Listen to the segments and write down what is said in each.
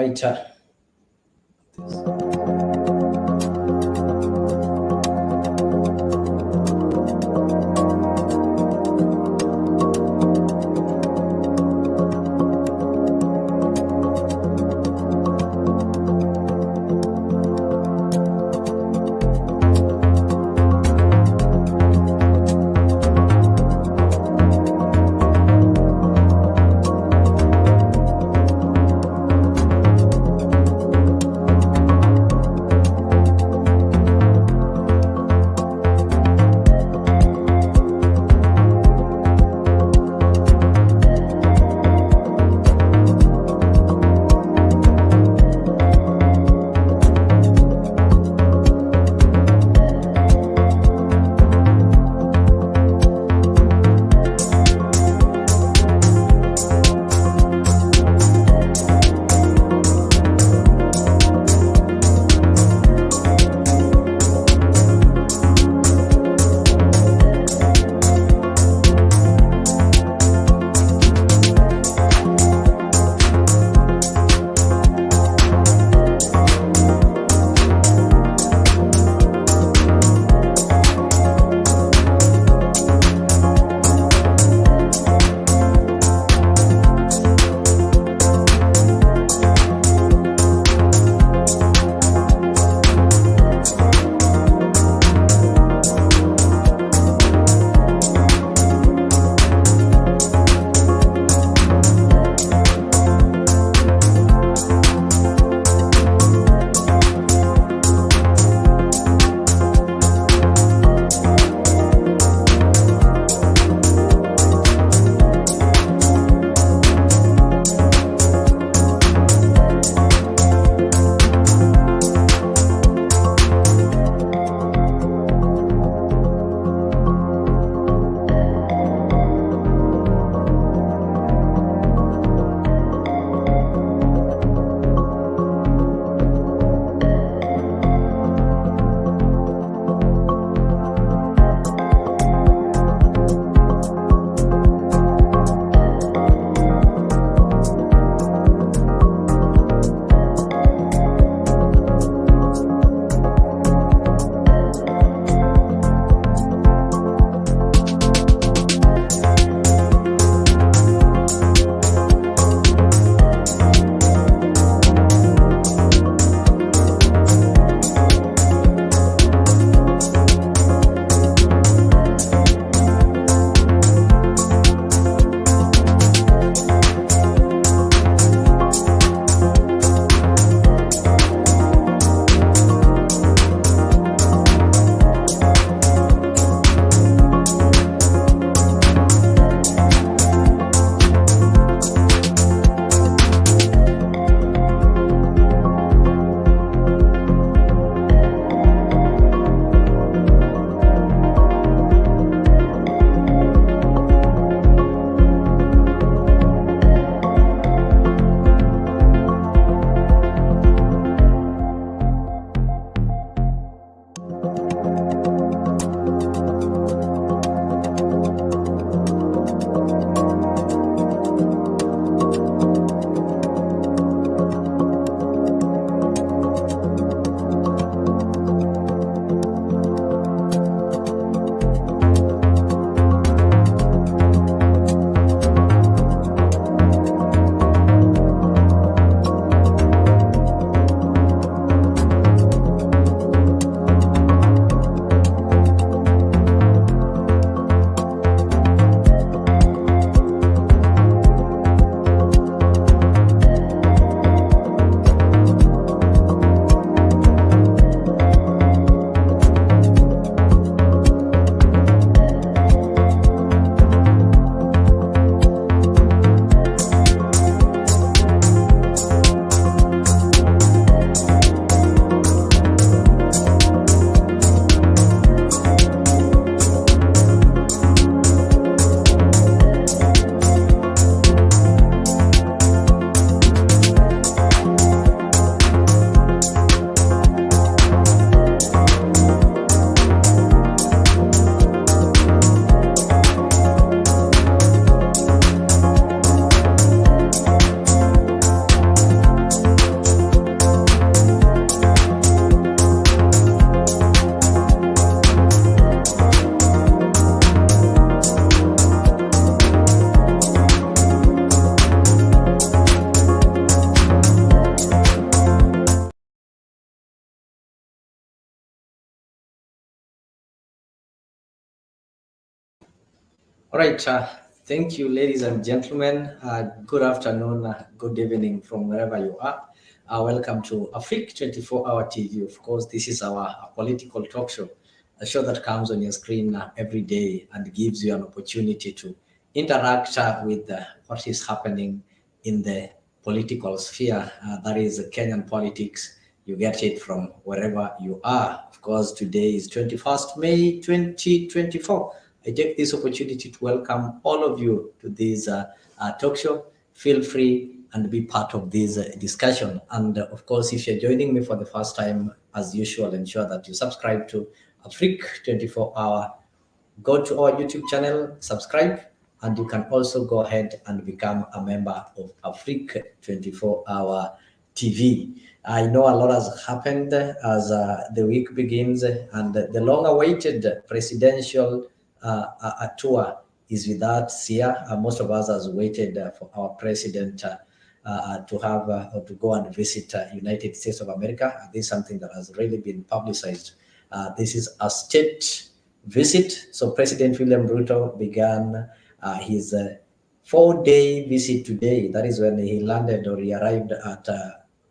right. All right. Thank you, ladies and gentlemen. Good afternoon, good evening from wherever you are. Welcome to Afriq 24-hour TV. Of course, this is our political talk show, a show that comes on your screen every day and gives you an opportunity to interact with what is happening in the political sphere. That is Kenyan politics. You get it from wherever you are. Of course, today is 21st May 2024. I take this opportunity to welcome all of you to this talk show. Feel free and be part of this discussion. And of course, if you're joining me for the first time, as usual, ensure that you subscribe to Afriq 24-hour. Go to our YouTube channel, subscribe, and you can also go ahead and become a member of Afriq 24-hour TV. I know a lot has happened as the week begins, and the long-awaited presidential tour is with us here. Most of us has waited for our president to have or to go and visit United States of America. This is something that has really been publicized. This is a state visit. So President William Ruto began his 4-day visit today. That is when he landed or he arrived at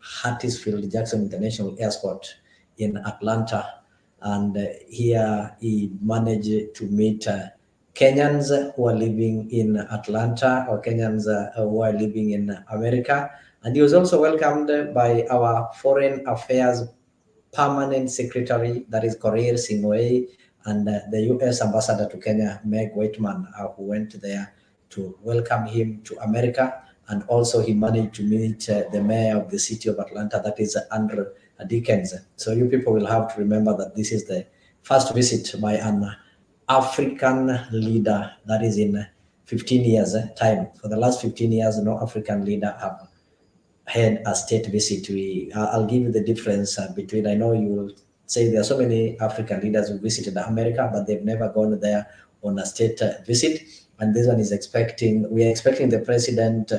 Hartsfield Jackson International Airport in Atlanta. And here he managed to meet Kenyans who are living in Atlanta or Kenyans who are living in America. And he was also welcomed by our Foreign Affairs Permanent Secretary, that is Korir, and the U.S. Ambassador to Kenya, Meg Whitman, who went there to welcome him to America. And also he managed to meet the mayor of the city of Atlanta, that is Andrew Dickens. So you people will have to remember that this is the first visit by an African leader, that is in 15 years time. For the last 15 years, no African leader have had a state visit. I'll give you the difference between, I know you will say there are so many African leaders who visited America, but they've never gone there on a state visit. And this one is we are expecting the president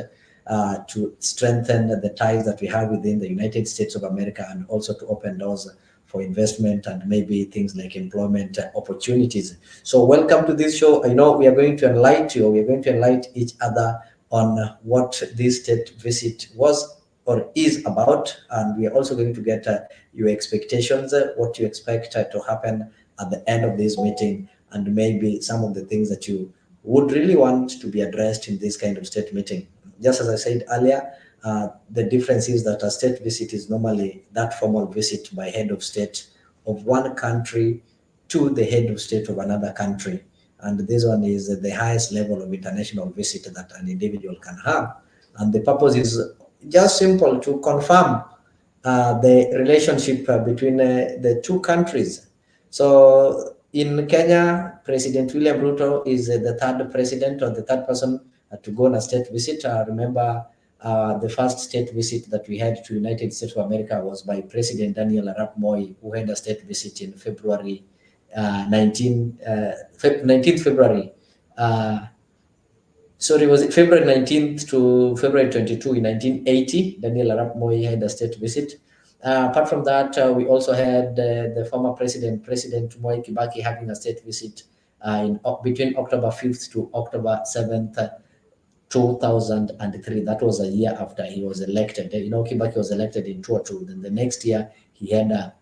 to strengthen the ties that we have within the United States of America, and also to open doors for investment and maybe things like employment opportunities. So welcome to this show. I know we are going to enlighten you, we are going to enlighten each other on what this state visit was or is about, and we are also going to get your expectations, what you expect to happen at the end of this meeting, and maybe some of the things that you would really want to be addressed in this kind of state meeting. Just as I said earlier, the difference is that a state visit is normally that formal visit by head of state of one country to the head of state of another country. And this one is the highest level of international visit that an individual can have. And the purpose is just simple, to confirm the relationship between the two countries. So in Kenya, President William Ruto is the third president or the third person to go on a state visit. Remember, the first state visit that we had to United States of America was by President Daniel Arap Moi, who had a state visit in February 19th February. Sorry, was it February 19th to February 22 in 1980? Daniel Arap Moi had a state visit. Apart from that, we also had the former President Moi Kibaki having a state visit between October 5th to October 7th, 2003. That was a year after he was elected. You know, Kibaki was elected in 2002. Then the next year, he had a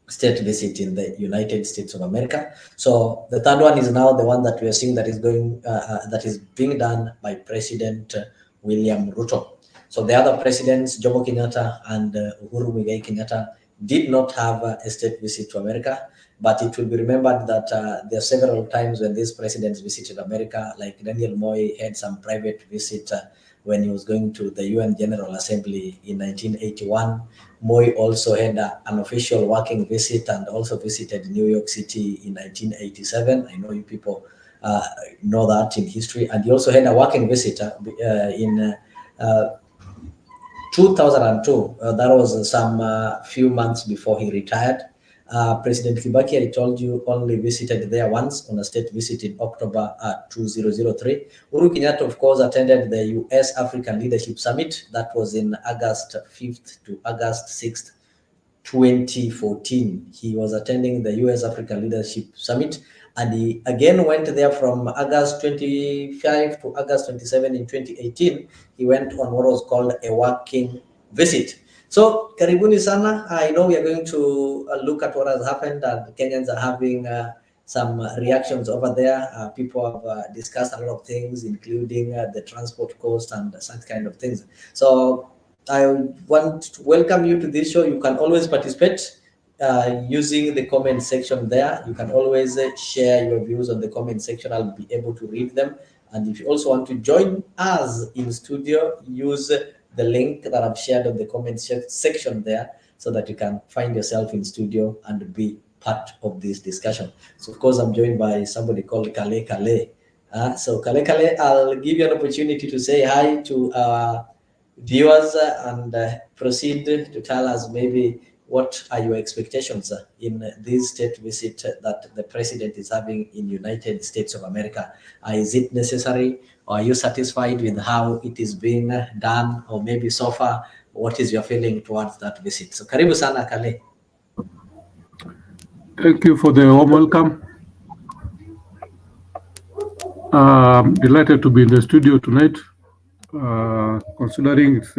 state visit in the United States of America. So the third one is now the one that we are seeing that is that is being done by President William Ruto. So the other presidents, Jomo Kenyatta and Uhuru Muigai Kenyatta, did not have a state visit to America. But it will be remembered that there are several times when these presidents visited America, like Daniel Moi had some private visit when he was going to the UN General Assembly in 1981. Moi also had an official working visit and also visited New York City in 1987. I know you people know that in history. And he also had a working visit in 2002. That was some few months before he retired. President Kibaki, I told you, only visited there once on a state visit in October 2003. Uhuru Kenyatta, of course, attended the U.S. African Leadership Summit. That was in August 5th to August 6th, 2014. He was attending the US Africa Leadership Summit, and he again went there from August 25 to August 27 in 2018. He went on what was called a working visit. So, karibuni sana. I know we are going to look at what has happened, and Kenyans are having some reactions over there. People have discussed a lot of things, including the transport cost and such kind of things. So, I want to welcome you to this show. You can always participate using the comment section there. You can always share your views on the comment section. I'll be able to read them. And if you also want to join us in studio, use the link that I've shared on the comment section there so that you can find yourself in studio and be part of this discussion. So, of course, I'm joined by somebody called Kale Kale. So, Kale Kale, I'll give you an opportunity to say hi to our viewers and proceed to tell us maybe what are your expectations in this state visit that the president is having in United States of America. Is it necessary, or are you satisfied with how it is being done, or maybe so far, what is your feeling towards that visit? So karibu sana Kale. Thank you for the warm welcome. I'm delighted to be in the studio tonight. Considering it's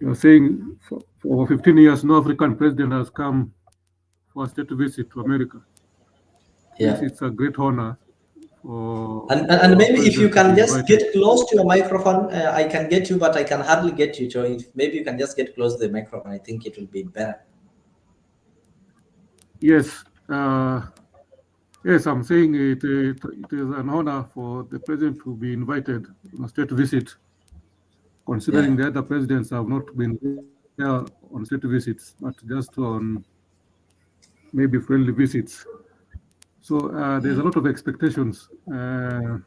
you're saying for over 15 years, no African president has come for a state visit to America. Yeah. Yes, it's a great honor. And maybe if you can just get close to your microphone, I can get you, but I can hardly get you. So if maybe you can just get close to the microphone, I think it will be better. Yes. Yes, I'm saying it is an honor for the president to be invited on a state visit, considering the other presidents have not been there on state visits, but just on maybe friendly visits. So there's a lot of expectations. There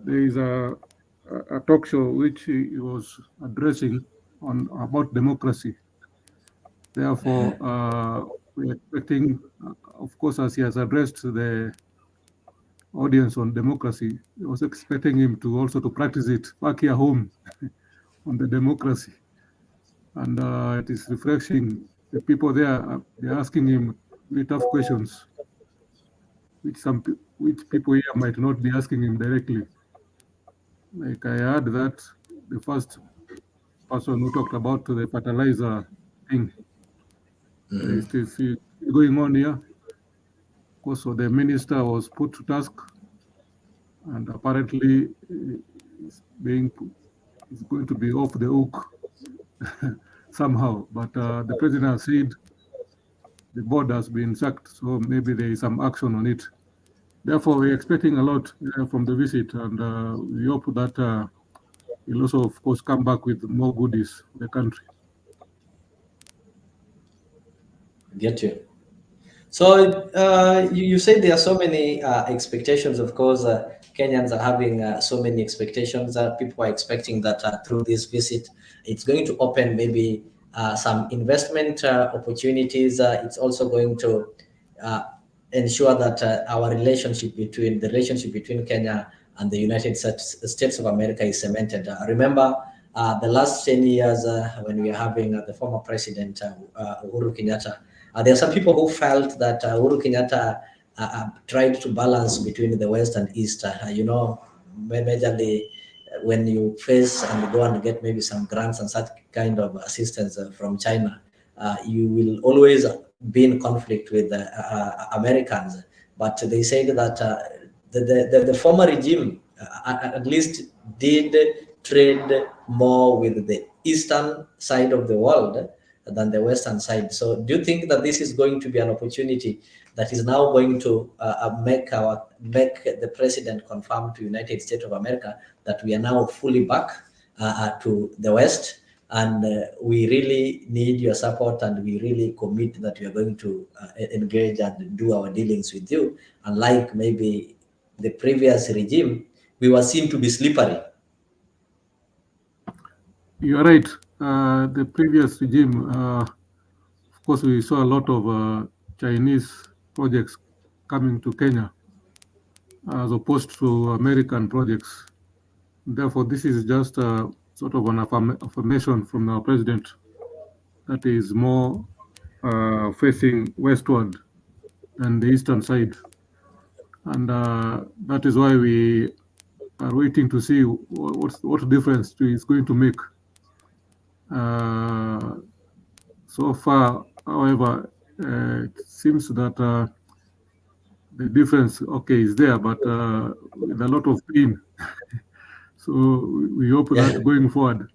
is a talk show which he was addressing about democracy. Therefore, we're expecting, of course, as he has addressed the audience on democracy, he was expecting him to also to practice it back here home on the democracy. And it is refreshing. The people there, they're asking him really tough questions, which people here might not be asking him directly. Like I heard that the first person who talked about the fertilizer thing is going on here. Of course, so the minister was put to task, and apparently is going to be off the hook somehow. But the president has said the board has been sacked, so maybe there is some action on it. Therefore, we're expecting a lot from the visit, and we hope that he'll also, of course, come back with more goodies for the country. Get you. So you say there are so many expectations. Of course, Kenyans are having so many expectations. People are expecting that through this visit, it's going to open maybe some investment opportunities. It's also going to ensure that our relationship between Kenya and the United States of America is cemented. Remember, the last 10 years when we are having the former president Uhuru Kenyatta, there are some people who felt that Uhuru Kenyatta tried to balance between the West and East. Majorly when you face and go and get maybe some grants and such kind of assistance from China, you will always be in conflict with Americans. But they said that the former regime at least did trade more with the eastern side of the world than the western side. So do you think that this is going to be an opportunity that is now going to make the president confirm to United States of America that we are now fully back to the West, and we really need your support, and we really commit that we are going to engage and do our dealings with you, unlike maybe the previous regime, we were seen to be slippery. You're right. The previous regime, of course, we saw a lot of Chinese projects coming to Kenya as opposed to American projects. Therefore, this is just sort of an affirmation from our president that is more facing westward than the eastern side. And that is why we are waiting to see what difference it's going to make. So far, however, it seems that the difference, okay, is there, but with a lot of pain. So we hope that going forward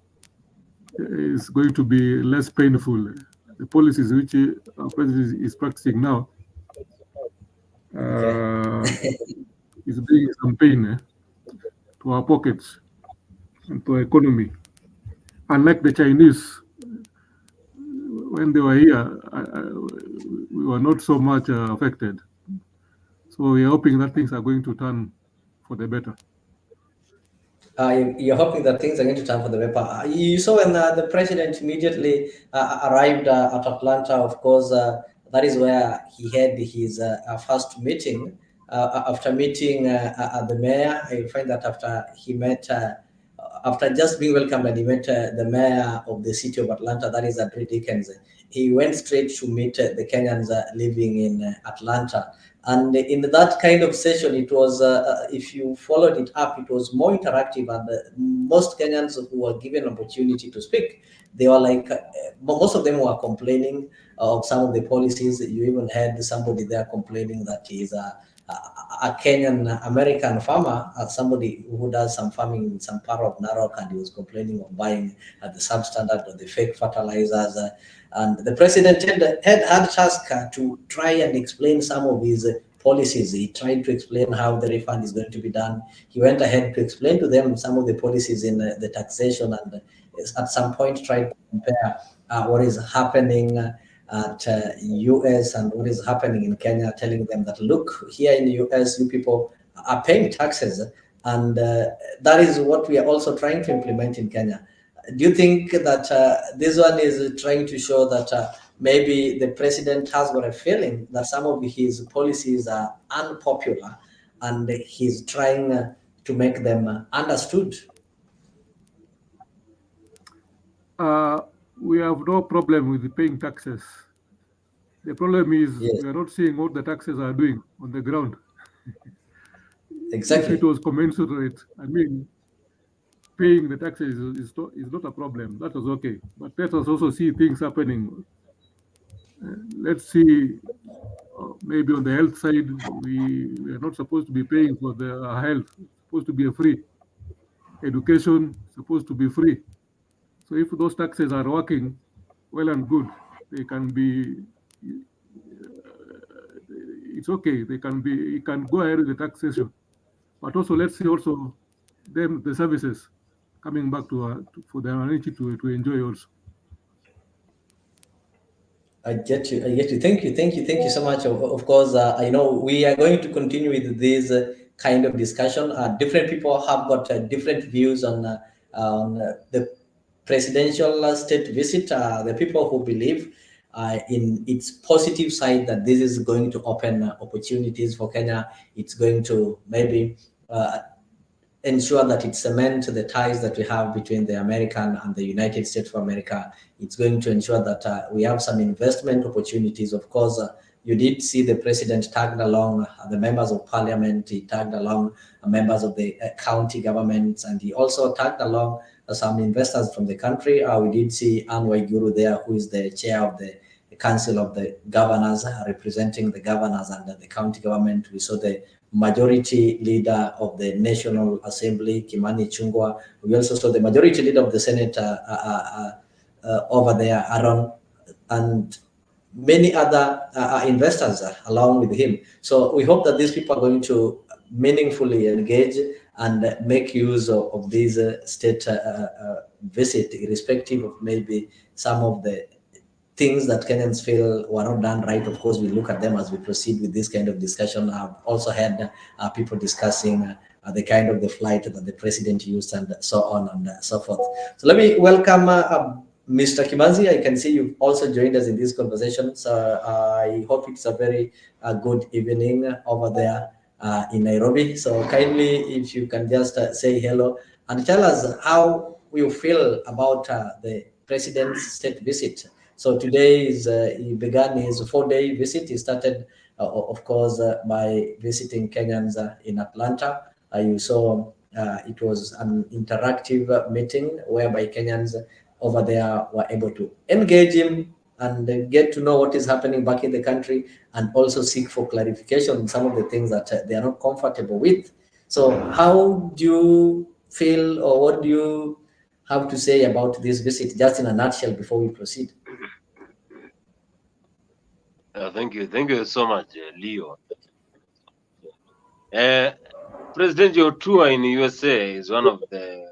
is going to be less painful. The policies which our president is practicing now is bringing some pain to our pockets and to our economy. Unlike the Chinese, when they were here, we were not so much affected. So we are hoping that things are going to turn for the better. You're hoping that things are going to turn for the better. You saw when the president immediately arrived at Atlanta, of course, that is where he had his first meeting. After meeting the mayor, I find that after he met, after just being welcomed, and he met the mayor of the city of Atlanta, that is Dickens, he went straight to meet the Kenyans living in Atlanta. And in that kind of session, it was, if you followed it up, it was more interactive. And most Kenyans who were given opportunity to speak, they were like, most of them were complaining of some of the policies. You even had somebody there complaining that he's a Kenyan American farmer, somebody who does some farming in some part of Narok, and he was complaining of buying the substandard or the fake fertilizers. And the president had task to try and explain some of his policies. He tried to explain how the refund is going to be done. He went ahead to explain to them some of the policies in the taxation, and at some point tried to compare what is happening at US and what is happening in Kenya, telling them that, look, here in the US, you people are paying taxes, and that is what we are also trying to implement in Kenya. Do you think that this one is trying to show that maybe the president has got a feeling that some of his policies are unpopular, and he's trying to make them understood? We have no problem with paying taxes. The problem is we are not seeing what the taxes are doing on the ground. Exactly. If it was commensurate, I mean, paying the taxes is not a problem. That was okay. But let us also see things happening. Let's see, maybe on the health side, we are not supposed to be paying for our health. It's supposed to be free. Education is supposed to be free. So if those taxes are working well and good, they can be, it's okay. They can be, you can go ahead with the taxation. But also, let's see also the services coming back for the community to enjoy also. I get you. I get you. Thank you. Thank you. Thank you so much. Of course, I know we are going to continue with this kind of discussion. Different people have got different views on the presidential state visit. The people who believe in its positive side, that this is going to open opportunities for Kenya. It's going to maybe ensure that it cements the ties that we have between the American and the United States of America. It's going to ensure that we have some investment opportunities. Of course, you did see the president tagged along the members of parliament. He tagged along members of the county governments, and he also tagged along some investors from the country. We did see Anne Waiguru there, who is the chair of the Council of the Governors, representing the governors and the county government. We saw the majority leader of the National Assembly, Kimani Chungwa. We also saw the majority leader of the Senate over there, Aaron, and many other investors along with him. So we hope that these people are going to meaningfully engage and make use of this state visit, irrespective of maybe some of the things that Kenyans feel were not done right. Of course, we look at them as we proceed with this kind of discussion. I've also had people discussing the kind of the flight that the president used and so on and so forth. So let me welcome Mr. Kimanzi. I can see you've also joined us in this conversation. So I hope it's a very good evening over there in Nairobi. So kindly, if you can just say hello and tell us how you feel about the president's state visit? So today is he began his 4-day visit. He started, of course, by visiting Kenyans in Atlanta. You saw it was an interactive meeting whereby Kenyans over there were able to engage him and get to know what is happening back in the country, and also seek for clarification on some of the things that they are not comfortable with. So how do you feel, or what do you have to say about this visit, just in a nutshell, before we proceed? Thank you so much, Leo. President, your tour in the USA is one of the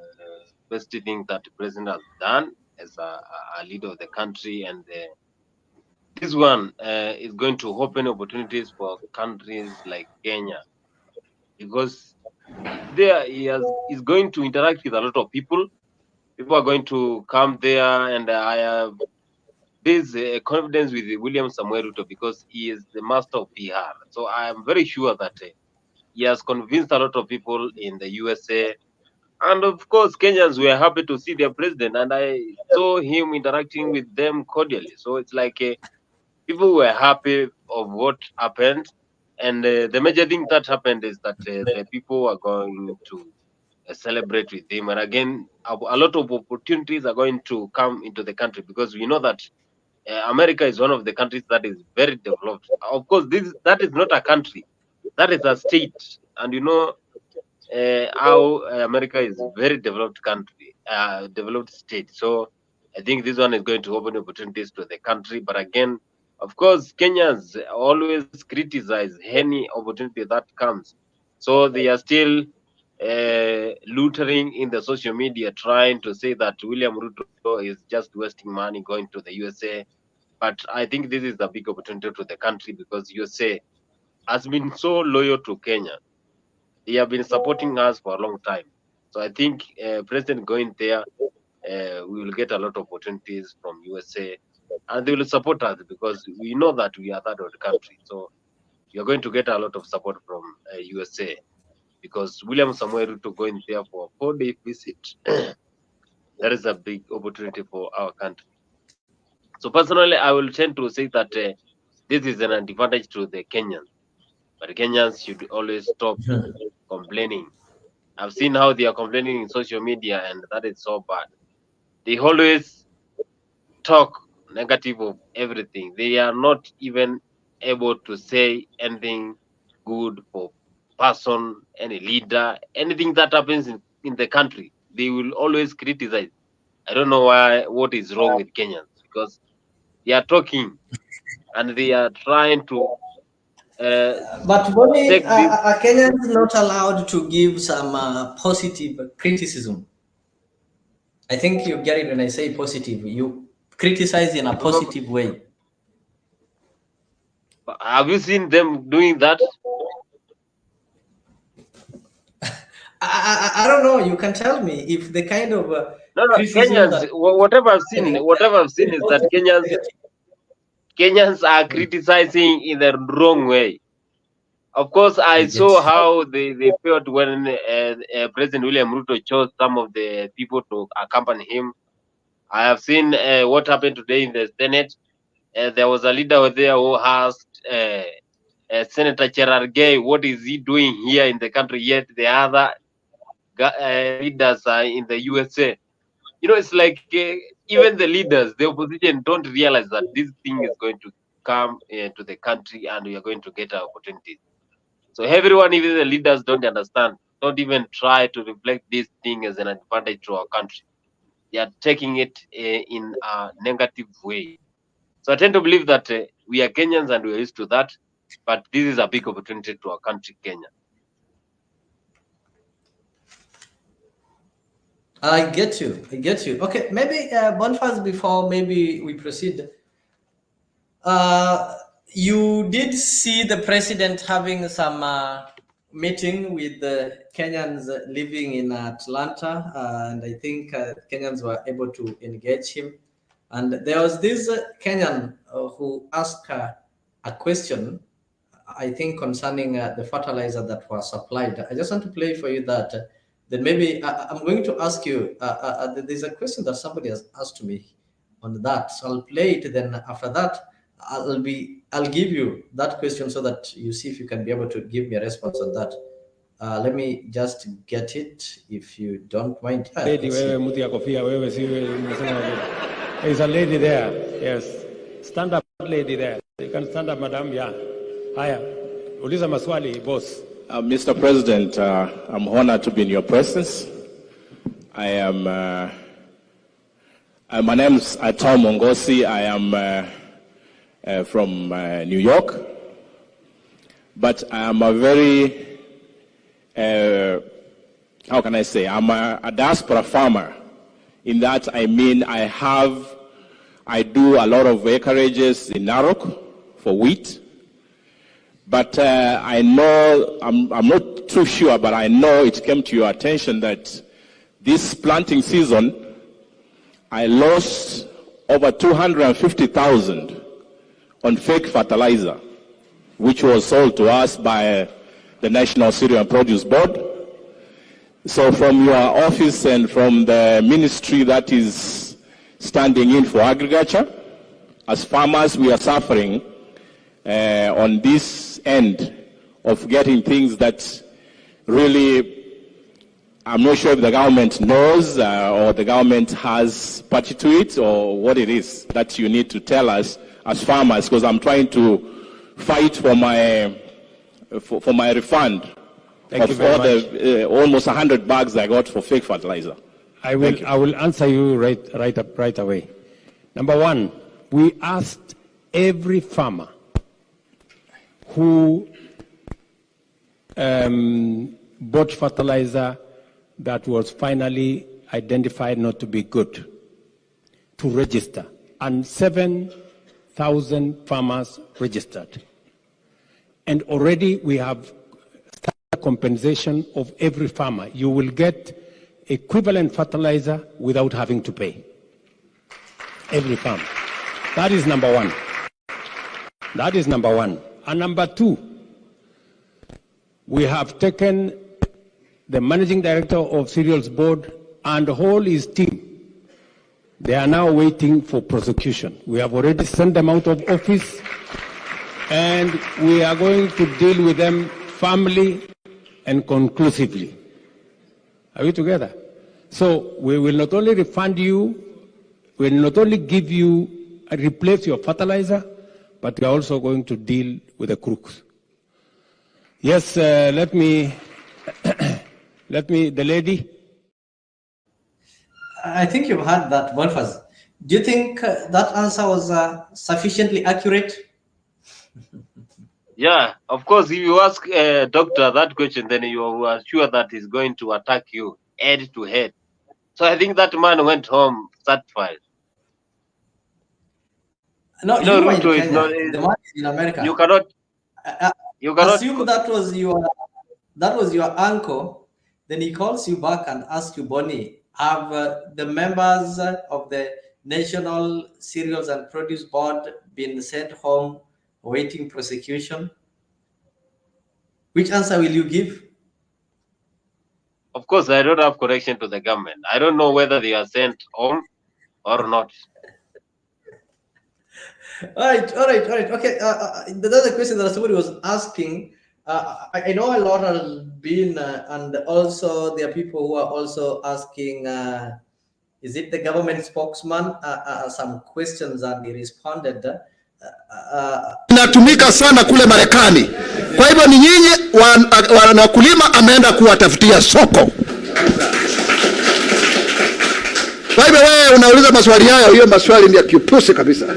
best things that the president has done as a leader of the country, and this one is going to open opportunities for countries like Kenya, because there is going to interact with a lot of people. People are going to come there, and I have this confidence with William Ruto, because he is the master of PR. So I am very sure that he has convinced a lot of people in the USA. And of course, Kenyans were happy to see their president, and I saw him interacting with them cordially. So it's like people were happy of what happened. And the major thing that happened is that the people are going to celebrate with him. And again, a lot of opportunities are going to come into the country, because we know that America is one of the countries that is very developed. Of course, that is not a country, that is a state. And you know how America is a very developed country, developed state. So I think this one is going to open opportunities to the country. But again, of course, Kenyans always criticize any opportunity that comes. So they are still loitering in the social media, trying to say that William Ruto is just wasting money going to the USA. But I think this is a big opportunity to the country, because USA has been so loyal to Kenya. They have been supporting us for a long time. So I think President going there, we will get a lot of opportunities from USA, and they will support us, because we know that we are that old country. So you're going to get a lot of support from USA, because William Samuel Ruto going there for a 4-day visit, that is a big opportunity for our country. So personally, I will tend to say that this is an advantage to the Kenyans, but Kenyans should always stop complaining. I've seen how they are complaining in social media, and that is so bad. They always talk negative of everything. They are not even able to say anything good for person, any leader, anything that happens in the country. They will always criticize. I don't know what is wrong with Kenyans, because they are talking and they are trying to uh, But Bonnie, take this. are Kenyans not allowed to give some positive criticism? I think you get it when I say positive. You criticize in a positive way. Have you seen them doing that? I don't know. You can tell me if the kind of No, no. criticism Kenyans. that Whatever I've seen is that Kenyans are okay, criticizing in the wrong way. Of course, I I get. saw how they felt when President William Ruto chose some of the people to accompany him. I have seen what happened today in the Senate. There was a leader there who asked Senator Gerard Gay, what is he doing here in the country, yet the other leaders are in the USA. You know, it's like even the leaders, the opposition, don't realize that this thing is going to come to the country, and we are going to get our opportunities. So everyone, even the leaders, don't understand, don't even try to reflect this thing as an advantage to our country. They are taking it in a negative way. So I tend to believe that we are Kenyans and we are used to that, but this is a big opportunity to our country, Kenya. I get you. I get you. Okay, maybe Bonfaz, before maybe we proceed. Uh, you did see the president having some meeting with the Kenyans living in Atlanta, and I think Kenyans were able to engage him. And there was this Kenyan who asked a question, I think, concerning the fertilizer that was supplied. I just want to play for you that then maybe I'm going to ask you. There's a question that somebody has asked me on that, so I'll play it. Then after that, I'll give you that question so that you see if you can be able to give me a response on that. Let me just get it, if you don't mind. There's a lady there. Yes. Stand up, lady there. You can stand up, madam. Yeah. Haya. Uliza maswali, boss. Mr. President, I'm honored to be in your presence. I am. My name is Tom Mongosi. I am from New York, but I am a very how can I say? I'm a diaspora farmer. In that, I mean, I do a lot of acreages in Narok for wheat. But I know, I'm not too sure, but I know it came to your attention that this planting season, I lost over 250,000 on fake fertilizer, which was sold to us by the National Cereal Produce Board. So from your office and from the ministry that is standing in for agriculture, as farmers, we are suffering on this end of getting things that really, I'm not sure if the government knows or the government has party to it, or what it is that you need to tell us as farmers, because I'm trying to fight for my refund of all the almost 100 bags I got for fake fertilizer. I will answer you right away. Number one, we asked every farmer who bought fertilizer that was finally identified not to be good to register, and 7,000 farmers registered. And already we have started compensation of every farmer. You will get equivalent fertilizer without having to pay. Every farmer. That is number one. That is number one. And number two, we have taken the managing director of Cereals Board and all his team. They are now waiting for prosecution. We have already sent them out of office, and we are going to deal with them firmly and conclusively. Are we together? So we will not only refund you, we will not only give you, replace your fertilizer, but we are also going to deal with the crooks. Yes, let me, the lady. I think you've heard that, Bonfaz. Do you think that answer was sufficiently accurate? Yeah, of course, if you ask a doctor that question, then you are sure that he's going to attack you head to head. So I think that man went home satisfied. No, Ruto is not. The man is in America. You cannot assume that was your uncle. Then he calls you back and asks you, Bonnie, have the members of the National Cereals and Produce Board been sent home awaiting prosecution? Which answer will you give? Of course, I don't have connection to the government. I don't know whether they are sent home or not. All right. Okay. The other question that somebody was asking, I know a lot has been, and also there are people who are also asking, is it the government spokesman? Some questions and he responded. Inatumika sana kule Marekani. Kwa hivyo ni nyinyi wanakulima ameenda kuwatafutia soko. Kwa hivyo wewe unauliza maswali hayo, hiyo maswali ni ya kiupusi kabisa.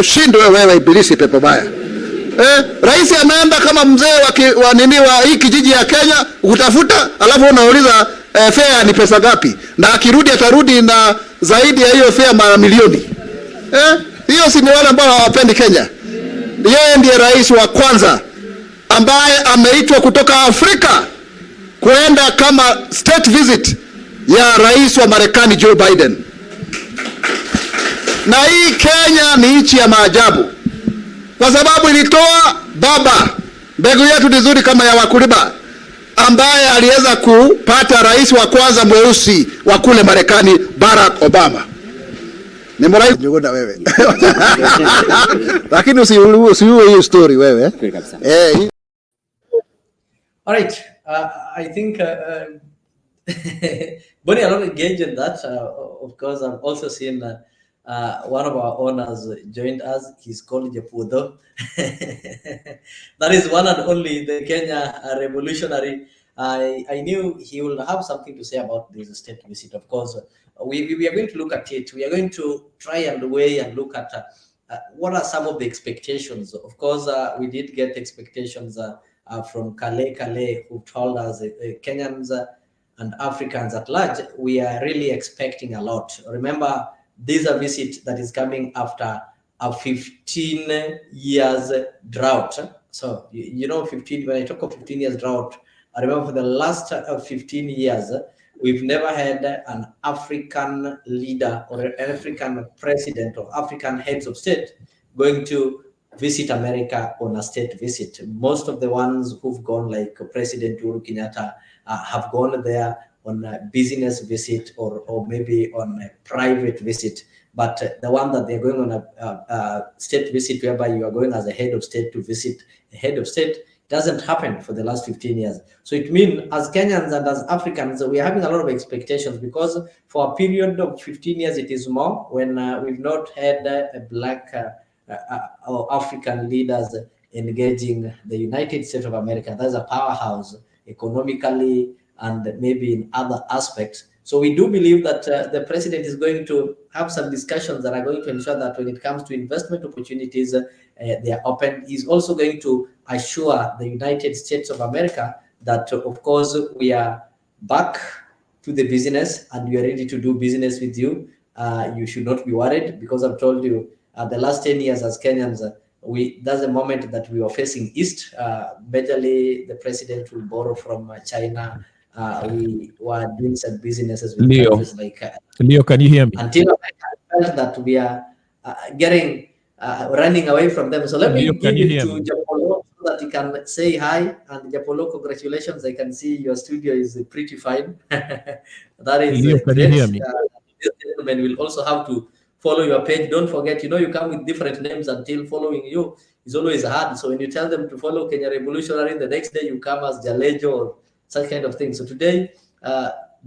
Shindwe wewe ibilisi pepo baya. Rais ameenda kama mzee wa hii kijiji ya Kenya kutafuta, alafu unauliza fare ni pesa ngapi? Na akirudi atarudi na zaidi ya hiyo fare mara milioni. Hiyo si ni wale ambao hawapendi Kenya. Yeye ndiye rais wa kwanza ambaye ameitwa kutoka Afrika kuenda kama state visit ya rais wa Marekani Joe Biden. Na hii Kenya ni nchi ya maajabu, kwa sababu ilitoa baba mbegu yetu nzuri kama ya wakulima, ambaye aliweza kupata rais wa kwanza mweusi wa kule Marekani, Barack Obama. Ni mrais Jugunda wewe. Lakini usiue hiyo story wewe. All right. I think Bonnie, I'm not engaged in that. Of course, I've also seen one of our owners joined us. He's called Japudo. That is one and only the Kenya revolutionary. I knew he will have something to say about this state visit. Of course, we are going to look at it. We are going to try and weigh and look at what are some of the expectations. Of course, we did get expectations from Kale, who told us Kenyans and Africans at large, we are really expecting a lot. Remember, this is a visit that is coming after a 15 years drought. So, you know, 15, when I talk of 15 years drought, I remember for the last 15 years, we've never had an African leader or an African president or African heads of state going to visit America on a state visit. Most of the ones who've gone, like President Uhuru Kenyatta, have gone there on a business visit or maybe on a private visit. But the one that they're going on a state visit, whereby you are going as a head of state to visit a head of state, doesn't happen for the last 15 years. So it means as Kenyans and as Africans, we are having a lot of expectations, because for a period of 15 years, it is more when we've not had a black or African leaders engaging the United States of America. That's a powerhouse economically and maybe in other aspects. So we do believe that the president is going to have some discussions that are going to ensure that when it comes to investment opportunities, they are open. He's also going to assure the United States of America that, of course, we are back to the business and we are ready to do business with you. You should not be worried, because I've told you the last 10 years as Kenyans, that's a moment that we were facing East. Majorly, the president will borrow from China. We were doing some businesses with countries like Leo, can you hear me? Until I felt that we are getting running away from them. So let me give it to Japolo so that he can say hi. And Japolo, congratulations! I can see your studio is pretty fine. That is Leo, can you hear me? This gentleman will also have to follow your page. Don't forget, you come with different names until following you is always hard. So when you tell them to follow Kenya Revolutionary, the next day you come as Jalejo or such kind of thing. So today,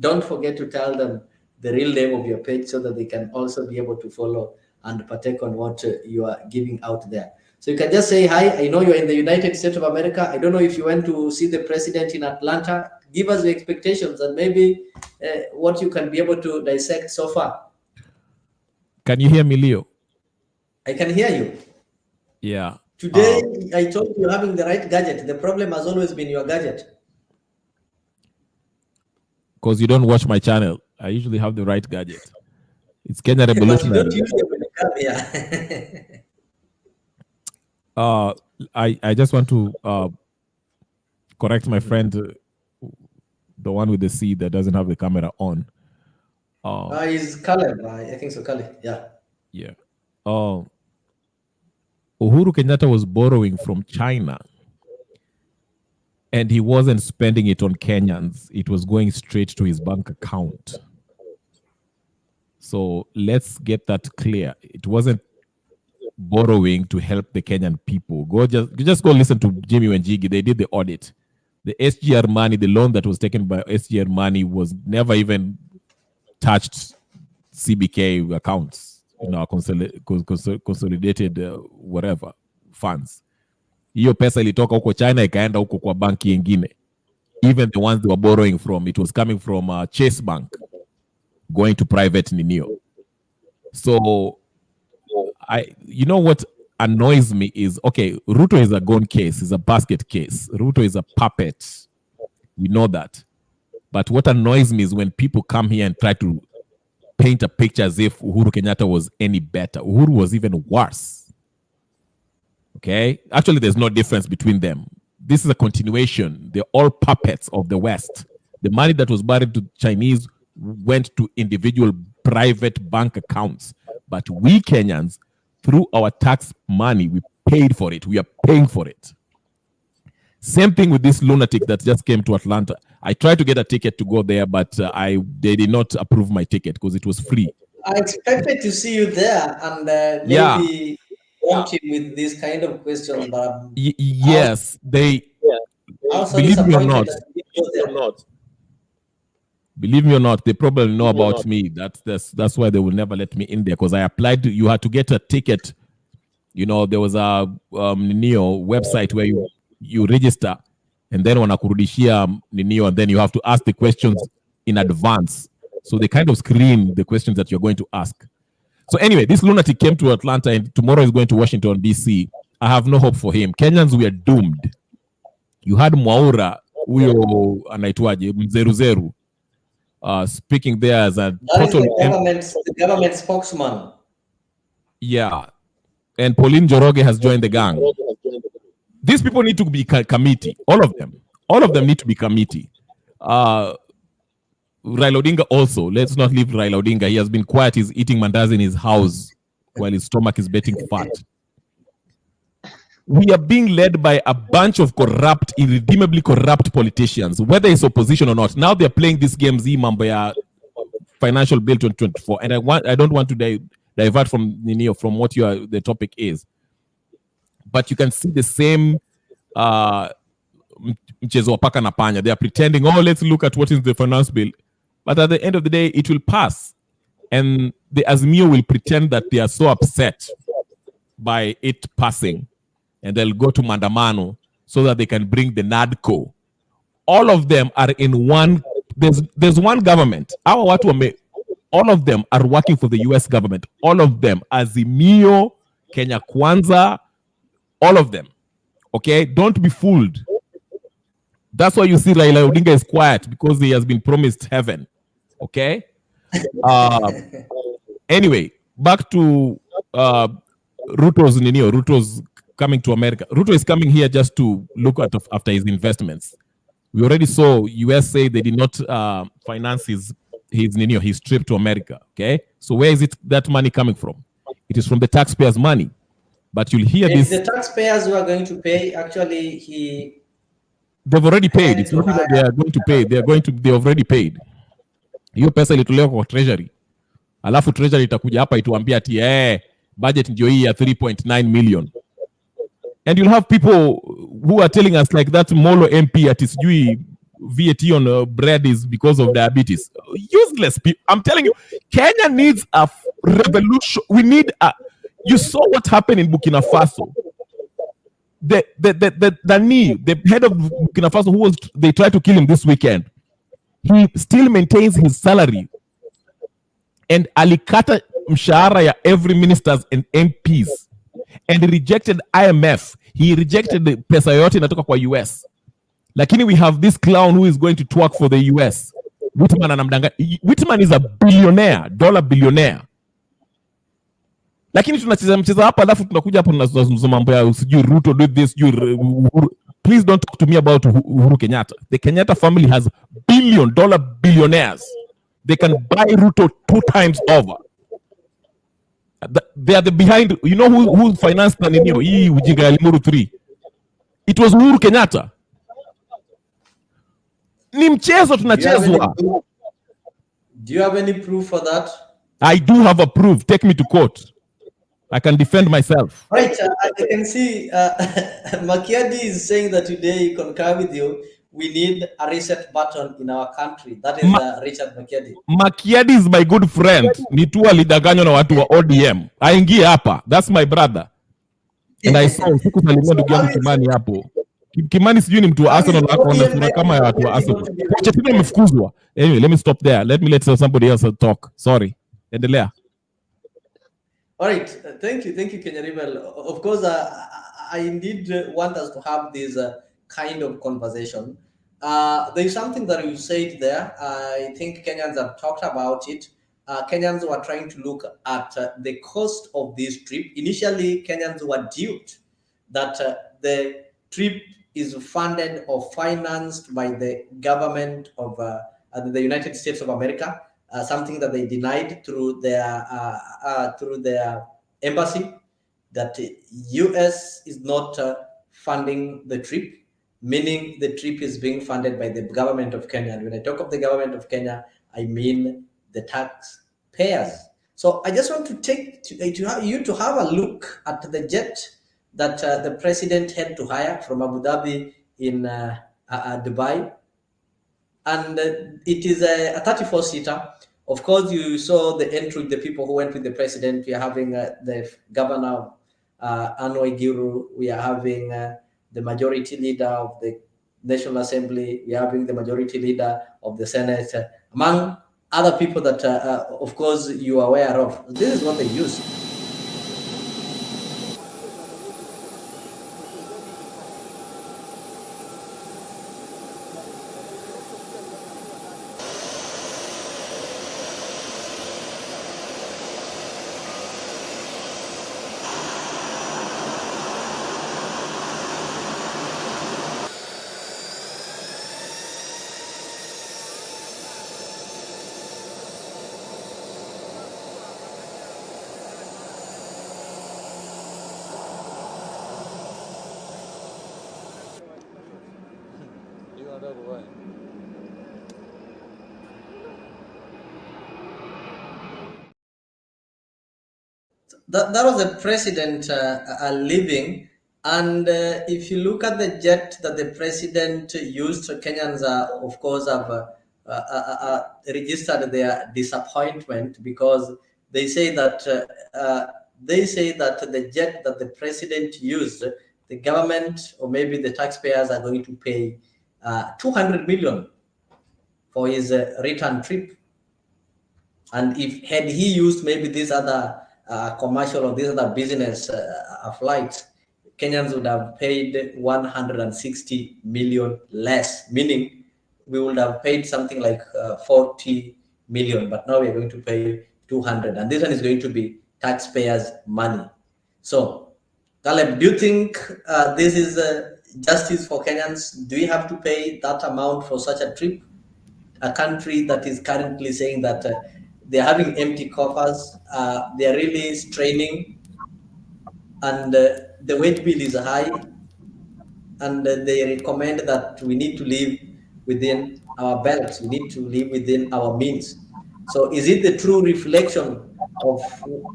don't forget to tell them the real name of your page so that they can also be able to follow and partake on what you are giving out there. So you can just say hi. I know you're in the United States of America. I don't know if you went to see the president in Atlanta. Give us the expectations and maybe what you can be able to dissect so far. Can you hear me, Leo? I can hear you. Yeah. Today, I told you having the right gadget. The problem has always been your gadget. Because you don't watch my channel. I usually have the right gadget. It's Kenya Revolutionary. But you don't use it when you come here. I just want to correct my friend, the one with the C that doesn't have the camera on. He's Caleb. I think so, Caleb. Yeah. Yeah. Uhuru Kenyatta was borrowing from China, and he wasn't spending it on Kenyans. It was going straight to his bank account. So let's get that clear. It wasn't borrowing to help the Kenyan people. Just go listen to Jimmy Wanjigi. They did the audit. The SGR money, the loan that was taken by SGR money, was never even touched CBK accounts, consolidated whatever funds. Hiyo pesa ilitoka huko China ikaenda huko kwa banki nyingine. Even the ones they were borrowing from, it was coming from Chase Bank, going to private Ninio. So, you know what annoys me is, okay, Ruto is a gone case, is a basket case. Ruto is a puppet. We know that. But what annoys me is when people come here and try to paint a picture as if Uhuru Kenyatta was any better. Uhuru was even worse. Okay? Actually, there's no difference between them. This is a continuation. They're all puppets of the West. The money that was borrowed to Chinese went to individual private bank accounts. But we Kenyans, through our tax money, we paid for it. We are paying for it. Same thing with this lunatic that just came to Atlanta. I tried to get a ticket to go there, but they did not approve my ticket because it was free. I expected to see you there and Yeah. maybe prompt him with this kind of questions, but Yes, they also believe me or disappointed not. that you didn't go there. Believe me or not, they probably know about me. That's why they will never let me in there, because I applied. You had to get a ticket. You know, there was a Neo website where you register, and then wanakurudishia Neo, and then you have to ask the questions in advance. So they kind of screen the questions that you're going to ask. So anyway, this lunatic came to Atlanta, and tomorrow is going to Washington, D.C. I have no hope for him. Kenyans were doomed. You had Mwaura, huyo anaitwaje, Mzeruzeru, speaking there as a total the government spokesman. Yeah. And Pauline Joroge has joined the gang. These people need to be committee. All of them. All of them need to be committee. Raila Odinga also. Let's not leave Raila Odinga. He has been quiet. He's eating mandazi in his house while his stomach is getting fat. We are being led by a bunch of corrupt, irredeemably corrupt politicians, whether it's opposition or not. Now they're playing this game, mambo ya financial bill 2024. And I don't want to divert from what the topic is. But you can see the same mchezo wa paka na panya. They are pretending, oh, let's look at what is the finance bill. But at the end of the day, it will pass. And the Azimio will pretend that they are so upset by it passing. And they'll go to Mandamano so that they can bring the NADCO. All of them are in one. There's one government. All of them are working for the US government. All of them. Azimio, Kenya Kwanza, all of them. Okay? Don't be fooled. That's why you see Raila Odinga is quiet, because he has been promised heaven. Okay? Anyway, back to Ruto's coming to America. Ruto is coming here just to look after his investments. We already saw US say they did not finance his trip to America. Okay, so where is that money coming from? It is from the taxpayers' money. But you'll hear this. The taxpayers who are going to pay. Actually, they've already paid. It's not that they are going to pay. They already paid. Hiyo pesa ilitolewa kwa treasury. Alafu treasury itakuja hapa ituambia ati budget ndio hii ya 3.9 million. And you'll have people who are telling us like that Molo MP at his VAT on bread is because of diabetes. Useless people. I'm telling you, Kenya needs a revolution. We need you saw what happened in Burkina Faso. The head of Burkina Faso, they tried to kill him this weekend. He still maintains his salary. And alikata mshahara ya every ministers and MPs. And he rejected IMF. He rejected the pesa yote inatoka kwa US. Lakini we have this clown who is going to twerk for the US. Whitman anamdanga. Whitman is a billionaire, dollar billionaire. Lakini tunacheza hapa alafu tunakuja hapa tunazungumza mambo ya usijui Ruto do this, please don't talk to me about Uhuru Kenyatta. The Kenyatta family has billion-dollar billionaires. They can buy Ruto 2 times over. They are the behind. You know who financed the hii ujinga ya Limuru 3? It was Uhuru Kenyatta. Ni mchezo tunachezwa. Do you have any proof for that? I do have a proof. Take me to court. I can defend myself. Right. I can see Makiadi is saying that today he concur with you. We need a reset button in our country. That is Richard Makiadi. Makiadi is my good friend. Ni tu alidanganywa na watu wa ODM. Aingie hapa. That's my brother. And I saw siku salimia ndugu yangu Kimani hapo. Kimani sijui ni mtu wa Arsenal ako na sura kama ya watu wa Arsenal. Pochettino amefukuzwa. Anyway, let me stop there. Let me let somebody else talk. Sorry. Endelea. All right. Thank you, Kenya Rebel. Of course, I indeed want us to have this kind of conversation. There is something that you said there. I think Kenyans have talked about it. Kenyans were trying to look at the cost of this trip. Initially, Kenyans were duped that the trip is funded or financed by the government of the United States of America, something that they denied through their embassy, that US is not funding the trip. meaning the trip is being funded by the government of Kenya. And when I talk of the government of Kenya, I mean the taxpayers. So I just want to take you to have a look at the jet that the president had to hire from Abu Dhabi in Dubai. And it is a 34-seater. Of course, you saw the entry, the people who went with the president. We are having the governor, Anoi Giru. We are having the majority leader of the National Assembly. We are having the majority leader of the Senate, among other people that, of course, you are aware of. This is what they use. That was the president leaving. And if you look at the jet that the president used, Kenyans, of course, have registered their disappointment, because they say that the jet that the president used, the government or maybe the taxpayers are going to pay 200 million for his return trip. And if had he used maybe this other commercial or this other business flights, Kenyans would have paid 160 million less, meaning we would have paid something like 40 million, but now we're going to pay 200, and this one is going to be taxpayers' money. So, Caleb, do you think this is justice for Kenyans? Do we have to pay that amount for such a trip? A country that is currently saying that they're having empty coffers, they're really straining, and the weight bill is high, and they recommend that we need to live within our belts, we need to live within our means. So is it the true reflection of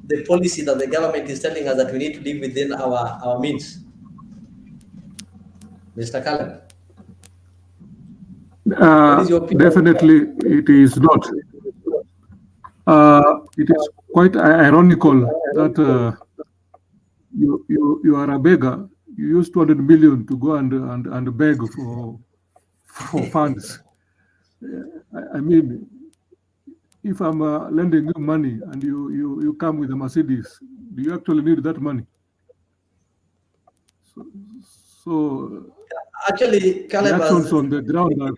the policy that the government is telling us, that we need to live within our means? Mr. Caleb? What is your opinion? Definitely, it is not. It is quite ironical that you are a beggar. You use 200 million to go and beg for funds. I mean, if I'm lending you money and you come with a Mercedes, do you actually need that money? So actually, Caleb, the actions on the ground are,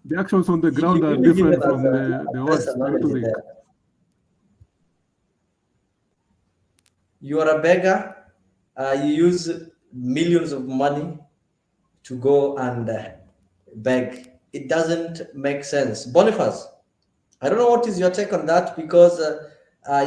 the actions on the ground are different from the words rhetoric. You are a beggar. You use millions of money to go and beg. It doesn't make sense. Boniface, I don't know what is your take on that, because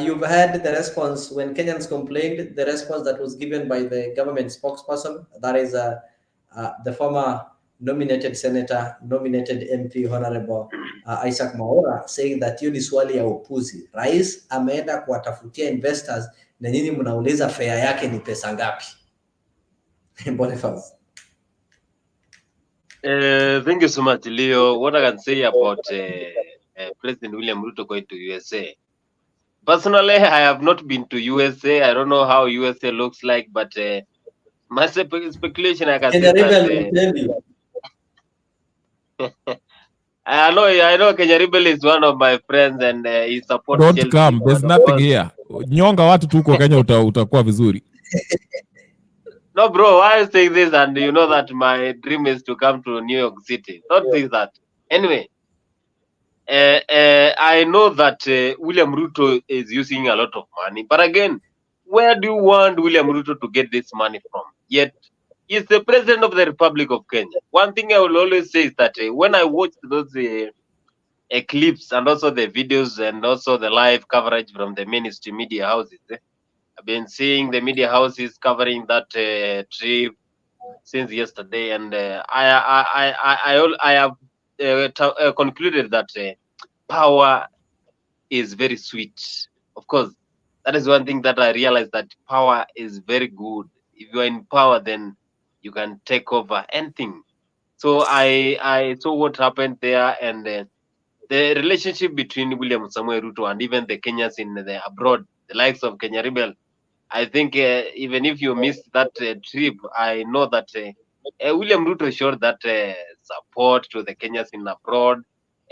you've had the response when Kenyans complained, the response that was given by the government spokesperson, that is the former nominated senator, nominated MP, Honorable Isaac Maora, saying that hiyo ni swali ya upuzi. Rais ameenda kuwatafutia investors na nyinyi mnauliza fare yake ni pesa ngapi? Boniface. Thank you so much, Leo. What I can say about President William Ruto going to USA. Personally, I have not been to USA. I don't know how USA looks like, but my speculation, I can say that I know Kenya Rebel is one of my friends, and he supports Don't Chelsea. come. There's nothing here. Nyonga watu tuko Kenya utakuwa vizuri. No, bro, why are you saying this? And you know that my dream is to come to New York City. Don't say that. Anyway, I know that William Ruto is using a lot of money. But again, where do you want William Ruto to get this money from? Yet, he's the president of the Republic of Kenya. One thing I will always say is that when I watch those clips and also the videos and also the live coverage from the ministry media houses, I've been seeing the media houses covering that trip since yesterday, and I have concluded that power is very sweet. Of course, that is one thing that I realized, that power is very good. If you are in power, then you can take over anything. So I saw what happened there, and the relationship between William Samuel Ruto and even the Kenyans in the abroad, the likes of Kenya Rebel. I think even if you missed that trip, I know that William Ruto showed that support to the Kenyans in abroad,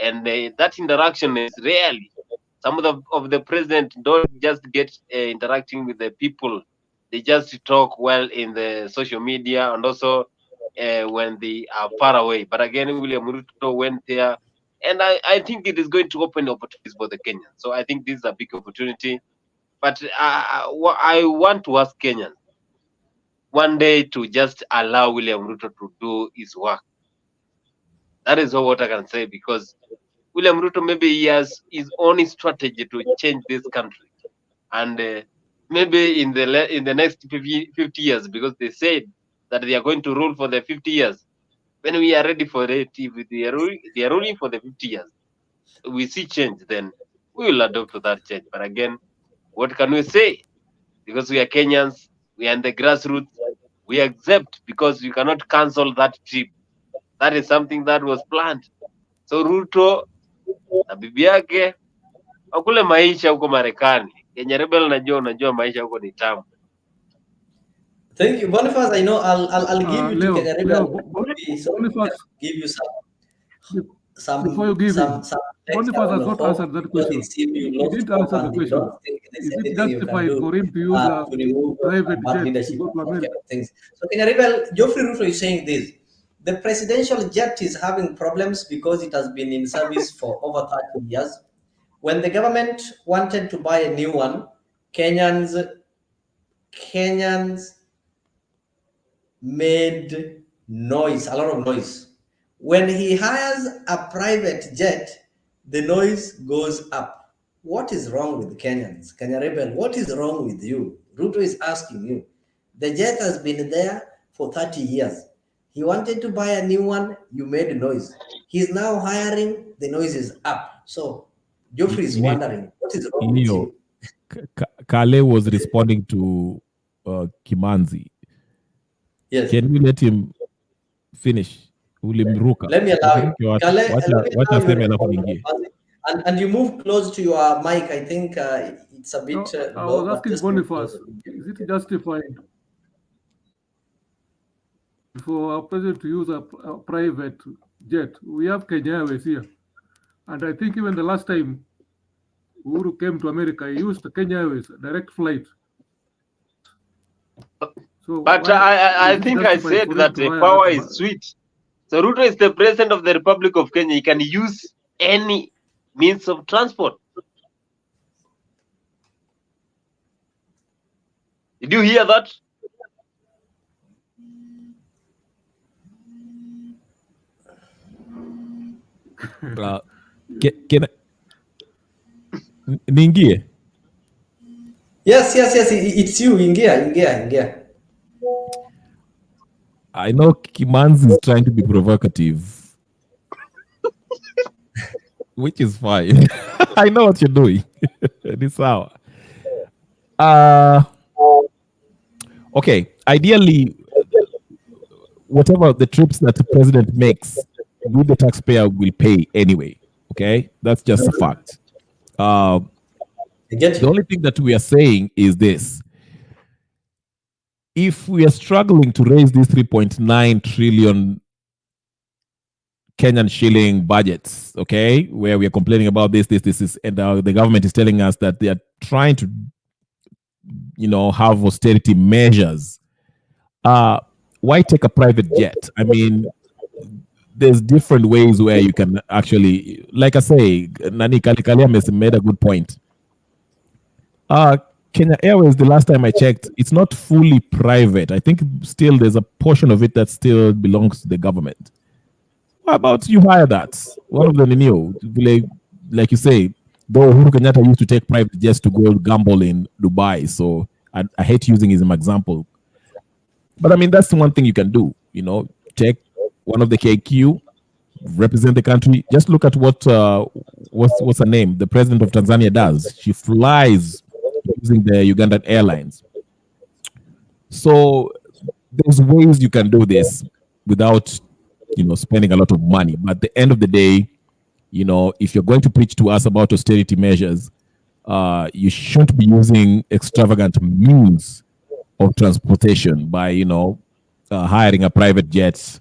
and that interaction is rarely. Some of the president don't just get interacting with the people; they just talk well in the social media and also when they are far away. But again, William Ruto went there, and I think it is going to open opportunities for the Kenyans. So I think this is a big opportunity. But I want to ask Kenyans one day to just allow William Ruto to do his work. That is all what I can say, because William Ruto, maybe he has his own strategy to change this country, and maybe in the next 50 years, because they said that they are going to rule for the 50 years. When we are ready for it, if they are ruling for the 50 years, we see change, then we will adopt to that change. But again, what can we say? Because we are Kenyans, we are in the grassroots, we accept, because you cannot cancel that trip. That is something that was planned. So Ruto na bibi yake wakule maisha huko Marekani. Kenya Rebel, unajua maisha huko ni tamu. Thank you, Boniface. I know I'll give you Leo, to Kenya Rebel. Boniface, give you before you give him, Boniface has not answered that question. He didn't answer the question. Is it justified for him to use a private jet to go to America? So Kenya Rebel, Geoffrey Ruto is saying this: the presidential jet is having problems because it has been in service for over 30 years. When the government wanted to buy a new one, Kenyans made noise, a lot of noise. When he hires a private jet, the noise goes up. What is wrong with Kenyans? Kenya Rebel, what is wrong with you? Ruto is asking you. The jet has been there for 30 years. He wanted to buy a new one, you made noise. He's now hiring, the noise is up. So Geoffrey is wondering, what is wrong with you? Kale was responding to Kimanzi. Yes. Can we let him finish? Ulimruka. Let me allow you. And you move close to your mic. I think it's a bit I low. was asking Boniface, is it justified for our president to use a private jet? We have Kenya Airways here. And I think even the last time Uhuru came to America, he used the Kenya Airways, direct flight. So but I think I said that the power is sweet. So Ruto is the president of the Republic of Kenya. He can use any means of transport. Did you hear that? Can Ningie? Yes. It's you, Ingia. I know Kimanzi is trying to be provocative, which is fine. I know what you're doing. This hour. Okay. Ideally, whatever the trips that the president makes, we the taxpayer will pay anyway. Okay, that's just a fact. The only thing that we are saying is this: if we are struggling to raise these 3.9 trillion Kenyan shilling budgets, okay, where we are complaining about this, and the government is telling us that they are trying to, have austerity measures. Why take a private jet? I mean, there's different ways where you can actually, like I say, Nani Kalikalia has made a good point. Kenya Airways, the last time I checked, it's not fully private. I think still there's a portion of it that still belongs to the government. How about you hire that? One of the new, like you say, though Uhuru Kenyatta used to take private jets to go gamble in Dubai. So I hate using him as an example, but I mean that's the one thing you can do. You know, take one of the KQ, represent the country. Just look at what's her name? The president of Tanzania does. She flies using the Ugandan Airlines. So there's ways you can do this without, spending a lot of money. But at the end of the day, if you're going to preach to us about austerity measures, you shouldn't be using extravagant means of transportation by, hiring a private jet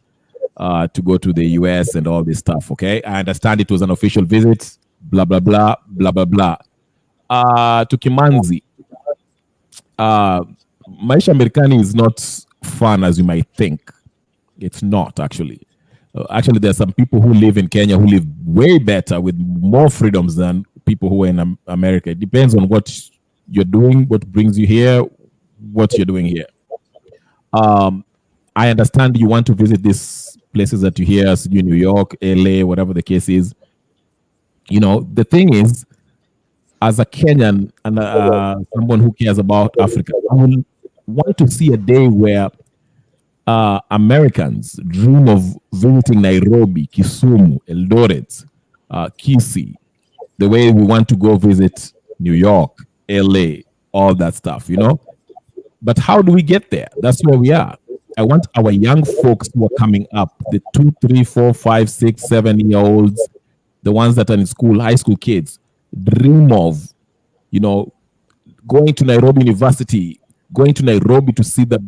to go to the US and all this stuff. Okay, I understand it was an official visit. Blah blah blah blah blah blah. To Kimanzi, Maisha Americani is not fun as you might think. It's not actually. Actually, there are some people who live in Kenya who live way better with more freedoms than people who are in America. It depends on what you're doing, what brings you here, what you're doing here. I understand you want to visit these places that you hear, New York, LA, whatever the case is. The thing is, as a Kenyan and someone who cares about Africa, I would want to see a day where Americans dream of visiting Nairobi, Kisumu, Eldoret, Kisii, the way we want to go visit New York, LA, all that stuff, But how do we get there? That's where we are. I want our young folks who are coming up, the 2, 3, 4, 5, 6, 7-year-olds, the ones that are in school, high school kids, dream of, going to Nairobi University, going to Nairobi to see the,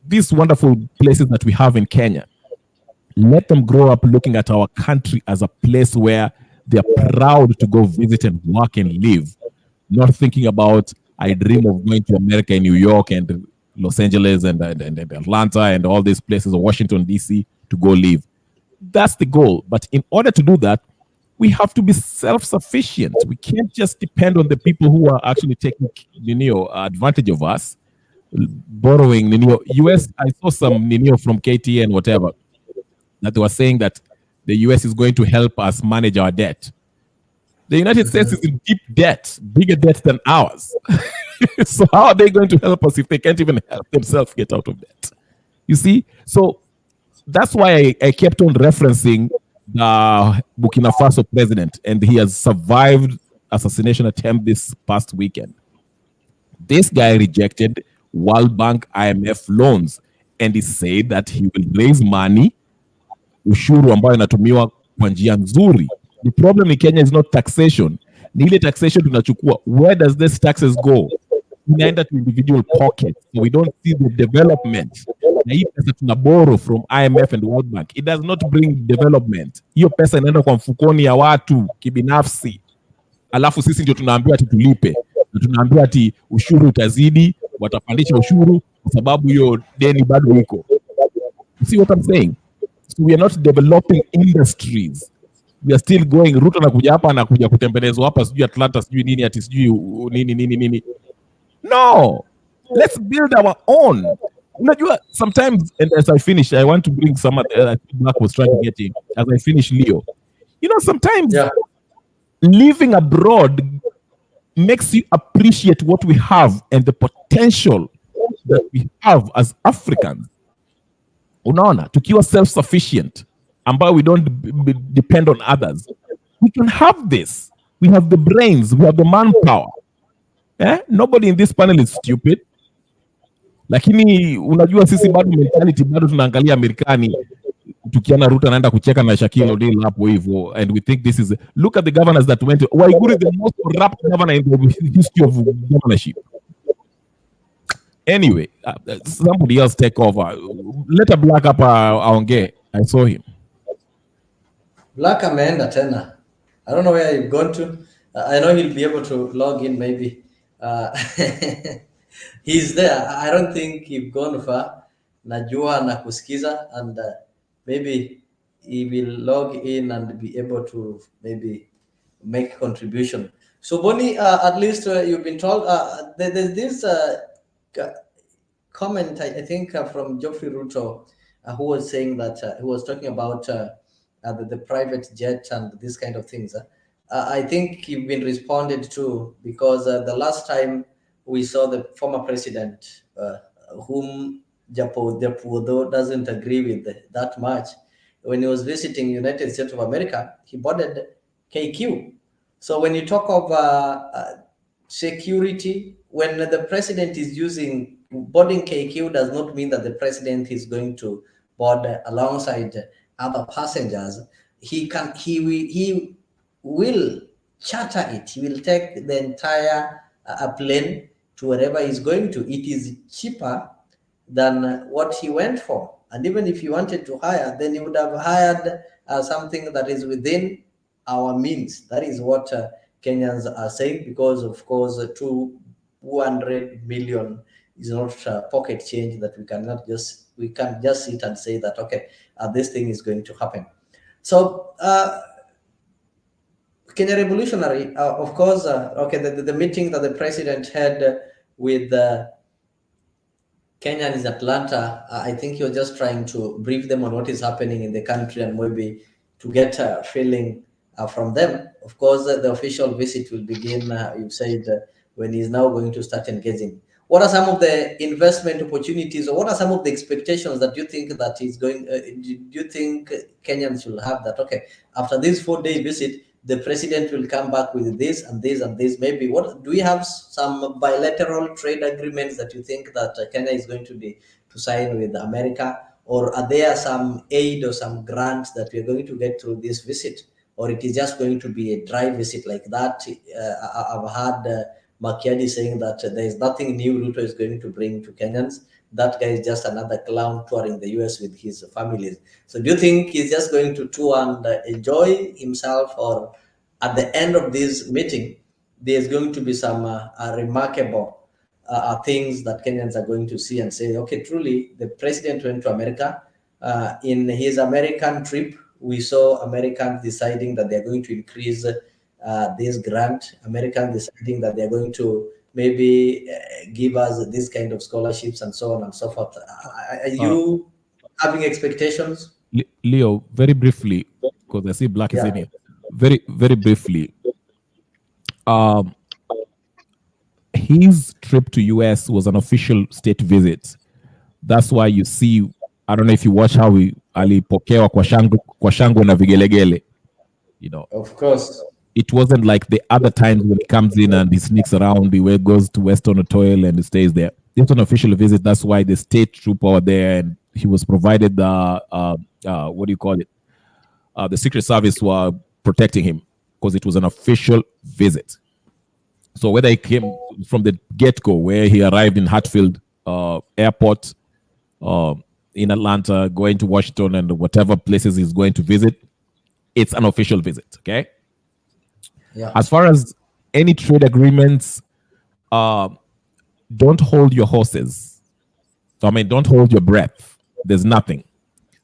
these wonderful places that we have in Kenya. Let them grow up looking at our country as a place where they're proud to go visit and work and live, not thinking about, I dream of going to America and New York and Los Angeles and Atlanta and all these places, or Washington, D.C. to go live. That's the goal. But in order to do that, we have to be self-sufficient. We can't just depend on the people who are actually taking advantage of us, borrowing. US, I saw some from KT and whatever, that they were saying that the US is going to help us manage our debt. The United States is in deep debt, bigger debt than ours. So how are they going to help us if they can't even help themselves get out of debt? You see? So that's why I kept on referencing the Burkina Faso president, and he has survived assassination attempt this past weekend. This guy rejected World Bank, IMF loans, and he said that he will raise money, ushuru ambayo inatumiwa kwa njia nzuri. The problem in Kenya is not taxation. Ni ile taxation tunachukua. Where does this taxes go? Inaenda to individual pockets. So we don't see the development. Na hii pesa tuna borrow from IMF and World Bank. It does not bring development. Hiyo pesa inaenda kwa mfukoni ya watu kibinafsi. Alafu sisi ndio tunaambiwa ati tulipe. Na tunaambiwa ati ushuru utazidi, watapandisha ushuru kwa sababu hiyo deni bado iko. You see what I'm saying? So we are not developing industries. We are still going. Ruto anakuja hapa, anakuja kutembelezwa hapa, sijui Atlanta, sijui nini, ati sijui nini. No, let's build our own. Unajua, sometimes, and as I finish, I want to bring some Black was trying to get in. As I finish, Leo, sometimes living abroad makes you appreciate what we have and the potential that we have as Africans. Unaona, tukiwa self-sufficient, ambayo we don't depend on others, we can have this. We have the brains, we have the manpower. Nobody in this panel is stupid. Lakini unajua sisi bado mentality, bado tunaangalia Amerikani, tukiana Ruto anaenda kucheka na Shaquille O'Neal hapo hivyo, and we think this is, look at the governors that went. Waiguru is the most corrupt governor in the history of governorship. Anyway, somebody else take over. Let a Black up aongee. I saw him. Black ameenda tena. I don't know where you've gone to. I know he'll be able to log in maybe. He's there. I don't think he's gone far. Najua na kusikiza, and maybe he will log in and be able to maybe make contribution. So Bonnie, at least you've been told there's this comment, I think from Geoffrey Ruto, who was saying that he was talking about the private jet and this kind of things. I think you've been responded to, because the last time we saw the former president, whom Japo doesn't agree with that much. When he was visiting United States of America, he boarded KQ. So when you talk of security, when the president is using boarding KQ, does not mean that the president is going to board alongside other passengers. He will charter it. He will take the entire plane to wherever he's going to. It is cheaper than what he went for. And even if he wanted to hire, then he would have hired something that is within our means. That is what Kenyans are saying, because of course 200 million is not pocket change that we can't just sit and say that okay, this thing is going to happen. So Kenya Revolutionary, of course, okay, the meeting that the president had with Kenyans in Atlanta, I think he was just trying to brief them on what is happening in the country and maybe to get a feeling from them. Of course, the official visit will begin, you said, when he's now going to start engaging. What are some of the investment opportunities, or what are some of the expectations that you think that is going, do you think Kenyans will have that, okay, after this 4-day visit, the president will come back with this and this and this? Maybe what do we have some bilateral trade agreements that you think that Kenya is going to sign with America, or are there some aid or some grants that we are going to get through this visit, or it is just going to be a dry visit like that? I've heard Makiadi saying that there is nothing new Ruto is going to bring to Kenyans. That guy is just another clown touring the US with his families. So do you think he's just going to tour and enjoy himself, or at the end of this meeting, there's going to be some remarkable things that Kenyans are going to see and say, okay, truly, the president went to America. In his American trip, we saw Americans deciding that they're going to increase this grant, Americans deciding that they're going to maybe give us this kind of scholarships and so on and so forth. Are you having expectations? Leo, very briefly, because I see Black is in here. Very, very briefly. His trip to US was an official state visit. That's why you see, I don't know if you watch how alipokewa kwa shangwe na vigelegele. You know. Of course. It wasn't like the other times when he comes in and he sneaks around, he goes to Western Otoil and he stays there. This was an official visit. That's why the state trooper were there, and he was provided the what do you call it? The Secret Service were protecting him because it was an official visit. So whether he came from the get-go, where he arrived in Hartsfield Airport in Atlanta, going to Washington and whatever places he's going to visit, it's an official visit. Okay. Yeah. As far as any trade agreements, don't hold your horses. So, I mean, don't hold your breath. There's nothing.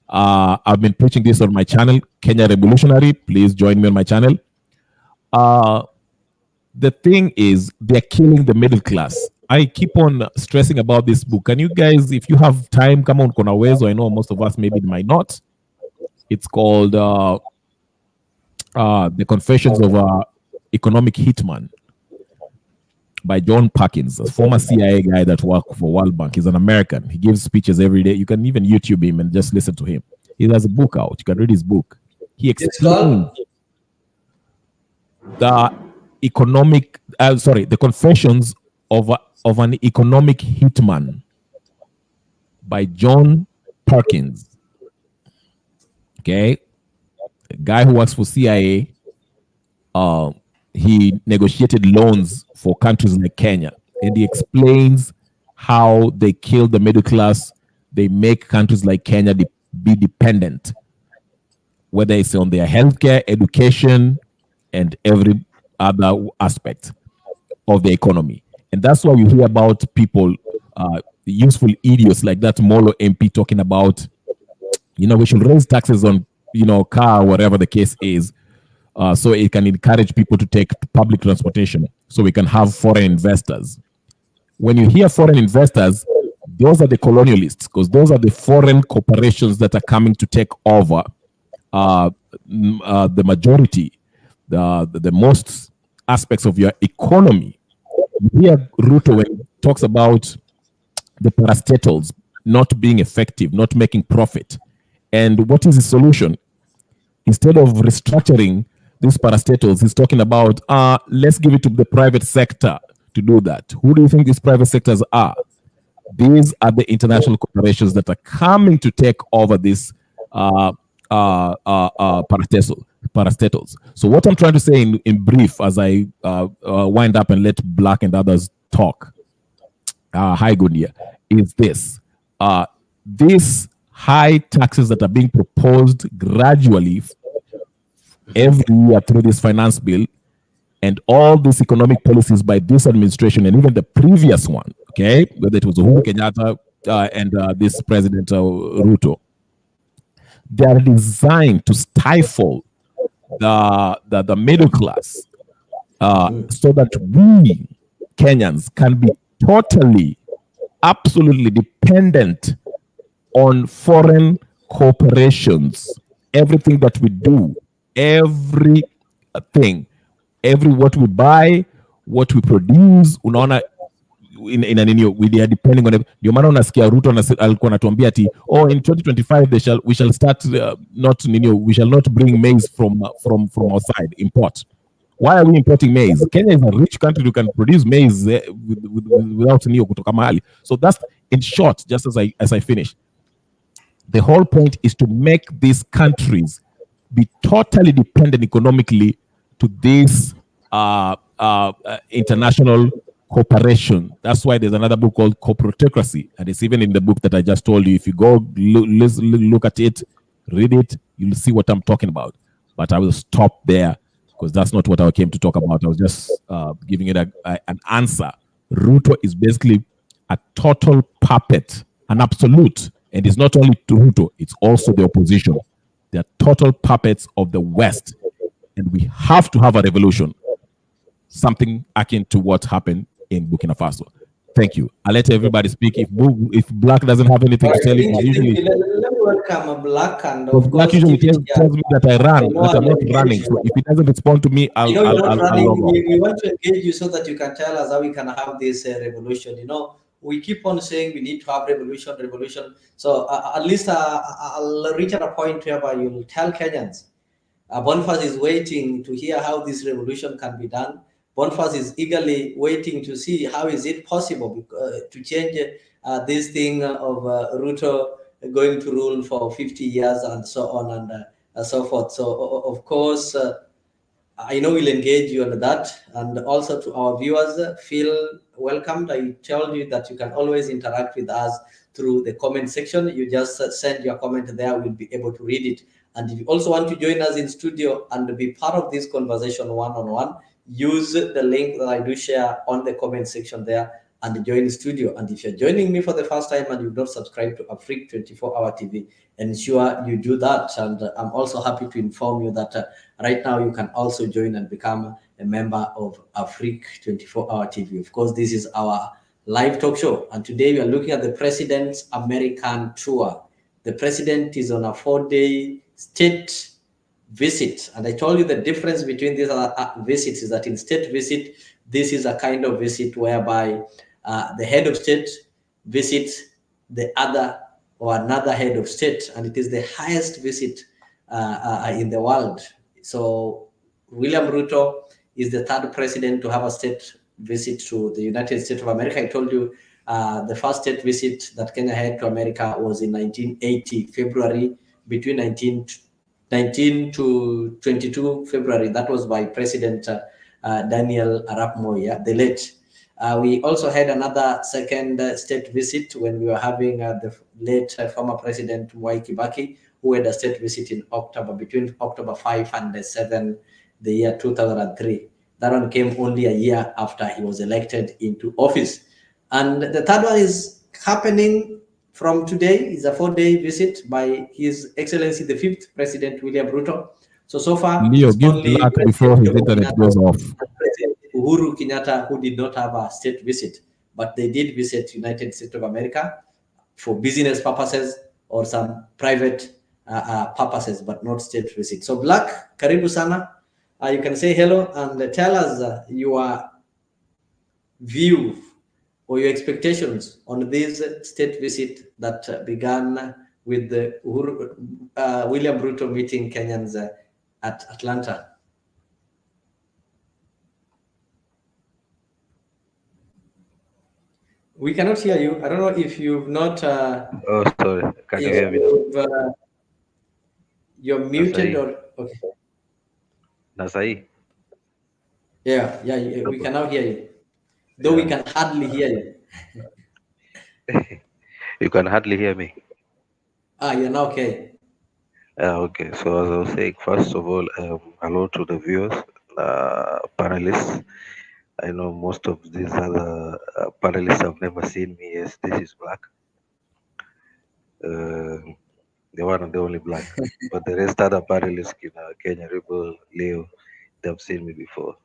I've been preaching this on my channel, Kenya Revolutionary. Please join me on my channel. The thing is, they're killing the middle class. I keep on stressing about this book. Can you guys, if you have time, come on, Kona Wezo. I know most of us maybe might not. It's called The Confessions of a Economic Hitman by John Perkins, a former CIA guy that worked for World Bank. He's an American. He gives speeches every day. You can even YouTube him and just listen to him. He has a book out. You can read his book. He explains the Confessions of an Economic Hitman by John Perkins. Okay, a guy who works for CIA. He negotiated loans for countries like Kenya, and he explains how they kill the middle class. They make countries like Kenya be dependent, whether it's on their healthcare, education, and every other aspect of the economy. And that's why we hear about people, useful idiots like that Molo MP talking about, we should raise taxes on, car, whatever the case is, so it can encourage people to take public transportation, so we can have foreign investors. When you hear foreign investors, those are the colonialists, because those are the foreign corporations that are coming to take over the majority, the most aspects of your economy. Here, Ruto, when he talks about the parastatals not being effective, not making profit, and what is the solution? Instead of restructuring these parastatals, he's talking about let's give it to the private sector to do that. Who do you think these private sectors are? These are the international corporations that are coming to take over these parastatals. So what I'm trying to say in brief, as I wind up and let Black and others talk, hi Gunia, is this. These high taxes that are being proposed gradually every year through this finance bill and all these economic policies by this administration and even the previous one, okay, whether it was Uhuru Kenyatta and this President Ruto, they are designed to stifle the middle class so that we Kenyans can be totally, absolutely dependent on foreign corporations. Everything that we do, everything, what we buy, what we produce, unaona we are depending on it. Ndio maana unasikia Ruto alikuwa anatuambia ati in 2025 we shall start we shall not bring maize from outside, import. Why are we importing maize? Kenya is a rich country. You can produce maize without kutoka mahali. So that's, in short, just as I finish, the whole point is to make these countries be totally dependent economically to this international cooperation. That's why there's another book called Corporatocracy, and it's even in the book that I just told you. If you go look at it, read it, you'll see what I'm talking about. But I will stop there because that's not what I came to talk about. I was just giving it an answer. Ruto is basically a total puppet, an absolute, and it's not only to Ruto, it's also the opposition. They're total puppets of the West, and we have to have a revolution, something akin to what happened in Burkina Faso. Thank you. I'll let everybody speak. If Black doesn't have anything to tell you, usually let me welcome Black, and of Black usually tells me that I run, that I'm not running. So if he doesn't respond to me, I'll log off. We want to engage you so that you can tell us how we can have this revolution. We keep on saying we need to have revolution. So at least I'll reach at a point whereby you'll tell Kenyans. Boniface is waiting to hear how this revolution can be done. Boniface is eagerly waiting to see how is it possible to change this thing of Ruto going to rule for 50 years and so on and so forth. So of course, I know we'll engage you on that, and also to our viewers, feel welcomed. I told you that you can always interact with us through the comment section. You just send your comment there, we'll be able to read it. And if you also want to join us in studio and be part of this conversation one-on-one, use the link that I do share on the comment section there and join the studio. And if you're joining me for the first time and you've not subscribed to Afriq 24-hour TV, ensure you do that. And I'm also happy to inform you that right now you can also join and become a member of Afriq 24-hour TV. Of course, this is our live talk show. And today we are looking at the President's American tour. The President is on a 4-day state visit. And I told you the difference between these visits is that in state visit, this is a kind of visit whereby the head of state visits the other or another head of state, and it is the highest visit in the world. So William Ruto is the third president to have a state visit to the United States of America. I told you the first state visit that Kenya had to America was in 1980, February, between 19 to 22 February. That was by President Daniel Arap Moi, the late. We also had another second state visit when we were having the late former President Mwai Kibaki, who had a state visit in October, between October 5 and 7, the year 2003. That one came only a year after he was elected into office. And the third one is happening from today. Is a 4-day visit by His Excellency the 5th President William Ruto. So far, Leo, give Black before his internet goes off. President Uhuru Kenyatta, who did not have a state visit, but they did visit United States of America for business purposes or some private purposes, but not state visit. So Black, karibu sana. You can say hello and tell us your view or your expectations on this state visit that began with the William Ruto meeting Kenyans at Atlanta? We cannot hear you. I don't know if you've not. Oh, sorry. Can you If hear me now? you're muted or okay. Nasai? Yeah, we can now hear you. Though we can hardly hear you. You can hardly hear me. You're now okay. Okay, so as I was saying, first of all, hello to the viewers, panelists. I know most of these other panelists have never seen me. Yes, this is Black. The one and the only Black. But the rest other panelists, Kenya Rebel, Leo, they've seen me before.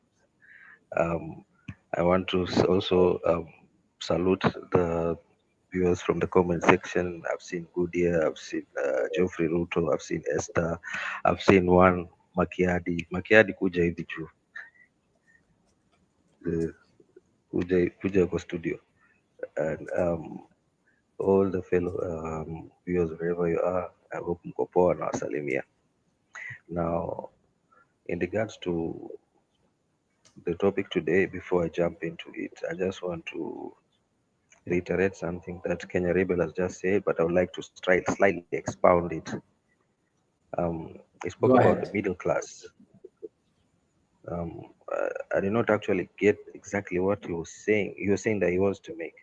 I want to also salute the viewers from the comment section. I've seen Goodyear, I've seen Geoffrey Ruto, I've seen Esther, I've seen one Makiadi. Makiadi kuja hivi juu. Kuja kwa studio. And all the fellow viewers wherever you are, I hope mko poa na wasalimia. Now, in regards to the topic today, before I jump into it, I just want to reiterate something that Kenya Rebel has just said, but I would like to slightly expound it. He spoke about the middle class. I did not actually get exactly what he was saying. He was saying that he wants to make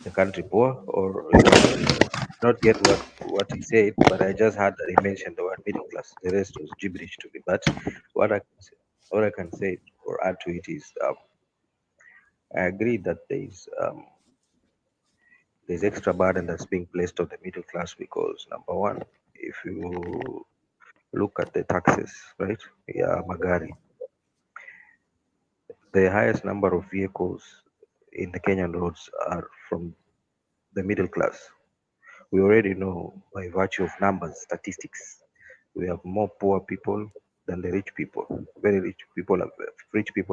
the country poor, or he wants to not get what he said, but I just heard that he mentioned the word middle class. The rest was gibberish to me. But what I can say or add to it is I agree that there's extra burden that's being placed on the middle class because number one, if you look at the taxes, right? Yeah, magari. The highest number of vehicles in the Kenyan roads are from the middle class. We already know by virtue of numbers, statistics, we have more poor people than the rich people. Very rich people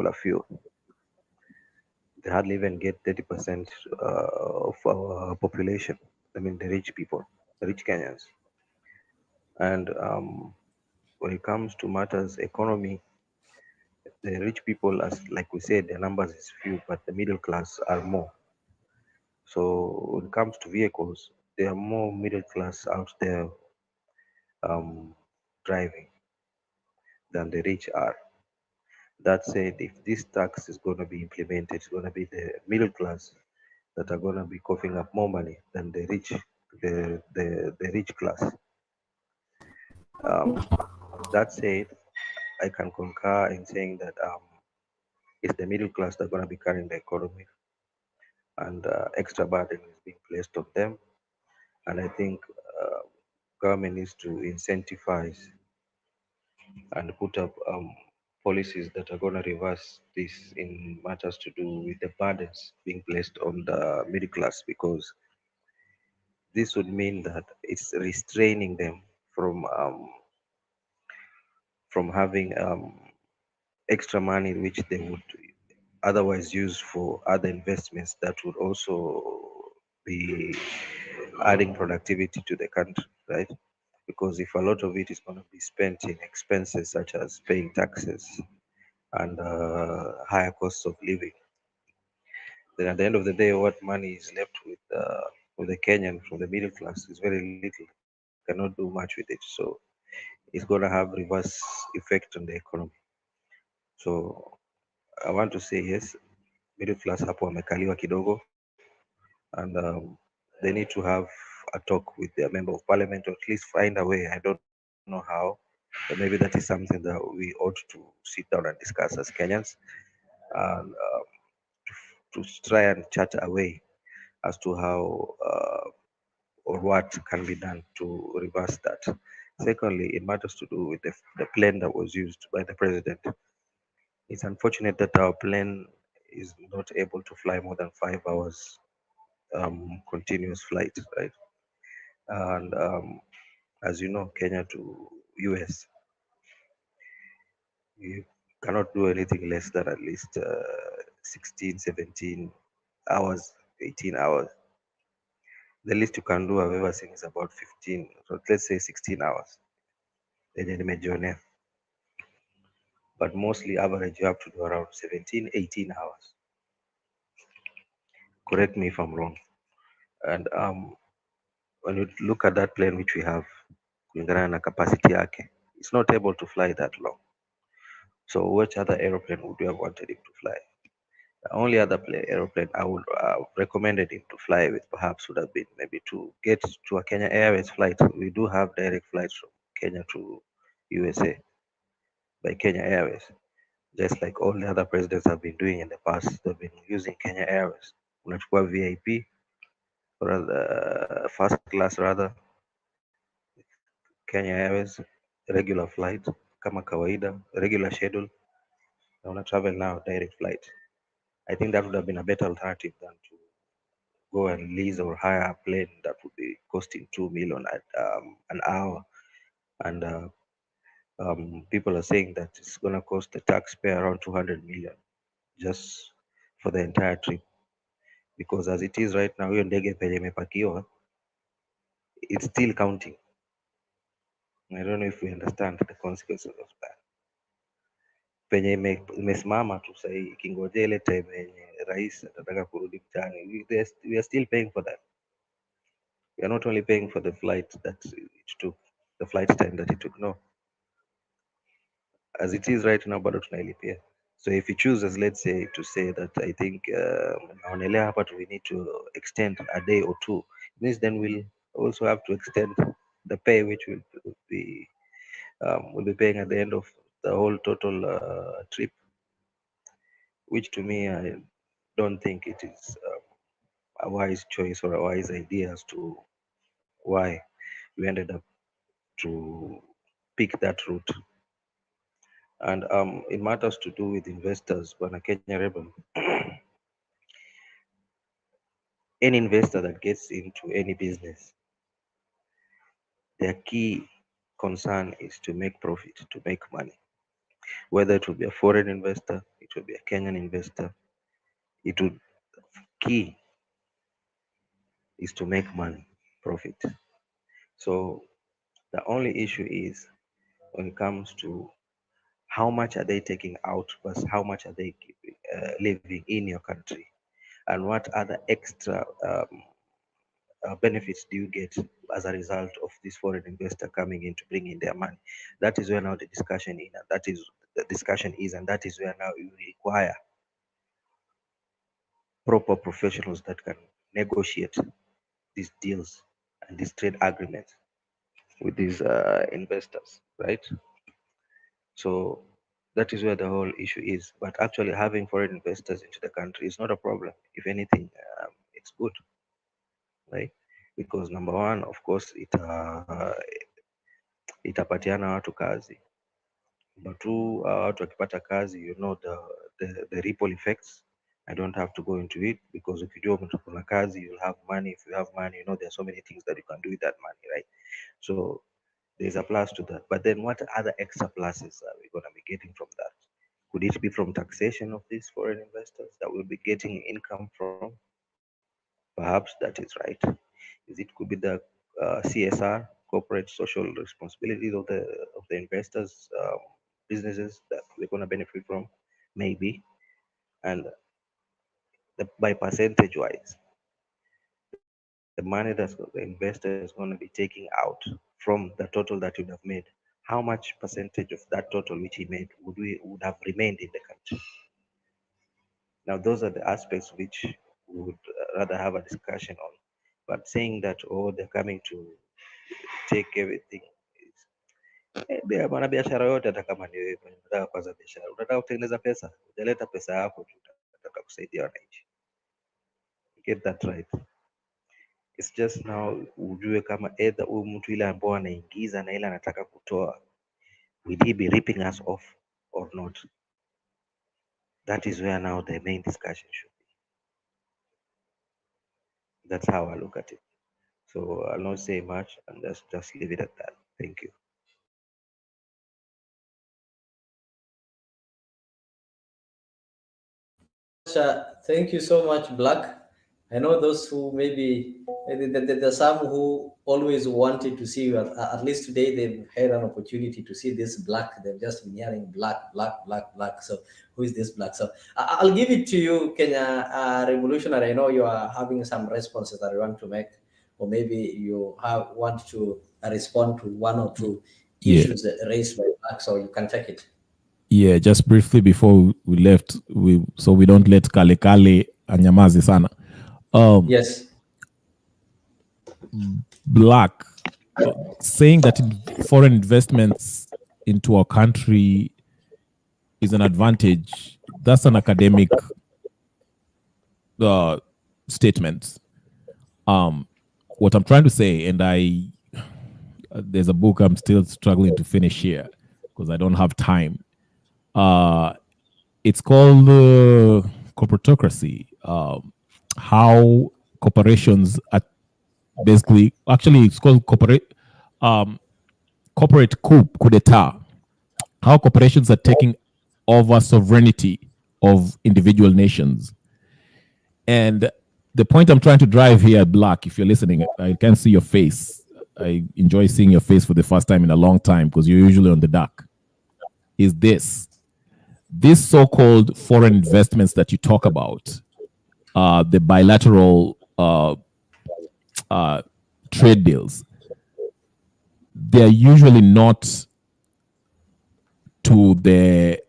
are few. They hardly even get 30% of our population. I mean, the rich people, the rich Kenyans. And when it comes to matters economy, the rich people, as like we said, their numbers is few, but the middle class are more. So when it comes to vehicles, there are more middle class out there driving than the rich are. That said, if this tax is going to be implemented, it's going to be the middle class that are going to be coughing up more money than the rich, the rich class. That said, I can concur in saying that it's the middle class that are going to be carrying the economy, and extra burden is being placed on them. And I think government needs to incentivize and put up policies that are going to reverse this in matters to do with the burdens being placed on the middle class, because this would mean that it's restraining them from having extra money which they would otherwise use for other investments that would also be adding productivity to the country, right? Because if a lot of it is going to be spent in expenses such as paying taxes and higher costs of living, then at the end of the day, what money is left with the Kenyan from the middle class is very little. Cannot do much with it, so it's going to have reverse effect on the economy. So I want to say yes, middle class hapo wamekaliwa kidogo, and they need to have a talk with their member of parliament, or at least find a way. I don't know how, but maybe that is something that we ought to sit down and discuss as Kenyans, and to try and chat a way as to how or what can be done to reverse that. Secondly, it matters to do with the plane that was used by the president. It's unfortunate that our plane is not able to fly more than 5 hours continuous flight, right? And as you know, Kenya to US, you cannot do anything less than at least 16, 17 hours, 18 hours. The least you can do I've ever seen is about 15, so let's say 16 hours. Then but mostly average you have to do around 17, 18 hours. Correct me if I'm wrong. And when you look at that plane which we have, kulingana na capacity yake, it's not able to fly that long. So which other aeroplane would you have wanted him to fly? The only other aeroplane I would recommended him to fly with perhaps would have been maybe to get to a Kenya Airways flight. We do have direct flights from Kenya to USA by Kenya Airways, just like all the other presidents have been doing in the past. They've been using Kenya Airways. Unachukua VIP or first class rather, Kenya Airways, regular flight kama kawaida, regular schedule, na una travel now direct flight. I think that would have been a better alternative than to go and lease or hire a plane that would be costing 2 million at an hour. And people are saying that it's going to cost the taxpayer around 200 million just for the entire trip. Because as it is right now, hiyo ndege penye imepakiwa, it's still counting. I don't know if we understand the consequences of that. Penye imesimama tu sahii ikingojea ile time yenye rais atataka kurudi mtaani, we are still paying for that. We are not only paying for the flight that it took, the flight time that it took. No, as it is right now, bado tunailipia. So if he chooses, let's say, to say that I think naonelea hapa we need to extend a day or two, it means then we'll also have to extend the pay which we'll be paying at the end of the whole total trip, which to me I don't think it is a wise choice or a wise idea as to why we ended up to pick that route. And it matters to do with investors. Bwana Kenya Rebel, any investor that gets into any business, their key concern is to make profit, to make money. Whether it will be a foreign investor, it will be a Kenyan investor, it would key is to make money, profit. So the only issue is when it comes to how much are they taking out versus how much are they keeping, living in your country, and what other extra benefits do you get as a result of this foreign investor coming in to bring in their money. That is where now the discussion is, and that is the discussion is, and that is where now you require proper professionals that can negotiate these deals and these trade agreements with these investors, right? So that is where the whole issue is. But actually having foreign investors into the country is not a problem. If anything, it's good, right? Because number one, of course, itapatiana watu kazi. Number two, watu wakipata kazi, you know the ripple effects. I don't have to go into it because ukijua kuna kazi, you'll have money. If you have money, you know there are so many things that you can do with that money, right? So there's a plus to that. But then what other extra pluses are we going to be getting from that? Could it be from taxation of these foreign investors that will be getting income from? Perhaps that is right. Is it could be the CSR, corporate social responsibilities of the investors, businesses that they're going to benefit from, maybe, and by percentage wise, the money that the investor is going to be taking out from the total that you have made, how much percentage of that total which he made would have remained in the country? Now, those are the aspects which we would rather have a discussion on. But saying that, oh, they're coming to take everything is mwanabiashara yote, hata kama ni wewe unataka kuanza biashara, unataka kutengeneza pesa, utaleta pesa yako tu, unataka kusaidia wananchi. Get that right. It's just now ujue kama either huyu mtu ile ambao anaingiza na ile anataka kutoa, will he be ripping us off or not? That is where now the main discussion should be. That's how I look at it. So I'll not say much and just leave it at that. Thank you. Thank you so much, Black. I know those who maybe there's some who always wanted to see you. At least today they've had an opportunity to see this Black. They've just been hearing Black. So who is this Black? So I'll give it to you, Kenya Revolutionary. I know you are having some responses that you want to make, or maybe you want to respond to one or two issues raised by Black. So you can take it. Yeah, just briefly before we left, so we don't let Kale anyamaze sana. Yes. Black saying that foreign investments into our country is an advantage. That's an academic statement. What I'm trying to say, and there's a book I'm still struggling to finish here because I don't have time. It's called corporatocracy. How corporations are basically, actually it's called corporate coup d'etat. How corporations are taking over sovereignty of individual nations. And the point I'm trying to drive here, Black, if you're listening, I can see your face. I enjoy seeing your face for the first time in a long time because you're usually on the dark. Is this so-called foreign investments that you talk about, the bilateral trade deals, they are usually not to the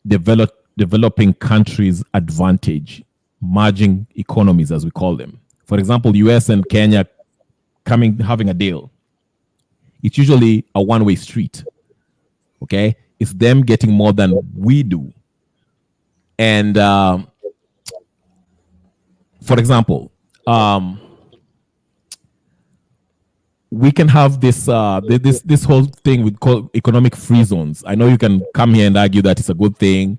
developing countries' advantage, merging economies, as we call them. For example, US and Kenya having a deal. It's usually a one-way street. Okay? It's them getting more than we do. And for example, we can have this whole thing we call economic free zones. I know you can come here and argue that it's a good thing.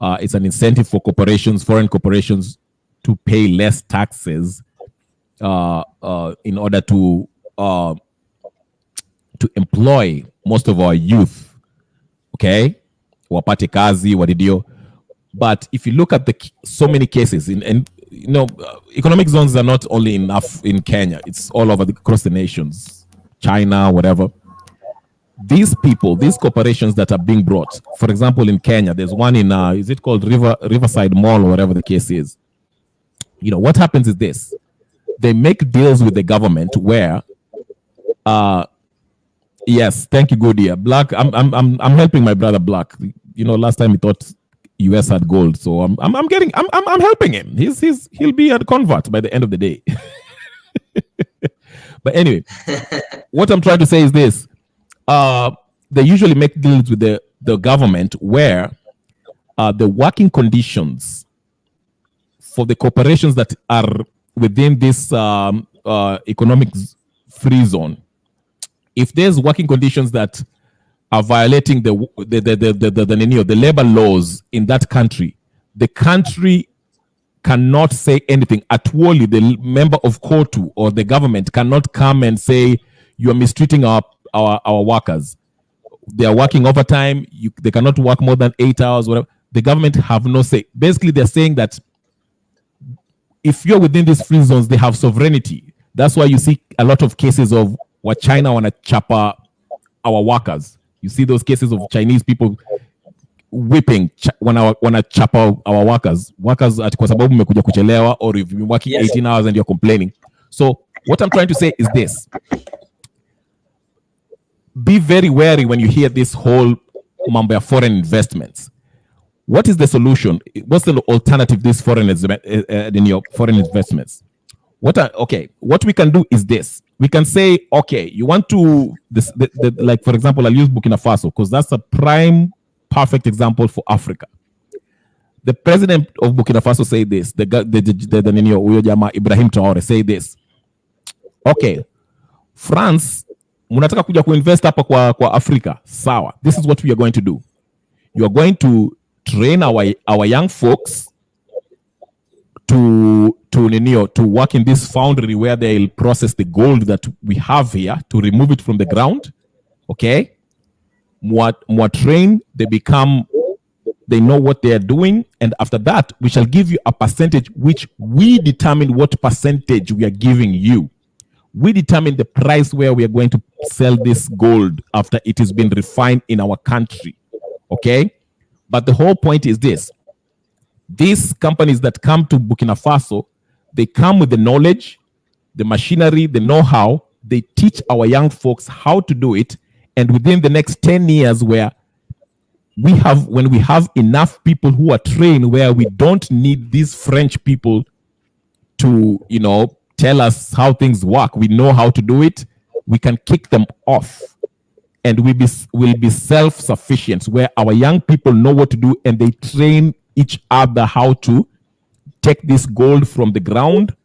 It's an incentive for corporations, foreign corporations, to pay less taxes in order to employ most of our youth. Okay, wapate kazi, wadidio. But if you look at so many cases, and you know, economic zones are not only in Kenya; it's all over across the nations, China, whatever. These people, these corporations that are being brought, for example, in Kenya, there's one in is it called Riverside Mall or whatever the case is. You know what happens is this: they make deals with the government where. Yes, thank you, Godia. Black, I'm helping my brother Black. You know, last time he thought US had gold, so I'm helping him. He'll be a convert by the end of the day. But anyway, what I'm trying to say is this: they usually make deals with the government where the working conditions for the corporations that are within this economic free zone. If there's working conditions that are violating the labor laws in that country, the country cannot say anything. Atwoli, the member of KOTU or the government cannot come and say you are mistreating our workers. They are working overtime. They cannot work more than 8 hours. Whatever. The government have no say. Basically, they're saying that if you're within these free zones, they have sovereignty. That's why you see a lot of cases of what China wanna chapa our workers. You see those cases of Chinese people whipping wanna chapa our workers. Workers at kwa sababu mmekuja kuchelewa, or you've been working 18 hours and you're complaining. So what I'm trying to say is this: be very wary when you hear this whole mambo ya foreign investments. What is the solution? What's the alternative to these foreign investments? What we can do is this. We can say, okay, you want to, like, for example, I'll use Burkina Faso because that's a prime, perfect example for Africa. The president of Burkina Faso say this, the Ibrahim Traore say this. Okay, France, munataka kuja kuinvest hapa kwa Africa. Sawa. This is what we are going to do. You are going to train our young folks to work in this foundry where they'll process the gold that we have here to remove it from the ground. Okay, more train, they become They know what they are doing. And after that, we shall give you a percentage, which we determine what percentage we are giving you. We determine the price where we are going to sell this gold after it has been refined in our country. Okay? But the whole point is this. These companies that come to Burkina Faso, they come with the knowledge, the machinery, the know-how. They teach our young folks how to do it. And within the next 10 years, when we have enough people who are trained, where we don't need these French people to, tell us how things work. We know how to do it. We can kick them off, and we'll be self-sufficient, where our young people know what to do, and they train each other how to take this gold from the ground,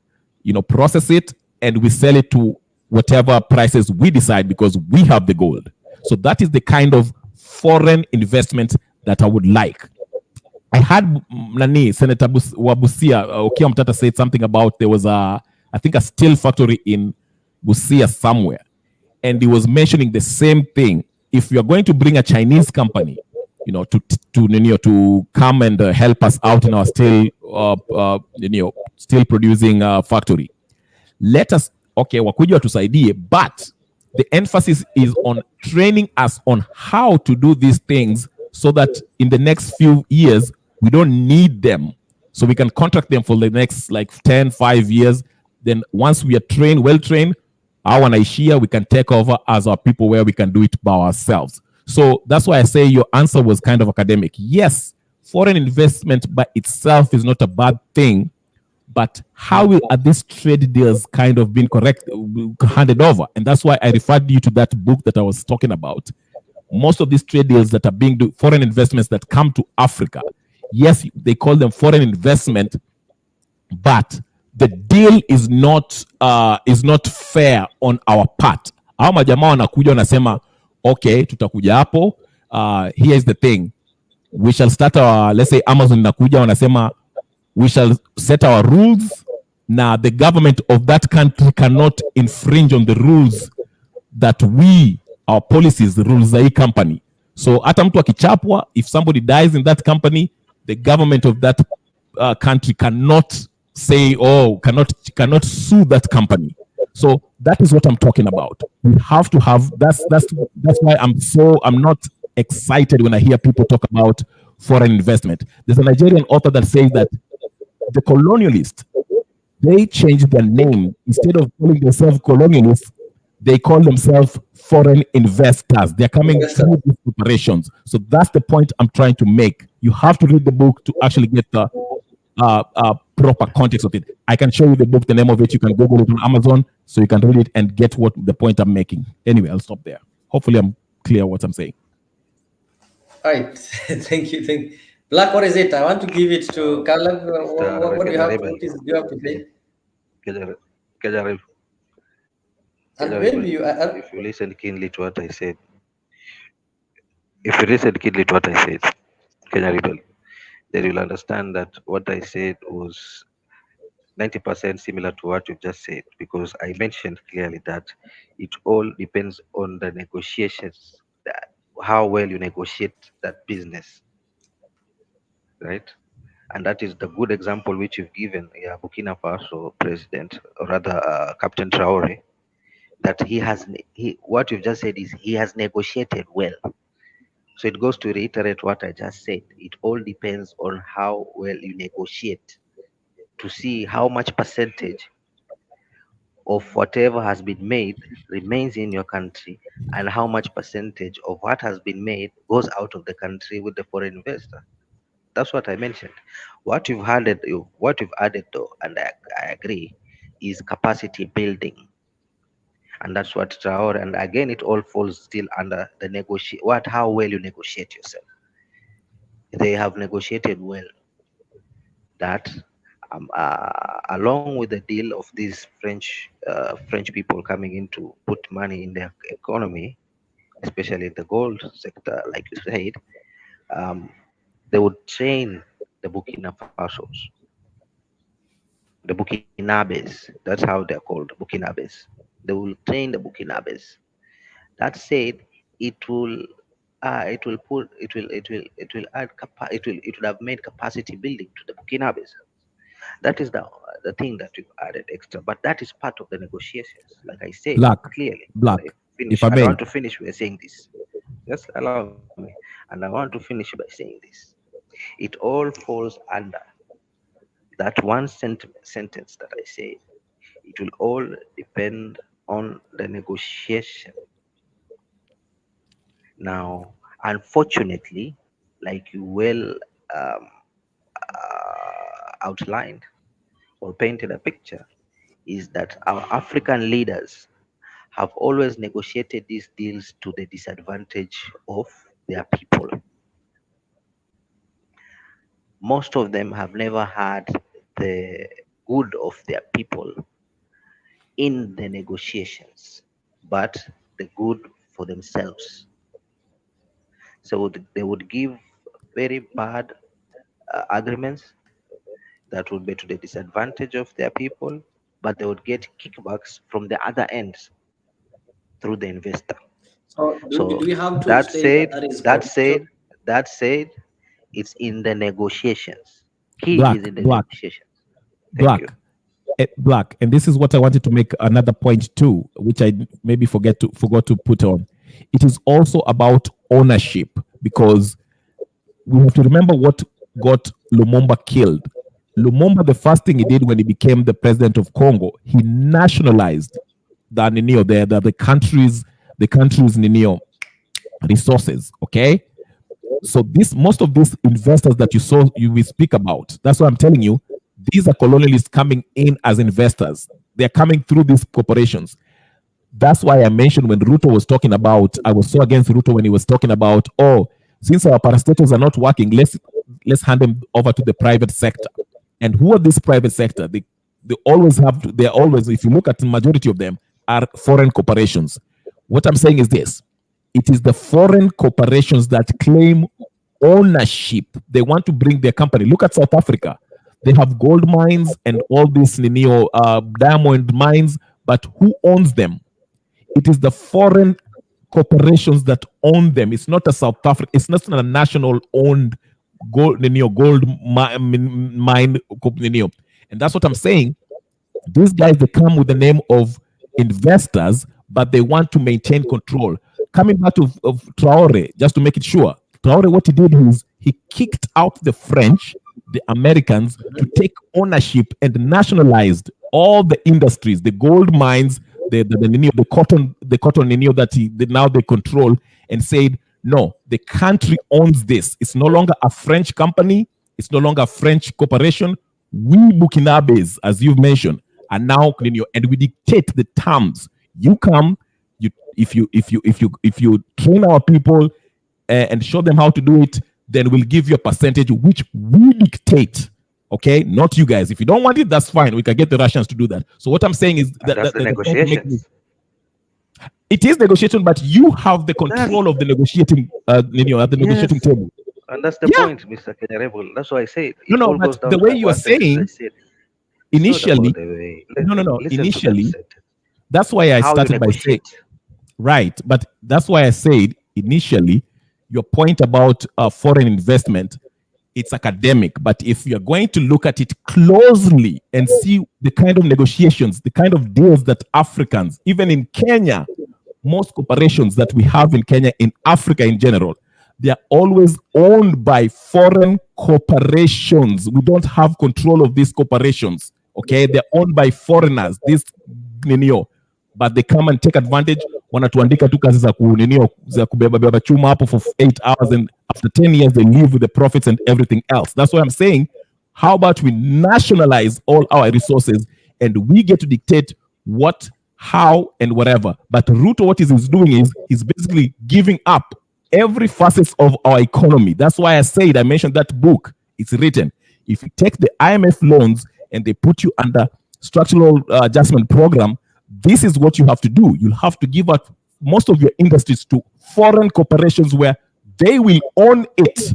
process it, and we sell it to whatever prices we decide, because we have the gold. So that is the kind of foreign investment that I would like. I had Senator Wabusia, Okia Mtata, said something about there was I think a steel factory in Busia somewhere, and he was mentioning the same thing. If you are going to bring a Chinese company, to come and help us out in our steel producing factory, let us, wakuja tusaidie, but the emphasis is on training us on how to do these things, so that in the next few years we don't need them, so we can contract them for the next 5 years. Then once we are well trained, our Naishia, we can take over as our people, where we can do it by ourselves. So that's why I say your answer was kind of academic. Yes, foreign investment by itself is not a bad thing, but how are these trade deals kind of been handed over? And that's why I referred you to that book that I was talking about. Most of these trade deals that are being foreign investments that come to Africa, yes, they call them foreign investment, but the deal is not fair on our part. Hao majamaa wanakuja wanasema, okay, tutakuja hapo, here is the thing, we shall start our, let's say Amazon inakuja wanasema, we shall set our rules. Now the government of that country cannot infringe on the rules that our policies, the rules za hii company. So hata mtu akichapwa, if somebody dies in that company, the government of that country cannot say, cannot sue that company. So that is what I'm talking about. We have to have, that's why I'm not excited when I hear people talk about foreign investment. There's a Nigerian author that says that the colonialists, they changed their name. Instead of calling themselves colonialists, they call themselves foreign investors. They're coming through these operations. So that's the point I'm trying to make. You have to read the book to actually get the proper context of it. I can show you the book, the name of it. You can Google it on Amazon, so you can read it and get what the point I'm making. Anyway, I'll stop there. Hopefully I'm clear what I'm saying. All right. Thank you. Black, what is it? I want to give it to Caleb. What do you have to say? And maybe if you listen keenly to what I said, Kenya Rebel, then you'll understand that what I said was 90% similar to what you've just said, because I mentioned clearly that it all depends on the negotiations, how well you negotiate that business, right? And that is the good example which you've given, Burkina Faso president, or rather Captain Traore, that what you've just said is he has negotiated well. So it goes to reiterate what I just said. It all depends on how well you negotiate, to see how much percentage of whatever has been made remains in your country, and how much percentage of what has been made goes out of the country with the foreign investor. That's what I mentioned. What you've added though, and I agree, is capacity building. And that's what Traore, and again, it all falls still under the how well you negotiate yourself. They have negotiated well. That along with the deal of these French people coming in to put money in their economy, especially the gold sector, like you said, they would train the Burkina Fasos, the Burkinabes. That's how they're called, Burkinabes. They will train the Burkinabes. That said, it will it will add it will have made capacity building to the Burkinabes. That is the thing that we've added extra, but that is part of the negotiations. Like I said clearly. If I I may. want to finish by saying this. Just allow me, and I want to finish by saying this. It all falls under that one sentence that I said. It will all depend on the negotiation. Now, unfortunately, like you well outlined or painted a picture, is that our African leaders have always negotiated these deals to the disadvantage of their people. Most of them have never had the good of their people in the negotiations, but the good for themselves. So they would give very bad agreements that would be to the disadvantage of their people, but they would get kickbacks from the other end through the investor. So do we have to that say said, that is that said, it's in the negotiations. Key is in the negotiations. Thank you. Black, and this is what I wanted to make another point too, which I maybe forgot to put on. It is also about ownership, because we have to remember what got Lumumba killed. Lumumba, the first thing he did when he became the president of Congo, he nationalized the country's resources. Okay, so most of these investors that you will speak about, that's what I'm telling you. These are colonialists coming in as investors. They're coming through these corporations. That's why I mentioned when Ruto was talking about, I was so against Ruto when he was talking about, since our parastatals are not working, let's hand them over to the private sector. And who are this private sector? They always if you look at the majority of them, are foreign corporations. What I'm saying is this: it is the foreign corporations that claim ownership. They want to bring their company. Look at South Africa. They have gold mines and all these diamond mines, but who owns them? It is the foreign corporations that own them. It's not a South Africa. It's not a national owned gold mine. And that's what I'm saying. These guys, they come with the name of investors, but they want to maintain control. Coming back to Traore, just to make it sure, Traore, what he did is he kicked out the French, the Americans, to take ownership and nationalized all the industries, the gold mines, the cotton that now they control, and said, no, the country owns this. It's no longer a French company. It's no longer a French corporation. We Burkinabes, as you've mentioned, are now, and we dictate the terms. You come, if you train our people and show them how to do it, then we'll give you a percentage which we dictate. Okay, not you guys. If you don't want it, that's fine. We can get the Russians to do that. So what I'm saying is that's the negotiations. It is negotiation, but you have the control of the negotiating, at the negotiating table. And that's the point, Mr. Kenyarebo. That's why I say no, but the way you are saying initially, initially, that's why I started by saying, right, but that's why I said initially, your point about foreign investment, it's academic, but if you're going to look at it closely and see the kind of negotiations, the kind of deals that Africans, even in Kenya, most corporations that we have in Kenya, in Africa in general, they are always owned by foreign corporations. We don't have control of these corporations. Okay, they're owned by foreigners. But they come and take advantage. Wanatuandika tu kazi za kubeba chuma hapo for 8 hours, and after 10 years they leave with the profits and everything else. That's why I'm saying, how about we nationalize all our resources and we get to dictate what, how, and whatever. But Ruto, what he's doing is he's basically giving up every facet of our economy. That's why I mentioned that book. It's written. If you take the IMF loans and they put you under structural adjustment program, this is what you have to do. You'll have to give out most of your industries to foreign corporations where they will own it.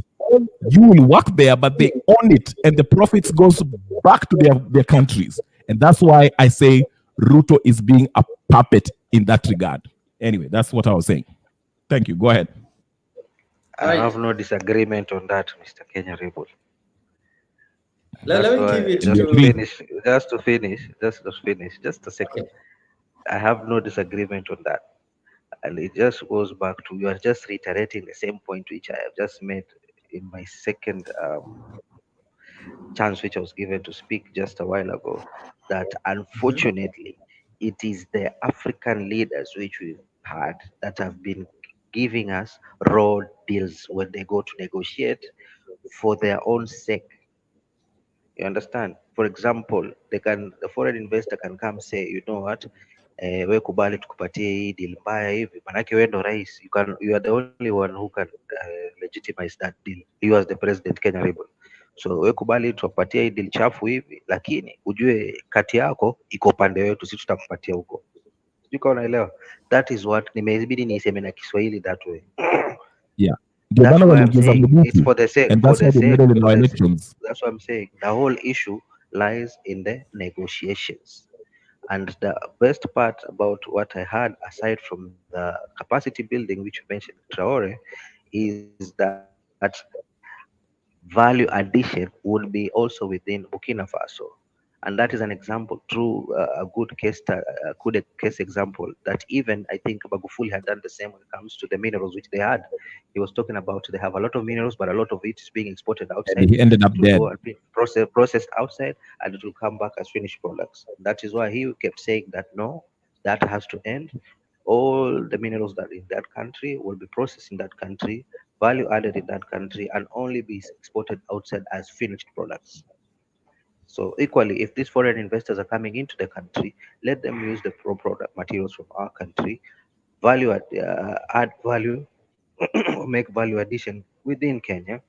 You will work there, but they own it, and the profits goes back to their countries. And that's why I say Ruto is being a puppet in that regard. Anyway, that's what I was saying. Thank you. Go ahead. I have no disagreement on that, Mr. Kenya Rebel. Let That's me why, give it just to to finish, just a second. I have no disagreement on that. And it just goes back to, you are just reiterating the same point which I have just made in my second chance which I was given to speak just a while ago, that unfortunately it is the African leaders which we've had that have been giving us raw deals when they go to negotiate for their own sake. You understand? For example, the foreign investor can come say, you know what, we kubali tukupatie hii deal mbaya hivi, manake wewe ndo rais, you are the only one who can legitimize that deal. You as the president Kenya Rebel. So we kubali tukupatie hii deal chafu hivi, lakini ujue kati yako iko upande wetu, sisi tutakupatia huko. Sijui kama unaelewa. That is what nimebidi niseme na Kiswahili that way. Yeah. That's why I'm saying it's for the sake, and that's why they made it in our elections. That's what I'm saying. The whole issue lies in the negotiations. And the best part about what I had, aside from the capacity building, which you mentioned, Traore, is that value addition would be also within Burkina Faso. And that is an example, through a good case example, that even I think Magufuli had done the same when it comes to the minerals which they had. He was talking about they have a lot of minerals, but a lot of it is being exported outside. And he ended up dead. Go and be processed outside, and it will come back as finished products. That is why he kept saying that no, that has to end. All the minerals that in that country will be processed in that country, value added in that country, and only be exported outside as finished products. So equally, if these foreign investors are coming into the country, let them use the product materials from our country, add value, make value addition within Kenya.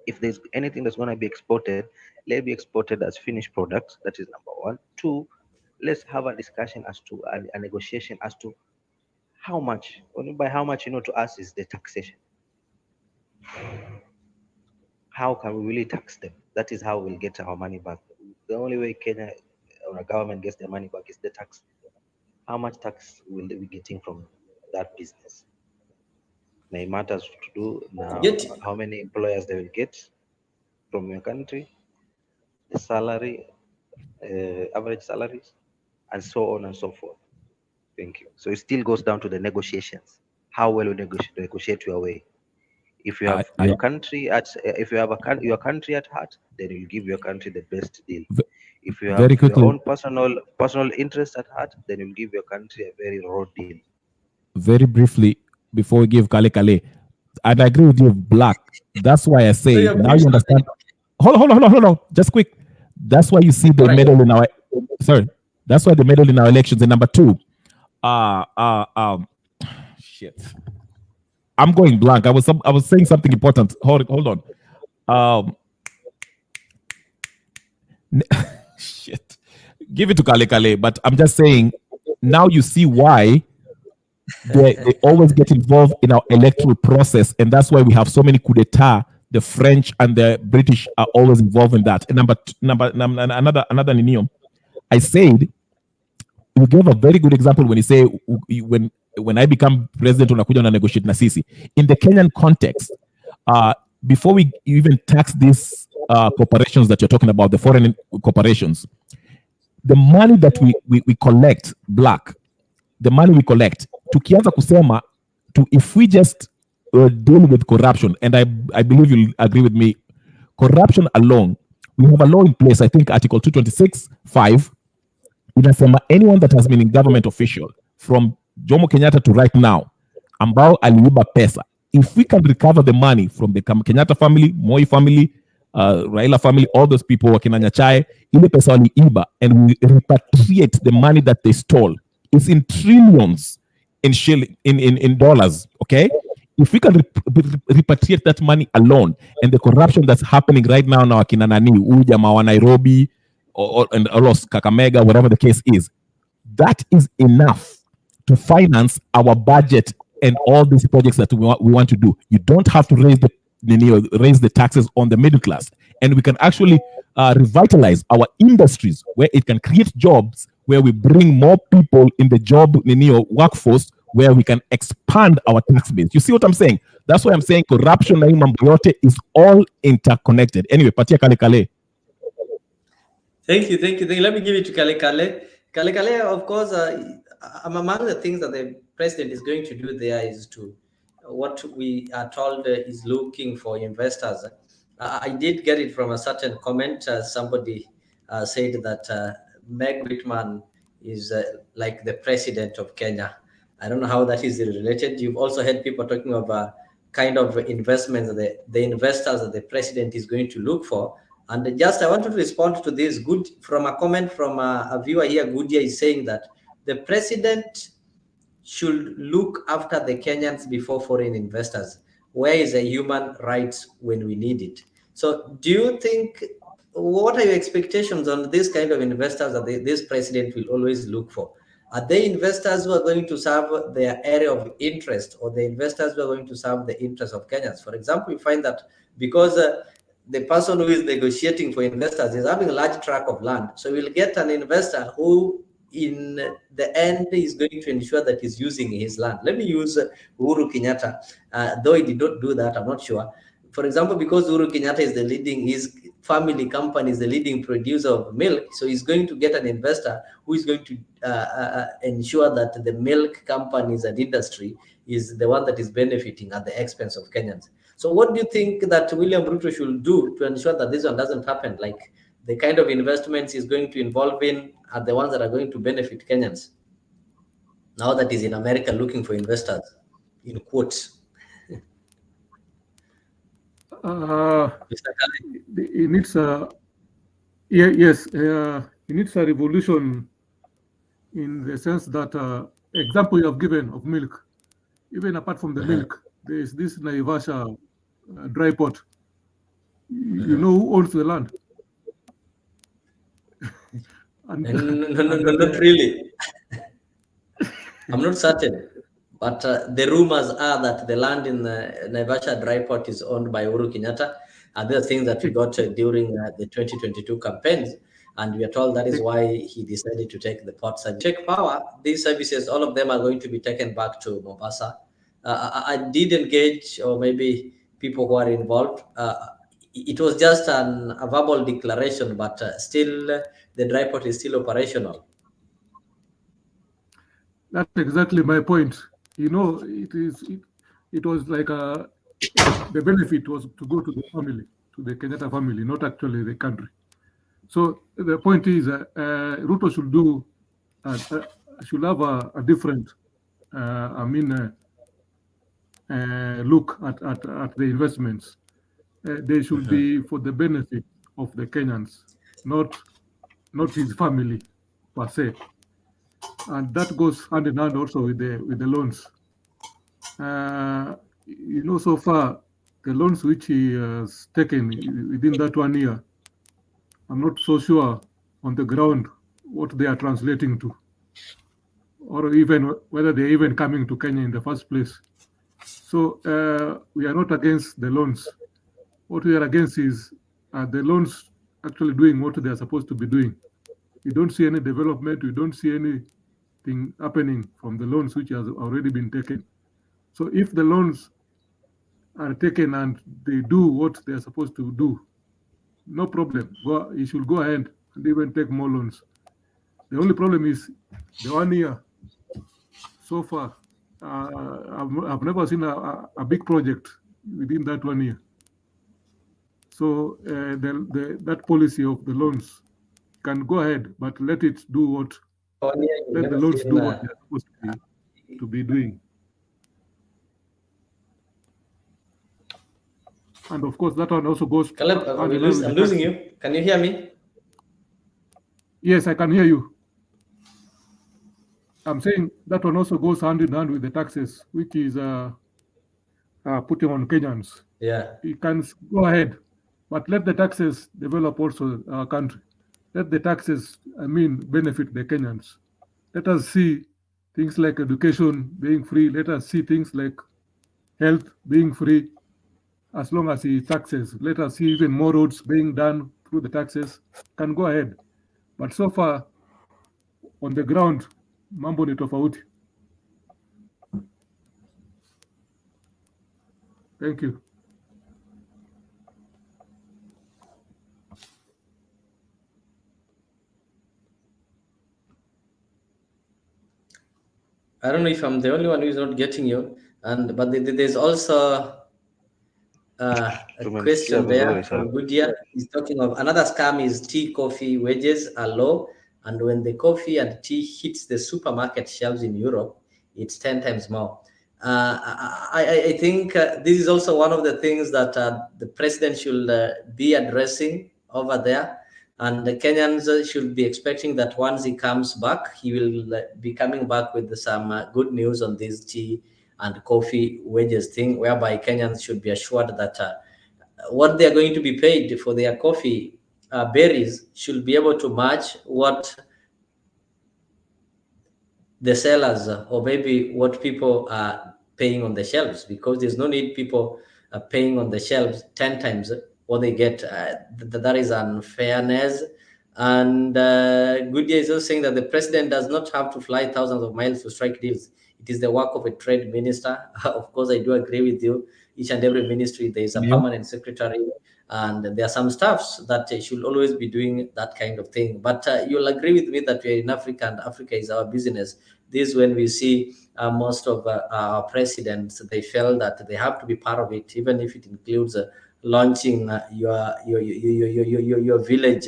If there's anything that's going to be exported, let it be exported as finished products. That is number one. Two, let's have a discussion as to a negotiation as to how much. Only by how much, to us is the taxation. How can we really tax them? That is how we'll get our money back. The only way Kenya or a government gets their money back is the tax. How much tax will they be getting from that business? Now it matters to do now how many employers they will get from your country, the salary, average salaries, and so on and so forth. Thank you. So it still goes down to the negotiations. How well you negotiate your way. If you have your country at your country at heart, then you'll give your country the best deal. If you have your own personal interest at heart, then you'll give your country a very raw deal. Very briefly, before we give Kale, I'd agree with you, Black. That's why I say now you understand. Hold on. Just quick. That's why you see the medal in our. Sorry, that's why the medal in our elections. And number two, shit. I'm going blank. I was saying something important. Hold on. Shit. Give it to Kale. But I'm just saying, now you see why they always get involved in our electoral process, and that's why we have so many coup d'etat. The French and the British are always involved in that. And another Ninium, I said, we gave a very good example when you say when I become president, unakuja na negotiate na sisi. In the Kenyan context, before we even tax these corporations that you're talking about, the foreign corporations, the money that we collect, Black, the money we collect, tukianza kusema, if we just deal with corruption, and I believe you'll agree with me, corruption alone, we have a law in place, I think Article 226(5), inasema anyone that has been in government official from Jomo Kenyatta to right now, ambao aliiba pesa, if we can recover the money from the Kenyatta family, Moi family, Raila family, all those people wakina Nyachae, ile pesa waliiba, and we repatriate the money that they stole, it's in trillions in dollars, okay? If we can repatriate that money alone, and the corruption that's happening right now na wakina nani, Ujama wa Nairobi, and Kakamega, whatever the case is, that is enough to finance our budget and all these projects that we want to do. You don't have to raise the taxes on the middle class, and we can actually revitalize our industries where it can create jobs, where we bring more people in the job workforce, where we can expand our tax base. You see what I'm saying? That's why I'm saying corruption na hii mambo yote is all interconnected. Anyway, patia Kale Kale. Thank you. Let me give it to Kale Kale. Kale Kale, of course, among the things that the president is going to do there is to, what we are told is looking for investors. I did get it from a certain comment. Somebody said that Meg Whitman is like the president of Kenya. I don't know how that is related. You've also heard people talking about kind of investments that the investors that the president is going to look for. And just I want to respond to this good from a comment from a viewer here. Goodia is saying that the president should look after the Kenyans before foreign investors. Where is the human rights when we need it? So do you think, what are your expectations on this kind of investors that this president will always look for? Are they investors who are going to serve their area of interest, or the investors who are going to serve the interest of Kenyans? For example, we find that because the person who is negotiating for investors is having a large tract of land, so we'll get an investor who in the end is going to ensure that he's using his land. Let me use Uhuru Kenyatta, though he did not do that, I'm not sure. For example, because Uhuru Kenyatta is the leading, his family company is the leading producer of milk, so he's going to get an investor who is going to ensure that the milk companies and industry is the one that is benefiting at the expense of Kenyans. So what do you think that William Ruto should do to ensure that this one doesn't happen? Like the kind of investments he's going to involve in are the ones that are going to benefit Kenyans. Now that he's in America looking for investors, in quotes. He needs a he needs a revolution in the sense that example you have given of milk. Even apart from the milk, there is this Naivasha dry port. You know who owns the land? No, not really. I'm not certain. But the rumors are that the land in the Naivasha dry port is owned by Uhuru Kenyatta. And the things that we got during the 2022 campaigns. And we are told that is why he decided to take the port service. Take power, these services, all of them are going to be taken back to Mombasa. I did engage, or maybe people who are involved. It was just a verbal declaration, but still the dry port is still operational. That's exactly my point. You know, it was like the benefit was to go to the family, to the Kenyatta family, not actually the country. So the point is, Ruto should do, should have a different, look at the investments. They should be for the benefit of the Kenyans, not his family per se. And that goes hand in hand also with the loans. You know, so far the loans which he has taken within that 1 year, I'm not so sure on the ground what they are translating to, or even whether they're even coming to Kenya in the first place. So we are not against the loans. What we are against is the loans actually doing what they are supposed to be doing. We don't see any development. We don't see anything happening from the loans which has already been taken. So if the loans are taken and they do what they are supposed to do, no problem. You should go ahead and even take more loans. The only problem is the 1 year so far. I've never seen a big project within that 1 year. So that policy of the loans can go ahead, but let it do what. Let the loans do what they're supposed to be doing. And of course, that one also goes. Caleb, I'm losing you. Can you hear me? Yes, I can hear you. I'm saying that one also goes hand in hand with the taxes, which is putting on Kenyans. Yeah. You can go ahead, but let the taxes develop also our country. Let the taxes, benefit the Kenyans. Let us see things like education being free. Let us see things like health being free. As long as he taxes, let us see even more roads being done through the taxes. Can go ahead, but so far on the ground, mambo ni tofauti. Thank you. I don't know if I'm the only one who's not getting you, but there's also a Tumemsikia question there vizuri from sana. Goodyear. He's talking of another scam is tea coffee wages are low, and when the coffee and tea hits the supermarket shelves in Europe, it's 10 times more. I think this is also one of the things that the president should be addressing over there. And the Kenyans should be expecting that once he comes back, he will be coming back with some good news on this tea and coffee wages thing, whereby Kenyans should be assured that what they are going to be paid for their coffee berries should be able to match what the sellers or maybe what people are paying on the shelves, because there's no need people paying on the shelves 10 times what they get. That is unfairness. And Goodyear is also saying that the president does not have to fly thousands of miles to strike deals. It is the work of a trade minister. Of course, I do agree with you. Each and every ministry, there is a permanent secretary, and there are some staffs that should always be doing that kind of thing. But you'll agree with me that we're in Africa, and Africa is our business. This is when we see most of our presidents, they felt that they have to be part of it, even if it includes launching your village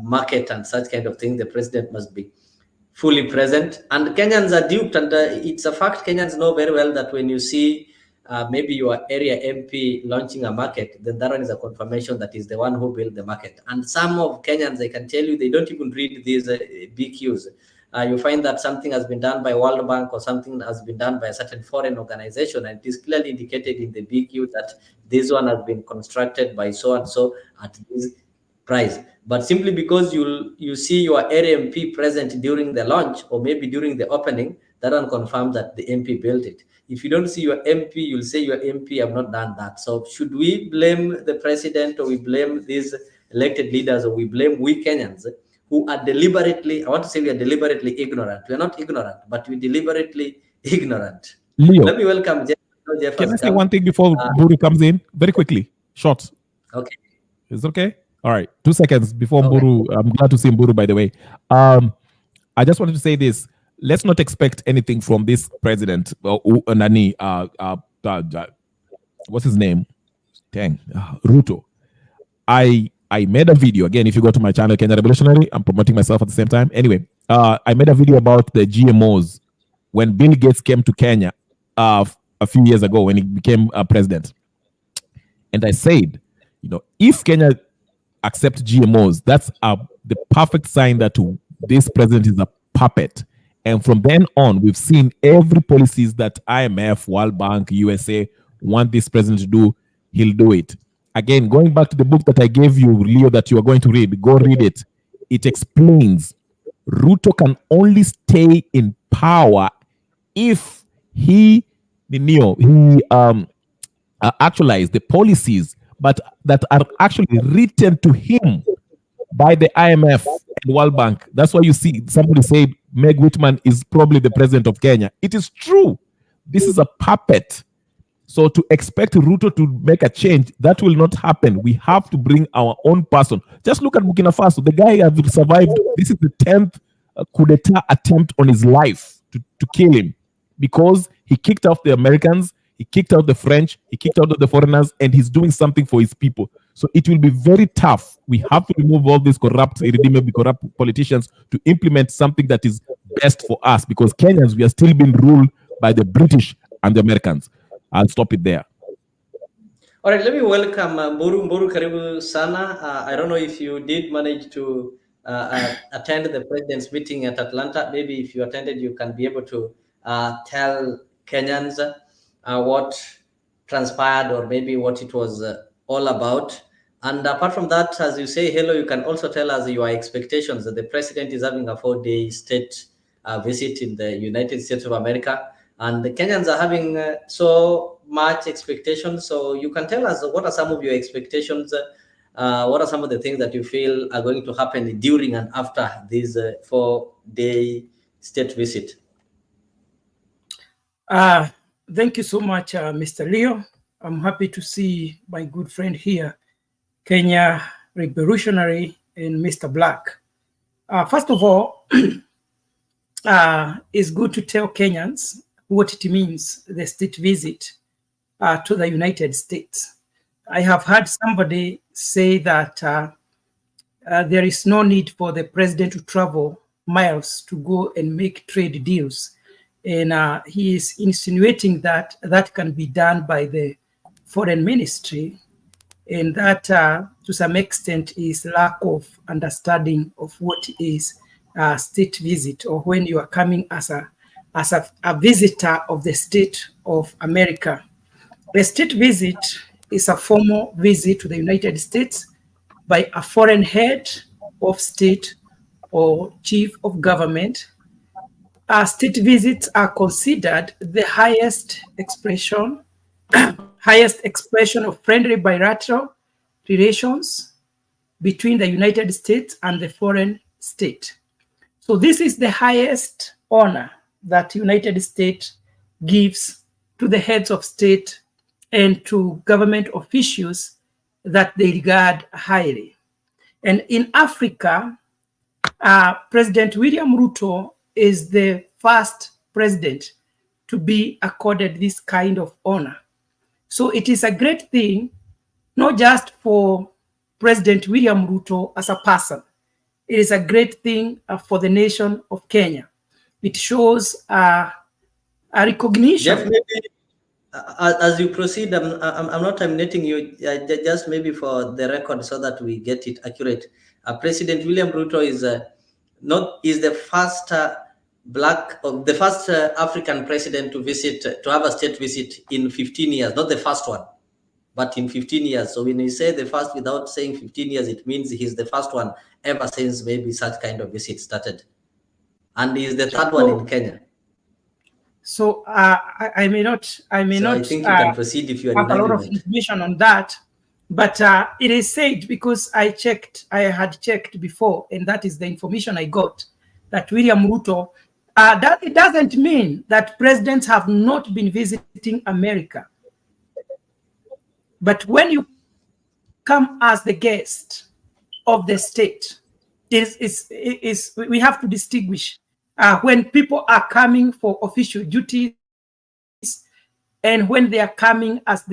market and such kind of thing. The president must be fully present. And Kenyans are duped, and it's a fact. Kenyans know very well that when you see maybe your area MP launching a market, then that one is a confirmation that is the one who built the market. And some of Kenyans, I can tell you, they don't even read these BQs. You find that something has been done by World Bank or something has been done by a certain foreign organization, and it is clearly indicated in the BQ that this one has been constructed by so and so at this price. But simply because you see your area MP present during the launch or maybe during the opening, that one confirms that the MP built it. If you don't see your MP, you'll say your MP have not done that. So should we blame the president, or we blame these elected leaders, or we blame we Kenyans who are deliberately, I want to say we are deliberately ignorant. We are not ignorant, but we deliberately ignorant. Leo, let me welcome Jeff. Can I say one thing before Mburu comes in? Very quickly. Short. Okay. Is it okay? All right. 2 seconds before Okay. Mburu. I'm glad to see Mburu, by the way. I just wanted to say this. Let's not expect anything from this president, Nani, what's his name? Ruto. I made a video. Again, if you go to my channel, Kenya Revolutionary, I'm promoting myself at the same time. Anyway, I made a video about the GMOs when Bill Gates came to Kenya a few years ago when he became president. And I said, if Kenya accept GMOs, that's the perfect sign that this president is a puppet. And from then on, we've seen every policies that IMF, World Bank, USA want this president to do, he'll do it. Again, going back to the book that I gave you, Leo, that you are going to read, go read it. It explains Ruto can only stay in power if he actualize the policies, but that are actually written to him by the IMF and World Bank. That's why you see somebody said Meg Whitman is probably the president of Kenya. It is true. This is a puppet. So to expect Ruto to make a change, that will not happen. We have to bring our own person. Just look at Burkina Faso. The guy has survived. This is the 10th coup d'etat attempt on his life to kill him, because he kicked out the Americans, he kicked out the French, he kicked out the foreigners, and he's doing something for his people. So it will be very tough. We have to remove all these irredeemably corrupt politicians to implement something that is best for us, because Kenyans, we are still being ruled by the British and the Americans. I'll stop it there. All right, let me welcome Mburu Karibu Sana. I don't know if you did manage to attend the president's meeting at Atlanta. Maybe if you attended, you can be able to tell Kenyans what transpired, or maybe what it was all about. And apart from that, as you say hello, you can also tell us your expectations. The president is having a 4-day state visit in the United States of America. And the Kenyans are having so much expectations. So you can tell us, what are some of your expectations? What are some of the things that you feel are going to happen during and after this 4-day state visit? Thank you so much, Mr. Leo. I'm happy to see my good friend here, Kenya Revolutionary and Mr. Black. First of all, it's good to tell Kenyans what it means, the state visit to the United States. I have heard somebody say that there is no need for the president to travel miles to go and make trade deals. And he is insinuating that that can be done by the foreign ministry, and that to some extent is lack of understanding of what is a state visit, or when you are coming as a visitor of the state of America. A state visit is a formal visit to the United States by a foreign head of state or chief of government. State visits are considered the highest expression of friendly bilateral relations between the United States and the foreign state. So this is the highest honor that United States gives to the heads of state and to government officials that they regard highly. And in Africa, President William Ruto is the first president to be accorded this kind of honor. So it is a great thing, not just for President William Ruto as a person. It is a great thing for the nation of Kenya. It shows a recognition. Jeff, maybe as you proceed, I'm not terminating you, just maybe for the record so that we get it accurate. President William Ruto is the first the first African president to have a state visit in 15 years, not the first one, but in 15 years. So when you say the first without saying 15 years, it means he's the first one ever since maybe such kind of visit started. And he's the third one in Kenya. So I may not. I think you can proceed if you are in agreement. A lot of information on that, but it is said, because I had checked before, and that is the information I got, that William Ruto. That it doesn't mean that presidents have not been visiting America, but when you come as the guest of the state, we have to distinguish when people are coming for official duties and when they are coming as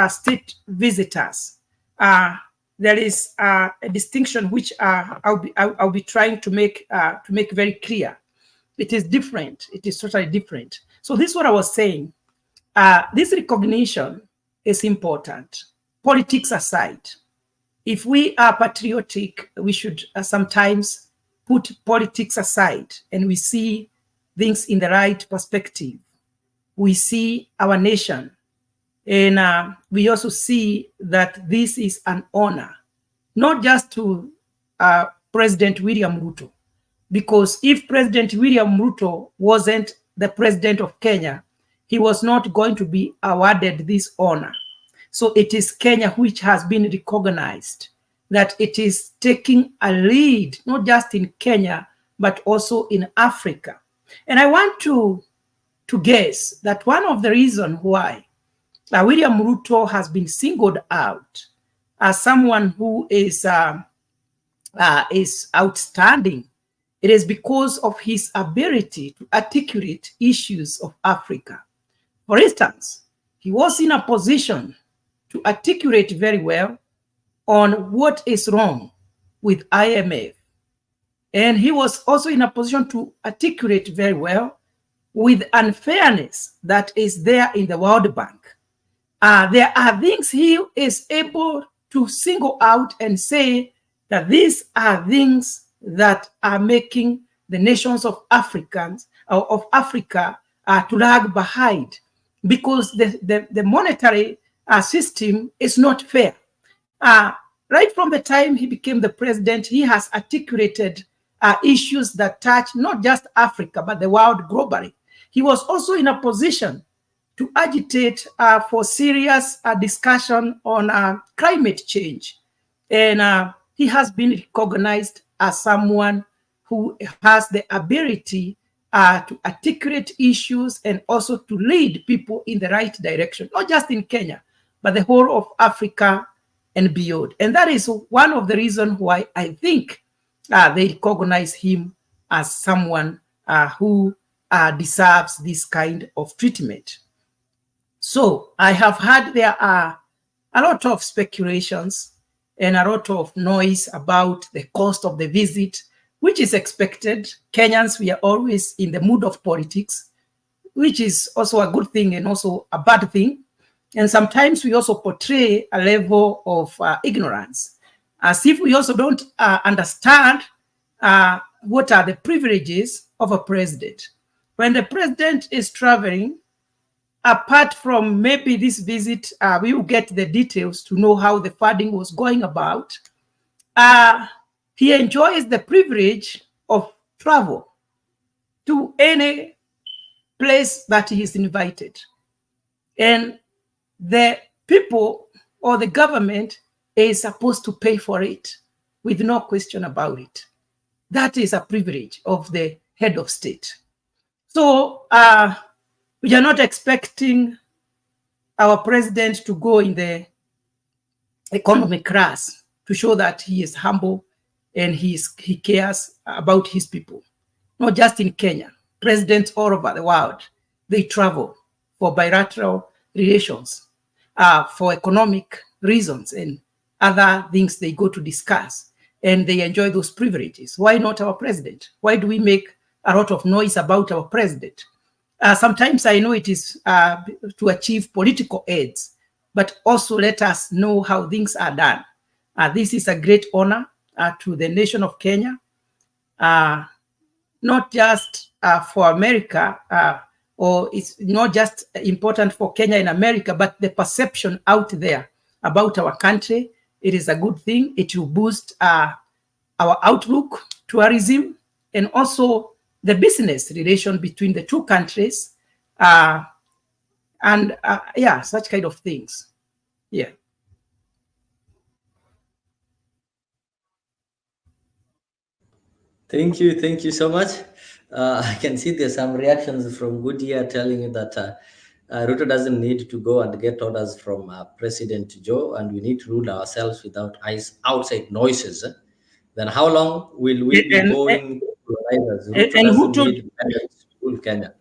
state visitors. There is a distinction which I'll be trying to make very clear. It is different. It is totally different. So this is what I was saying. This recognition is important. Politics aside, if we are patriotic, we should sometimes put politics aside and we see things in the right perspective. We see our nation, and we also see that this is an honor, not just to President William Ruto, because if President William Ruto wasn't the president of Kenya, he was not going to be awarded this honor. So it is Kenya which has been recognized that it is taking a lead, not just in Kenya, but also in Africa. And I want to guess that one of the reasons why William Ruto has been singled out as someone who is outstanding, it is because of his ability to articulate issues of Africa. For instance, he was in a position to articulate very well on what is wrong with IMF. And he was also in a position to articulate very well with unfairness that is there in the World Bank. There are things he is able to single out and say that these are things that are making the nations of Africa to lag behind, because the monetary system is not fair. Right from the time he became the president, he has articulated issues that touch not just Africa, but the world globally. He was also in a position to agitate for serious discussion on climate change. And he has been recognized as someone who has the ability to articulate issues and also to lead people in the right direction, not just in Kenya, but the whole of Africa and beyond. And that is one of the reasons why I think they recognize him as someone who deserves this kind of treatment. So I have heard there are a lot of speculations and a lot of noise about the cost of the visit, which is expected. Kenyans, we are always in the mood of politics, which is also a good thing and also a bad thing. And sometimes we also portray a level of ignorance, as if we also don't understand what are the privileges of a president. When the president is traveling, apart from maybe this visit, we will get the details to know how the funding was going about. He enjoys the privilege of travel to any place that he is invited. And the people or the government is supposed to pay for it with no question about it. That is a privilege of the head of state. So we are not expecting our president to go in the economic class to show that he is humble and he cares about his people. Not just in Kenya. Presidents all over the world, they travel for bilateral relations, for economic reasons and other things they go to discuss, and they enjoy those privileges. Why not our president? Why do we make a lot of noise about our president? Sometimes I know it is to achieve political aids, but also let us know how things are done. This is a great honor to the nation of Kenya, not just for America, or it's not just important for Kenya and America, but the perception out there about our country. It is a good thing. It will boost our outlook, tourism, and also the business relation between the two countries, and yeah, such kind of things. Yeah. Thank you so much. I can see there's some reactions from Goodyear telling you that Ruto doesn't need to go and get orders from President Joe, and we need to rule ourselves without outside noises. Then how long will we be going to riders? Ruto doesn't need independence to rule Kenya.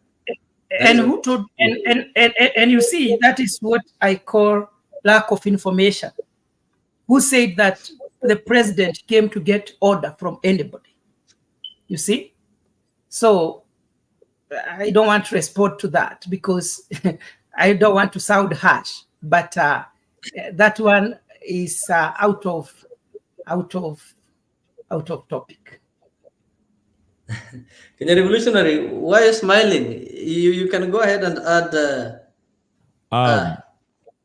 And you see, that is what I call lack of information. Who said that the president came to get order from anybody? You see? So I don't want to respond to that because I don't want to sound harsh, but that one is out of topic. Kenya Revolutionary, why are you smiling? You can go ahead and add.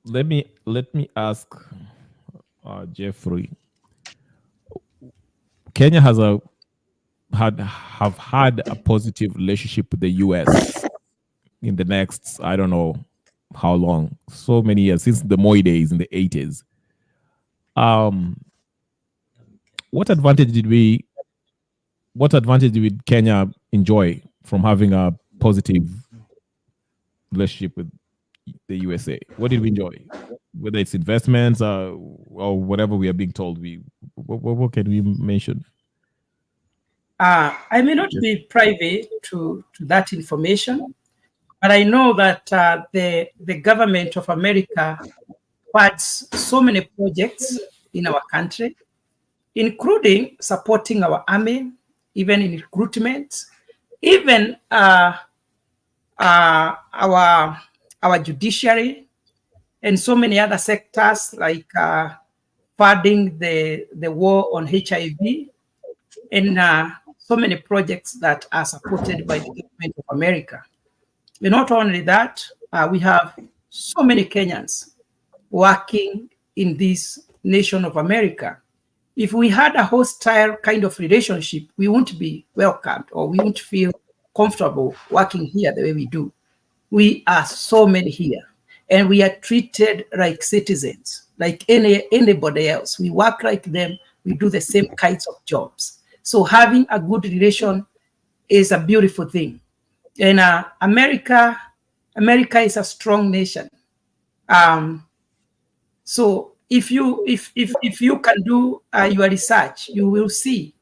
Let me ask Jeffrey. Kenya has had a positive relationship with the US in the next, I don't know how long, so many years, since the Moi days in the 80s. What advantage did Kenya enjoy from having a positive relationship with the USA? What did we enjoy? Whether it's investments or whatever we are being told, what can we mention? I may not be privy to that information, but I know that the government of America funds so many projects in our country, including supporting our army, even in recruitment, even our judiciary, and so many other sectors like funding the war on HIV, and so many projects that are supported by the government of America. And not only that, we have so many Kenyans working in this nation of America. If we had a hostile kind of relationship, we won't be welcomed, or we won't feel comfortable working here the way we do. We are so many here, and we are treated like citizens, like anybody else. We work like them. We do the same kinds of jobs. So having a good relation is a beautiful thing. And America is a strong nation. So if you can do your research, you will see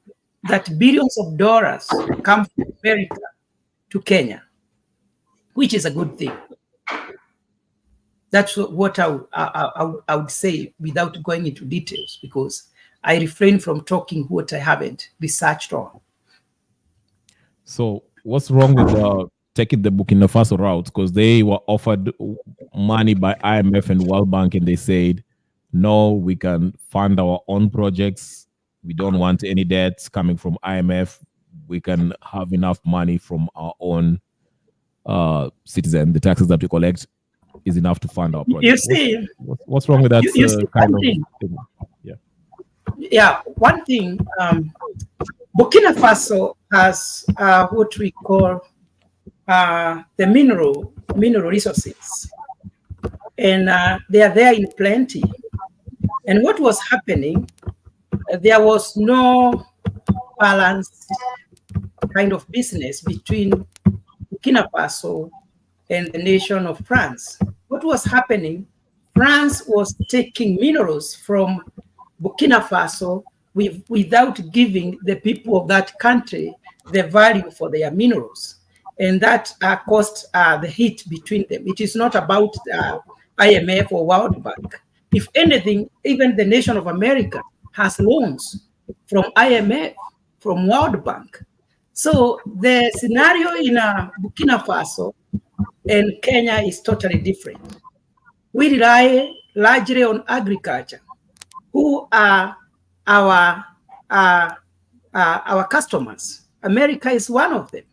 that billions of dollars come from America to Kenya, which is a good thing. That's what I would say without going into details, because I refrain from talking what I haven't researched on. So what's wrong with taking the Burkina Faso route? Because they were offered money by IMF and World Bank, and they said, no, we can fund our own projects. We don't want any debts coming from IMF. We can have enough money from our own citizen. The taxes that we collect is enough to fund our projects. You see, what's wrong with that kind of thing? Yeah. Yeah, one thing, Burkina Faso has what we call the mineral resources, and they are there in plenty. And what was happening, there was no balanced kind of business between Burkina Faso and the nation of France. What was happening, France was taking minerals from Burkina Faso without giving the people of that country the value for their minerals. And that caused the hit between them. It is not about IMF or World Bank. If anything, even the nation of America has loans from IMF, from World Bank. So the scenario in Burkina Faso and Kenya is totally different. We rely largely on agriculture, who are our customers. America is one of them.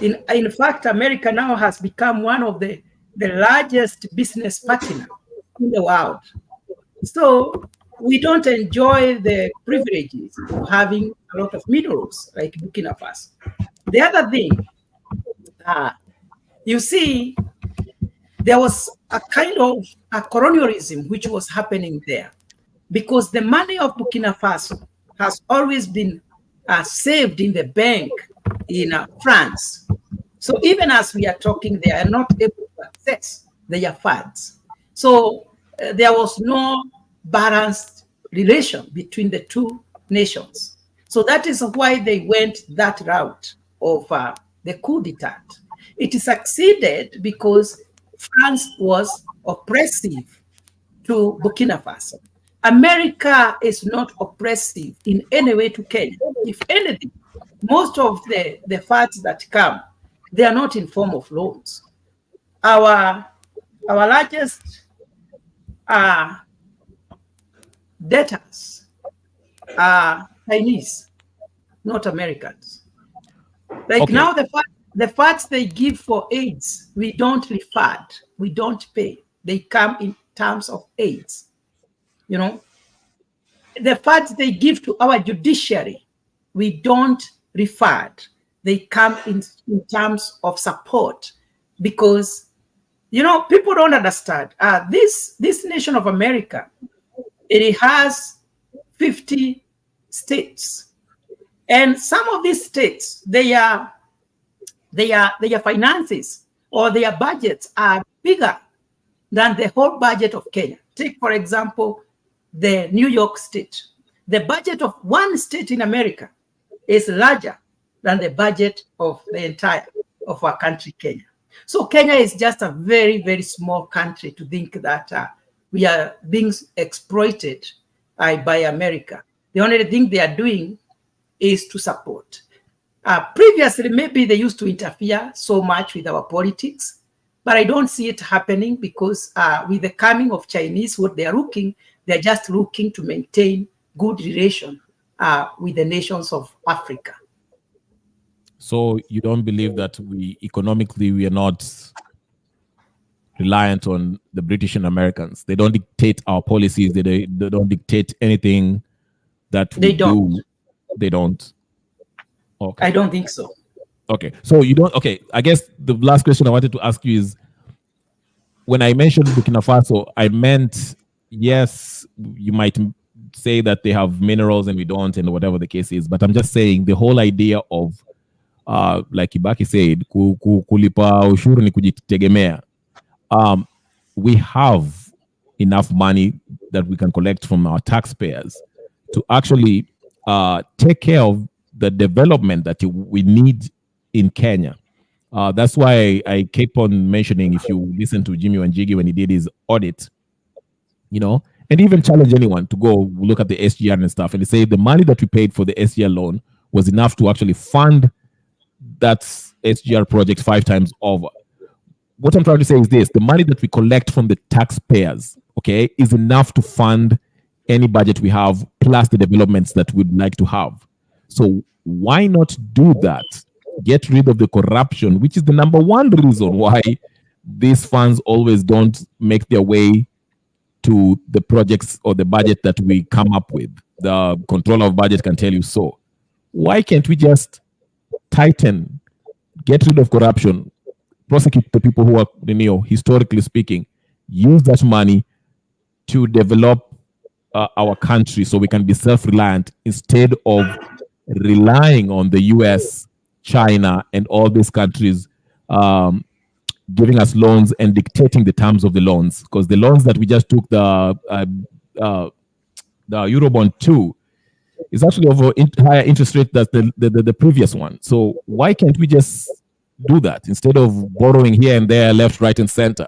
In fact, America now has become one of the largest business partner in the world. So we don't enjoy the privileges of having a lot of minerals like Burkina Faso. The other thing, you see, there was a kind of a colonialism which was happening there, because the money of Burkina Faso has always been saved in the bank in France. So even as we are talking, they are not able to access their funds. So there was no balanced relation between the two nations. So that is why they went that route of the coup d'etat. It succeeded because France was oppressive to Burkina Faso. America is not oppressive in any way to Kenya. If anything, most of the funds that come, they are not in form of loans. Our largest debtors are Chinese, not Americans. Like okay. Now the funds they give for AIDS, we don't refund, we don't pay. They come in terms of AIDS. You know, the funds they give to our judiciary, we don't refund. They come in terms of support, because, you know, people don't understand. This nation of America, it has 50 states, and some of these states, their finances or their budgets are bigger than the whole budget of Kenya. Take, for example, the New York state. The budget of one state in America is larger than the budget of the entire of our country, Kenya. So Kenya is just a very, very small country to think that we are being exploited by America. The only thing they are doing is to support. Previously, maybe they used to interfere so much with our politics, but I don't see it happening, because with the coming of Chinese, what they are looking, they're just looking to maintain good relation with the nations of Africa. So you don't believe that economically we are not reliant on the British and Americans? They don't dictate our policies. They don't dictate anything that we do. They don't. Okay. I don't think so. Okay. So you don't. Okay. I guess the last question I wanted to ask you is, when I mentioned Burkina Faso, I meant, yes, you might say that they have minerals and we don't, and whatever the case is. But I'm just saying the whole idea of like Kibaki said, kulipa ushuru ni kujitegemea. We have enough money that we can collect from our taxpayers to actually take care of the development that we need in Kenya. That's why I keep on mentioning, if you listen to Jimmy Wanjigi when he did his audit, and even challenge anyone to go look at the SGR and stuff, and they say the money that we paid for the SGR loan was enough to actually fund that SGR project 5 times over. What I'm trying to say is this: the money that we collect from the taxpayers, okay, is enough to fund any budget we have, plus the developments that we'd like to have. So why not do that? Get rid of the corruption, which is the number one reason why these funds always don't make their way to the projects or the budget that we come up with. The controller of budget can tell you so. Why can't we just tighten, get rid of corruption, prosecute the people who are, historically speaking, use that money to develop our country so we can be self-reliant instead of relying on the US, China, and all these countries giving us loans and dictating the terms of the loans? Because the loans that we just took, the Eurobond 2, is actually over higher interest rate than the previous one. So why can't we just do that instead of borrowing here and there, left, right, and center,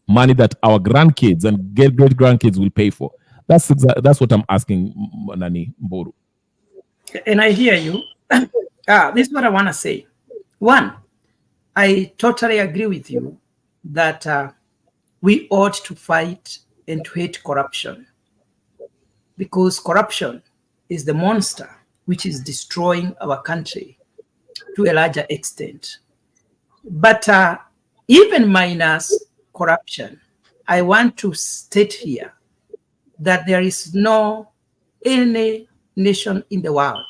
money that our grandkids and great grandkids will pay for? That's what I'm asking, Nani Mboru. And I hear you. This is what I want to say. One, I totally agree with you that we ought to fight and to hate corruption, because corruption is the monster which is destroying our country to a larger extent. But even minus corruption, I want to state here that there is no any nation in the world,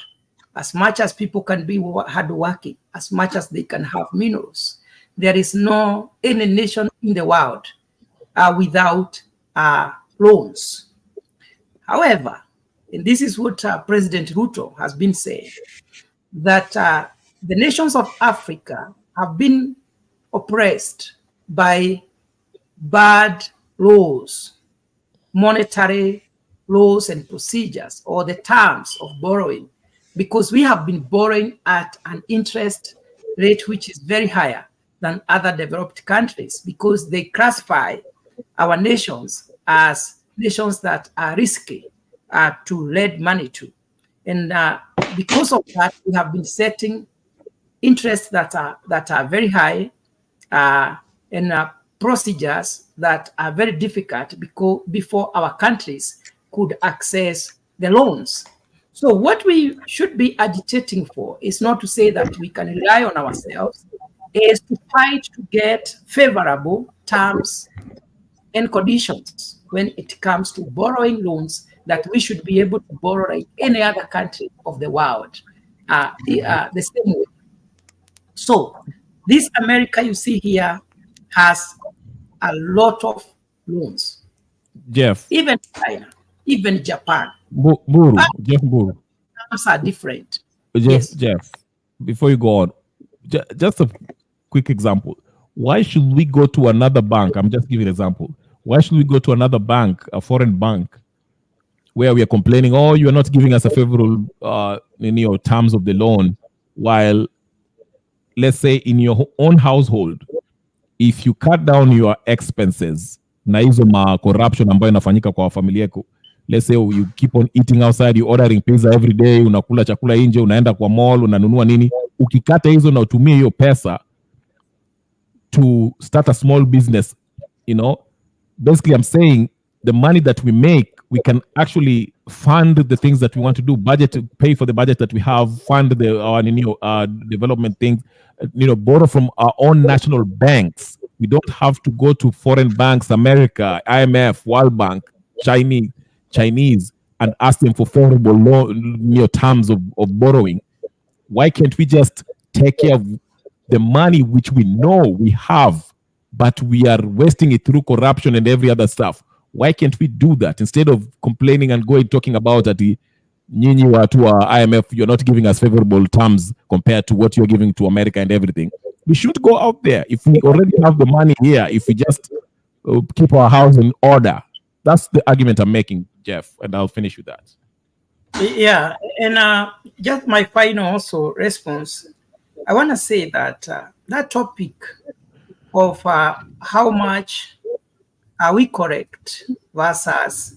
as much as people can be hardworking, as much as they can have minerals, there is no any nation in the world without loans. However, and this is what President Ruto has been saying, that the nations of Africa have been oppressed by bad laws, monetary laws and procedures, or the terms of borrowing, because we have been borrowing at an interest rate which is very higher than other developed countries, because they classify our nations as nations that are risky to lend money to. And because of that, we have been setting interests that are very high and procedures that are very difficult before our countries could access the loans. So what we should be agitating for is not to say that we can rely on ourselves, is to fight to get favorable terms and conditions when it comes to borrowing loans, that we should be able to borrow like any other country of the world the same way. So this America you see here has a lot of loans. Jeff. Even China, even Japan. Jeff Buru. Terms are different. Jeff, before you go on, just a quick example. Why should we go to another bank? I'm just giving an example. Why should we go to another bank, a foreign bank, where we are complaining, oh, you are not giving us a favorable terms of the loan, while, let's say, in your own household, if you cut down your expenses, na hizo ma corruption ambayo inafanyika kwa familia yako, let's say you keep on eating outside, you ordering pizza every day, unakula chakula nje, unaenda kwa mall, unanunua nini, ukikata hizo na utumie hiyo pesa to start a small business, basically I'm saying the money that we make, we can actually fund the things that we want to do, pay for the budget that we have, fund our development things, borrow from our own national banks. We don't have to go to foreign banks, America, IMF, World Bank, Chinese, and ask them for favorable terms of borrowing. Why can't we just take care of the money which we know we have, but we are wasting it through corruption and every other stuff? Why can't we do that instead of complaining and talking about that nyinyi watu wa IMF, you're not giving us favorable terms compared to what you're giving to America and everything. We should go out there. If we already have the money here, if we just keep our house in order. That's the argument I'm making, Jeff, and I'll finish with that. Yeah, and just my final also response. I want to say that that topic of how much are we correct versus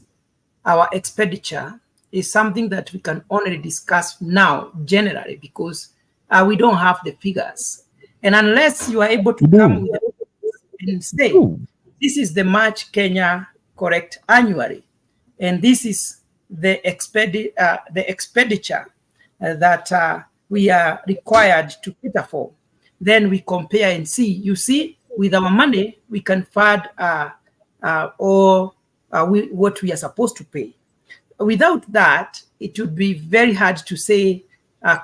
our expenditure is something that we can only discuss now generally, because we don't have the figures. And unless you are able to come with and say, this is the much Kenya correct annually, and this is the expenditure that we are required to cater for, then we compare and see. You see, with our money, we can fund what we are supposed to pay. Without that, it would be very hard to say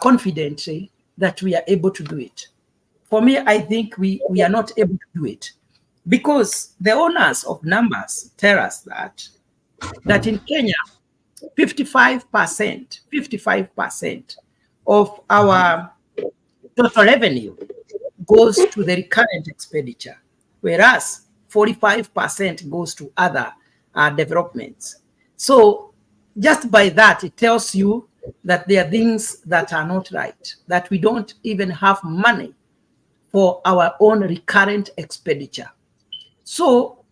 confidently that we are able to do it. For me, I think we are not able to do it, because the owners of numbers tell us that in Kenya, 55% of our total revenue goes to the recurrent expenditure, whereas 45% goes to other developments. So just by that, it tells you that there are things that are not right, that we don't even have money for our own recurrent expenditure. So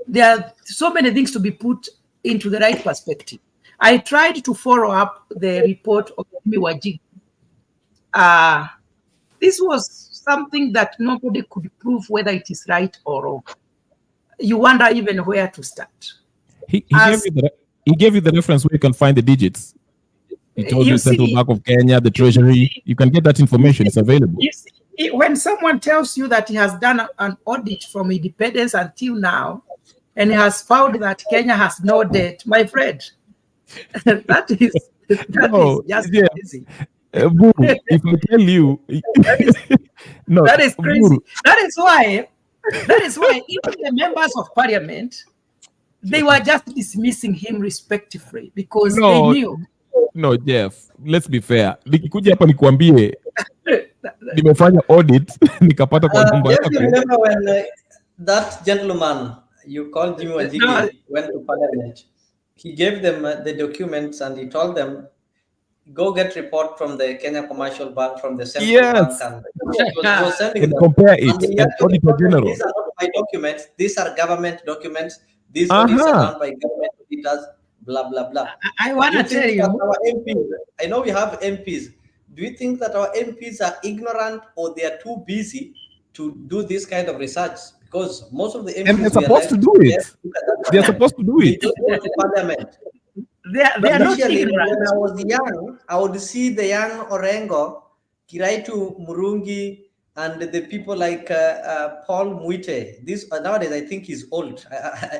there are so many things to be put into the right perspective. I tried to follow up the report of Wajigi. This was something that nobody could prove whether it is right or wrong. You wonder even where to start. He gave you the reference where you can find the digits. He told you Central Bank of Kenya, the Treasury. You can get that information. It's available. You see, when someone tells you that he has done an audit from independence until now, and he has found that Kenya has no debt, my friend, that is just crazy. Buru, if I tell you, that is crazy. Buru. That is why even the members of parliament, they were just dismissing him respectively, because they knew. No, Jeff, let's be fair. Nikikuja hapa nikwambie nimefanya audit nikapata kwa nyumba yako. You remember when that gentleman you called Jimmy Wajigi went to parliament? He gave them the documents and he told them, go get report from the Kenya Commercial Bank, from the Central Bank, and he was sending them. Compare it. And Auditor General. These are not my documents. These are government documents. These audits are done by government auditors. Blah blah blah. I want to tell you, our MPs. I know we have MPs. Do you think that our MPs are ignorant, or they are too busy to do this kind of research? Because most of the MPs, and they're supposed to do it. They're supposed to do it. They go to parliament. They are not ignorant. When I was young, I would see the young Orengo, Kiraitu Murungi, and the people like Paul Muite. This nowadays, I think he's old.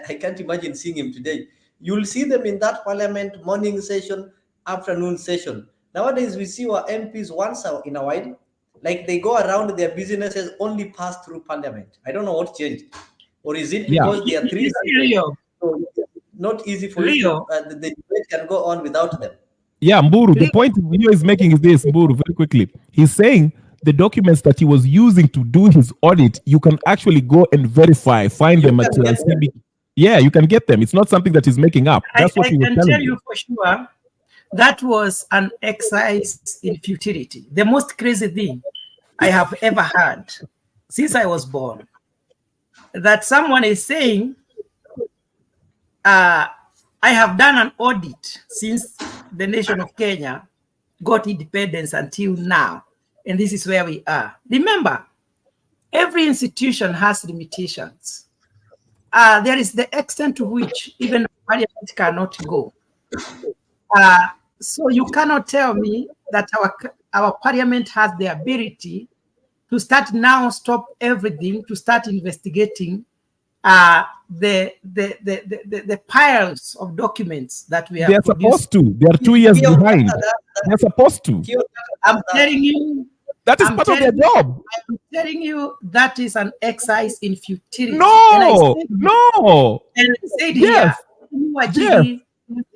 I can't imagine seeing him today. You'll see them in that parliament morning session, afternoon session. Nowadays, we see our MPs once in a while, like they go around their businesses, only pass through parliament. I don't know what changed. Or is it because they are three? So not easy for you. The debate can go on without them. Yeah, Mburu, the point Leo is making is this, Mburu, very quickly. He's saying the documents that he was using to do his audit, you can actually go and verify, find them at CB. Yeah, you can get them. It's not something that he's making up. That's what he was telling I can tell you for sure that was an exercise in futility. The most crazy thing I have ever heard since I was born. That someone is saying, I have done an audit since the nation of Kenya got independence until now, and this is where we are. Remember, every institution has limitations. There is the extent to which even parliament cannot go. So you cannot tell me that our parliament has the ability to start now, stop everything, to start investigating the piles of documents that we are. They're supposed to. They are 2 years behind. They're supposed to. I'm telling you. That is part of their job. I'm telling you, that is an exercise in futility. No. And I said here, Wajigi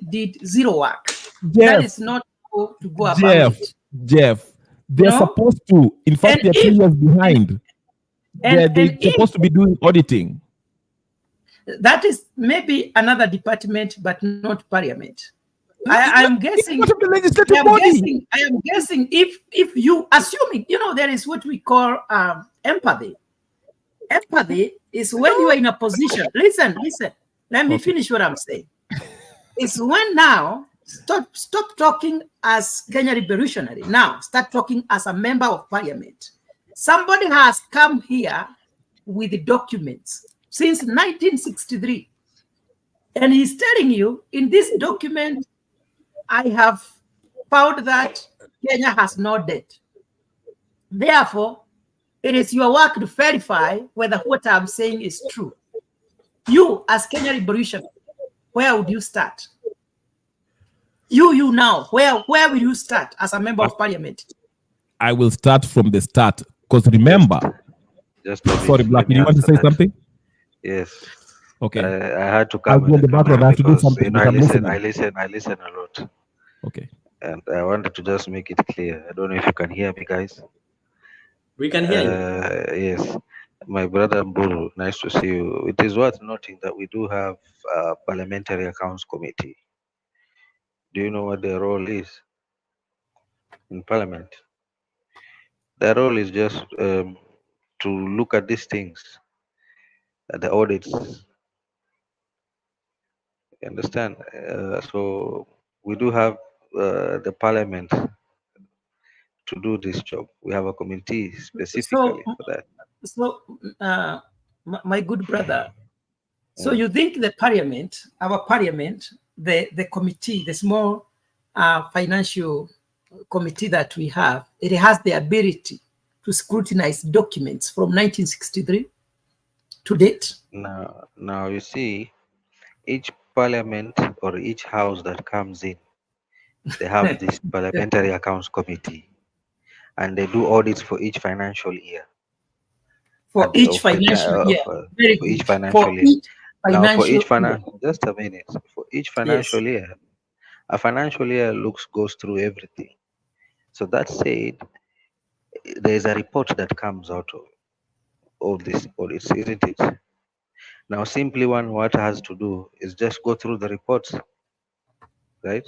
did zero work. That is not to go about it. Jeff, they're supposed to. In fact, they're 2 years behind. They're supposed to be doing auditing. That is maybe another department, but not Parliament. I am guessing. I am guessing if you assuming, there is what we call empathy. Empathy is when you are in a position. Listen. Let me finish what I'm saying. It's when now stop talking as Kenya revolutionary. Now start talking as a member of Parliament. Somebody has come here with the documents since 1963, and he's telling you in this document, I have found that Kenya has no debt. Therefore, it is your work to verify whether what I'm saying is true. You, as Kenya revolutionary, where would you start? You now, where will you start as a member of Parliament? I will start from the start, because remember. Sorry, Black, you want to say something? Yes. Okay. I had to come. I'll be in the background. I have to do something. I listen a lot. Okay. And I wanted to just make it clear. I don't know if you can hear me, guys. We can hear you. Yes. My brother Mburu, nice to see you. It is worth noting that we do have a Parliamentary Accounts Committee. Do you know what their role is in Parliament? Their role is just to look at these things, at the audits. You understand? So we do have the Parliament to do this job. We have a committee specifically for that. So, my good brother, so you think the Parliament, our Parliament, the committee, the small financial committee that we have, it has the ability to scrutinize documents from 1963 to date? Now you see, each Parliament or each house that comes in, they have this Parliamentary Accounts Committee, and they do audits for each financial year. For each financial year. For each financial year. Now, for each financial, just a minute. For each financial year, a financial year goes through everything. So that said, there is a report that comes out of all this audits, isn't it? Now, simply what has to do is just go through the reports, right?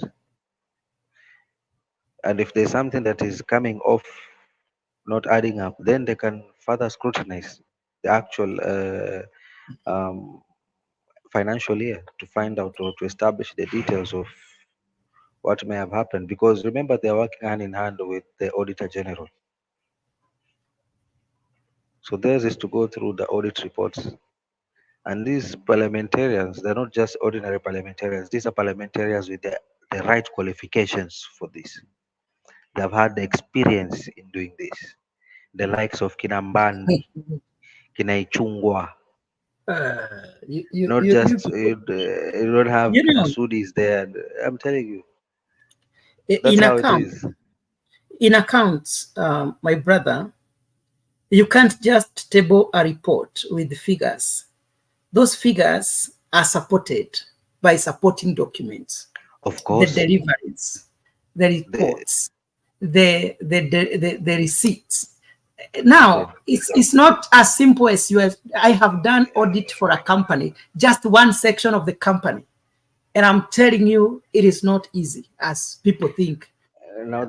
And if there's something that is coming off, not adding up, then they can further scrutinize the actual financial year to find out or to establish the details of what may have happened. Because remember, they're working hand in hand with the Auditor General. So theirs is to go through the audit reports. And these parliamentarians, they're not just ordinary parliamentarians. These are parliamentarians with the right qualifications for this. They've had the experience in doing this. The likes of Kinambani, Kinaichungwa. You don't have Sudis there. I'm telling you. That's how it is. In accounts, my brother, you can't just table a report with the figures. Those figures are supported by supporting documents. Of course. The deliveries, the reports, the receipts. Now, it's not as simple as I have done audit for a company, just one section of the company. And I'm telling you, it is not easy as people think.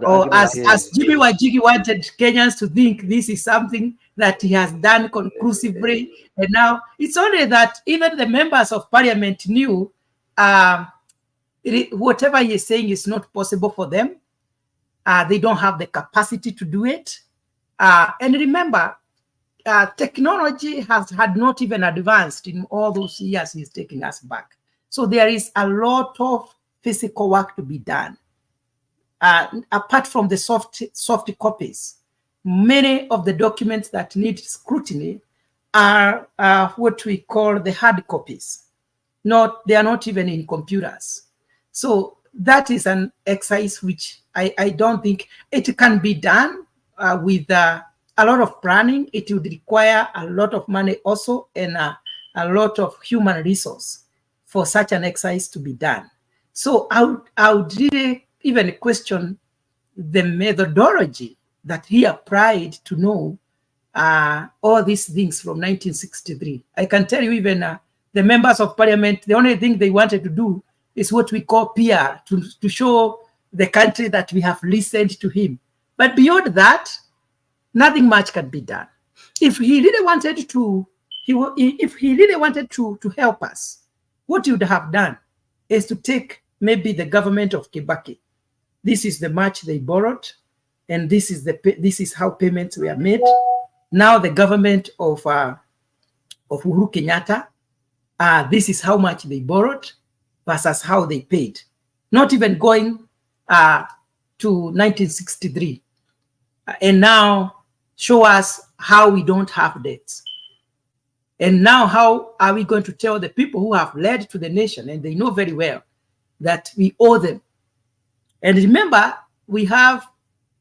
Or as Jimmy Wajigi wanted Kenyans to think this is something that he has done conclusively. And now it's only that even the members of Parliament knew whatever he is saying is not possible for them. They don't have the capacity to do it. And remember, technology had not even advanced in all those years he's taking us back. So there is a lot of physical work to be done. Apart from the soft copies, many of the documents that need scrutiny are what we call the hard copies. They are not even in computers. So that is an exercise which I don't think it can be done with a lot of planning. It would require a lot of money also and a lot of human resource for such an exercise to be done. So I would really, even question the methodology that he applied to know all these things from 1963. I can tell you, even the members of parliament, the only thing they wanted to do is what we call PR, to show the country that we have listened to him. But beyond that, nothing much can be done. If he really wanted to, to help us, what he would have done is to take maybe the government of Kibaki. This is the much they borrowed, and this is how payments were made. Now the government of Uhuru Kenyatta, this is how much they borrowed versus how they paid. Not even going to 1963, and now show us how we don't have debts. And now how are we going to tell the people who have led to the nation, and they know very well that we owe them? And remember, we have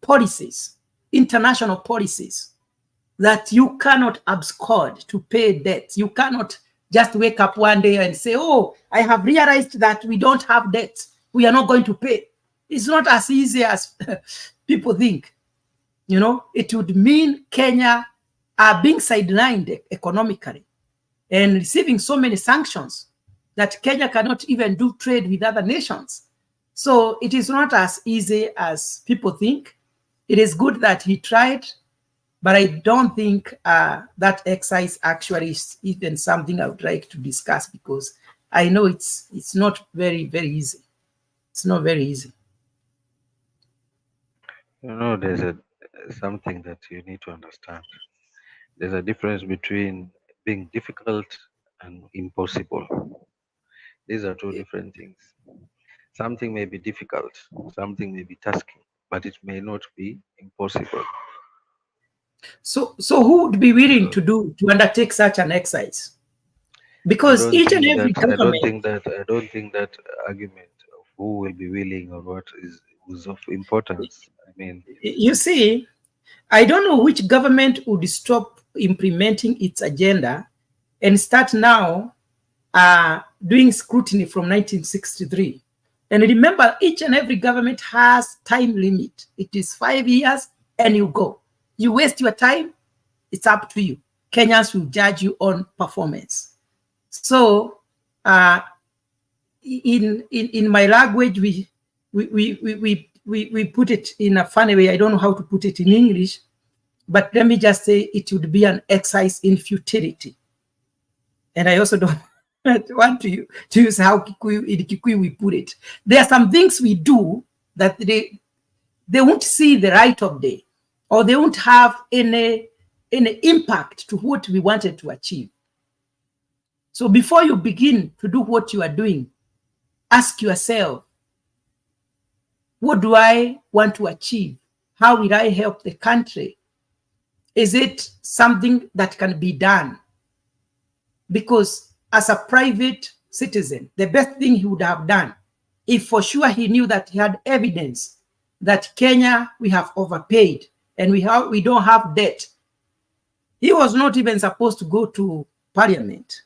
policies, international policies, that you cannot abscond to pay debts. You cannot just wake up one day and say, oh, I have realized that we don't have debts, we are not going to pay. It's not as easy as people think. You know, it would mean Kenya being sidelined economically and receiving so many sanctions that Kenya cannot even do trade with other nations. So it is not as easy as people think. It is good that he tried, but I don't think that exercise actually is even something I would like to discuss, because I know it's not very, very easy. It's not very easy. You know, there's something that you need to understand. There's a difference between being difficult and impossible. These are two different things. Something may be difficult, something may be tasking, but it may not be impossible. So who would be willing to undertake such an exercise? Because each and every government. I don't think that argument of who will be willing or what is of importance. I mean, you see, I don't know which government would stop implementing its agenda and start now doing scrutiny from 1963. And remember, each and every government has time limit. It is 5 years and you go. You waste your time, it's up to you. Kenyans will judge you on performance. So in my language, we put it in a funny way. I don't know how to put it in English, but let me just say it would be an exercise in futility. And I also don't want to use how in Kikuyu we put it. There are some things we do that they won't see the light of day, or they won't have any impact to what we wanted to achieve. So before you begin to do what you are doing, ask yourself, what do I want to achieve? How will I help the country? Is it something that can be done? Because as a private citizen, the best thing he would have done, if for sure he knew that he had evidence that Kenya, we have overpaid and we don't have debt, he was not even supposed to go to parliament,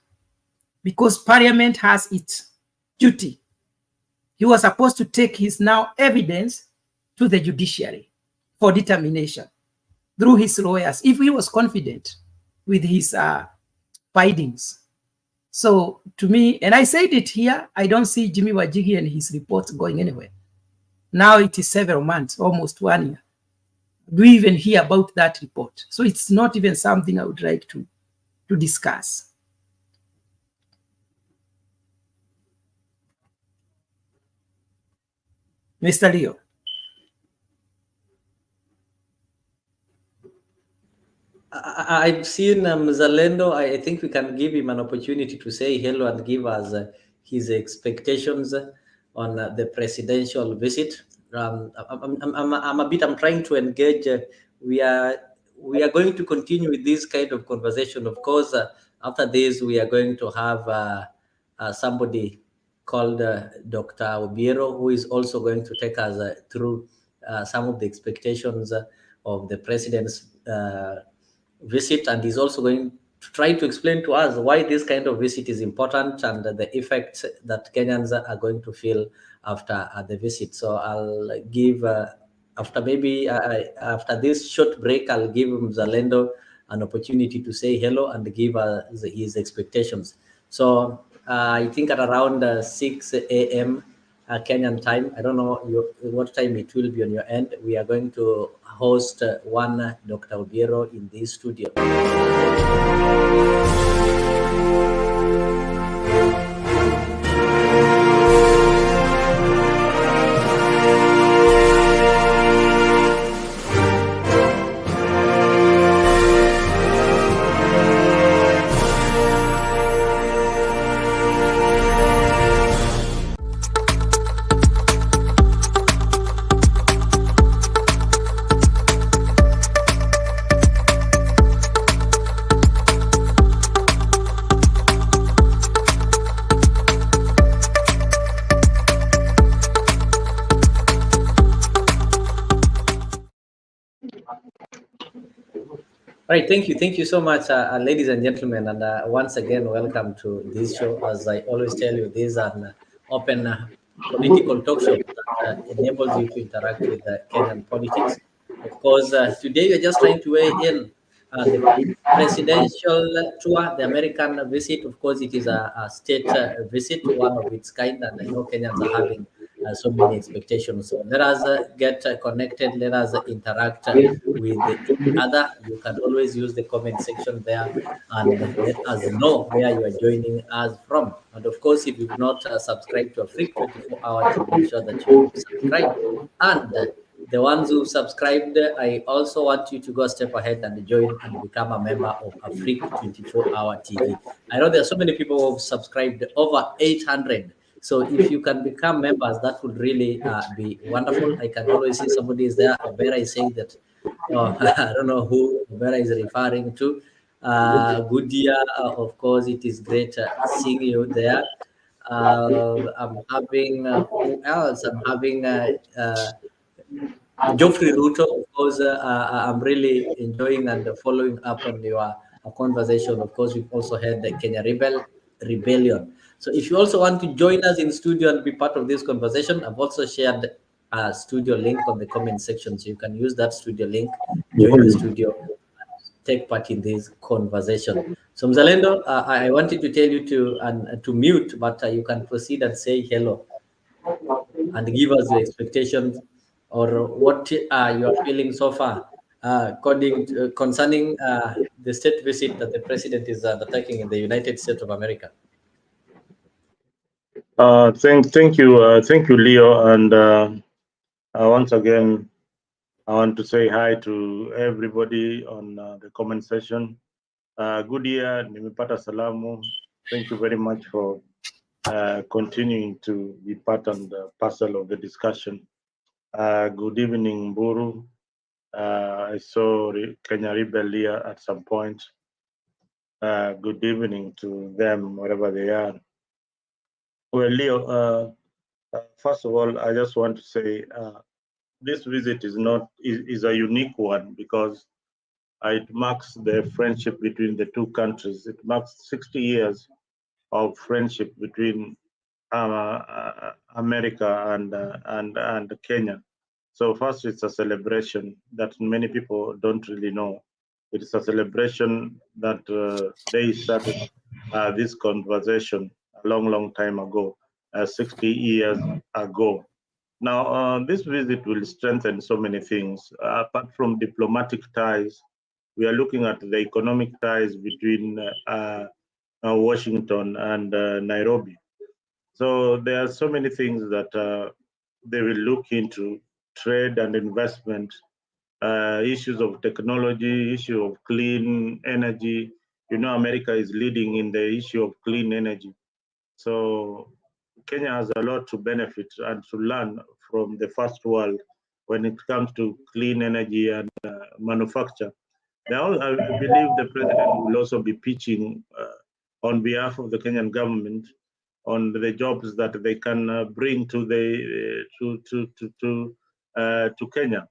because parliament has its duty. He was supposed to take his now evidence to the judiciary for determination through his lawyers, if he was confident with his findings. So to me, and I said it here, I don't see Jimmy Wajigi and his reports going anywhere. Now it is several months, almost 1 year. Do we even hear about that report? So it's not even something I would like to discuss. Mr. Leo. I've seen Mzalendo. I think we can give him an opportunity to say hello and give us his expectations on the presidential visit. I'm trying to engage. We are going to continue with this kind of conversation. Of course, after this, we are going to have somebody called Dr. Obiero, who is also going to take us through some of the expectations of the president's visit, and he's also going try to explain to us why this kind of visit is important and the effects that Kenyans are going to feel after the visit. So I'll give, after this short break, I'll give Mzalendo an opportunity to say hello and give his expectations. So I think at around 6 a.m. Kenyan time, I don't know what time it will be on your end, we are going to host one Dr. Obiero in this studio. Right, thank you so much, ladies and gentlemen, and once again, welcome to this show. As I always tell you, this is an open political talk show that enables you to interact with Kenyan politics. Of course, today we're just trying to weigh in the presidential tour, the American visit. Of course, it is a state visit, one of its kind, and I know Kenyans are having so many expectations. So let us get connected. Let us interact with each other. You can always use the comment section there and let us know where you are joining us from. And of course, if you've not subscribed to Afriq 24-hour TV, make sure that you subscribe. And the ones who subscribed, I also want you to go a step ahead and join and become a member of Afriq 24-hour TV. I know there are so many people who have subscribed, over 800. So if you can become members, that would really be wonderful. I can always see somebody is there. Obera is saying that, I don't know who Obera is referring to. Good year, of course, it is great seeing you there. I'm having, who else? I'm having Geoffrey Ruto. Of course, I'm really enjoying and following up on your conversation. Of course, we've also had the Kenya Rebellion. So if you also want to join us in studio and be part of this conversation, I've also shared a studio link on the comment section. So you can use that studio link, join the studio, take part in this conversation. So Mzalendo, I wanted to tell you to mute, but you can proceed and say hello and give us your expectations or what you are feeling so far concerning the state visit that the president is undertaking in the United States of America. Thank you, Leo, and once again, I want to say hi to everybody on the comment section. Good year, nimepata salamu. Thank you very much for continuing to be part and parcel of the discussion. Good evening, Mburu. I saw Kenya Rebellion at some point. Good evening to them, wherever they are. Well, Leo, first of all, I just want to say this visit is a unique one because it marks the friendship between the two countries. It marks 60 years of friendship between America and Kenya. So first, it's a celebration that many people don't really know. It's a celebration that they started this conversation a long time ago, 60 years ago. Now, this visit will strengthen so many things. Apart from diplomatic ties, we are looking at the economic ties between Washington and Nairobi. So there are so many things that they will look into: trade and investment, issues of technology, issue of clean energy. You know, America is leading in the issue of clean energy. So Kenya has a lot to benefit and to learn from the first world when it comes to clean energy and manufacture. Now, I believe the president will also be pitching on behalf of the Kenyan government on the jobs that they can bring to Kenya.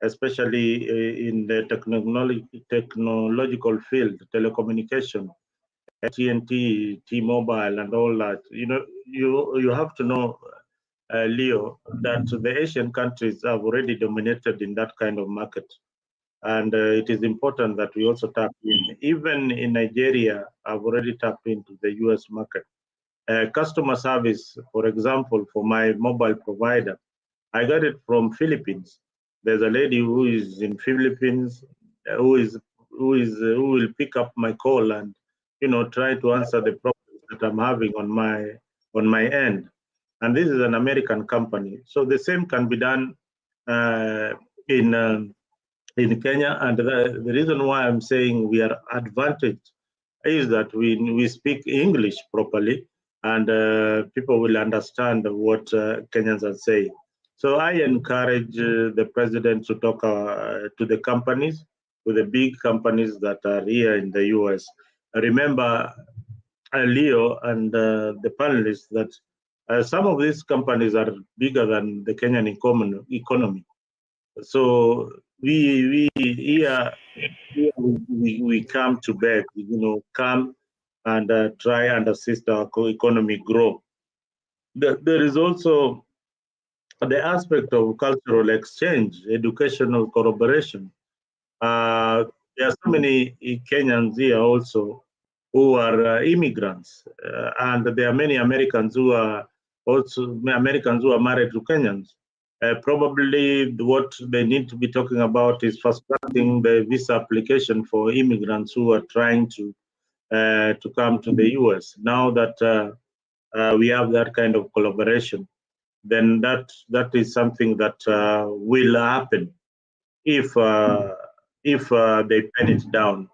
especially in the technological field, telecommunication, TNT, T-Mobile, and all that. You have to know, Leo, that the Asian countries have already dominated in that kind of market. And it is important that we also tap in. Even in Nigeria, I've already tapped into the US market. Customer service, for example, for my mobile provider, I got it from Philippines. There's a lady who is in Philippines who will pick up my call and try to answer the problems that I'm having on my end. And this is an American company, so the same can be done in Kenya. And the reason why I'm saying we are advantaged is that we speak English properly, and people will understand what Kenyans are saying. So I encourage the president to talk to the companies, to the big companies that are here in the US. Remember, Leo and the panelists, that some of these companies are bigger than the Kenyan economy. So we here we come to beg, come and try and assist our economy grow. There is also the aspect of cultural exchange, educational collaboration. There are so many Kenyans here also who are immigrants, and there are many Americans who are married to Kenyans. Probably what they need to be talking about is fast-tracking the visa application for immigrants who are trying to come to the US. Now that we have that kind of collaboration, then that is something that will happen if they pen it down.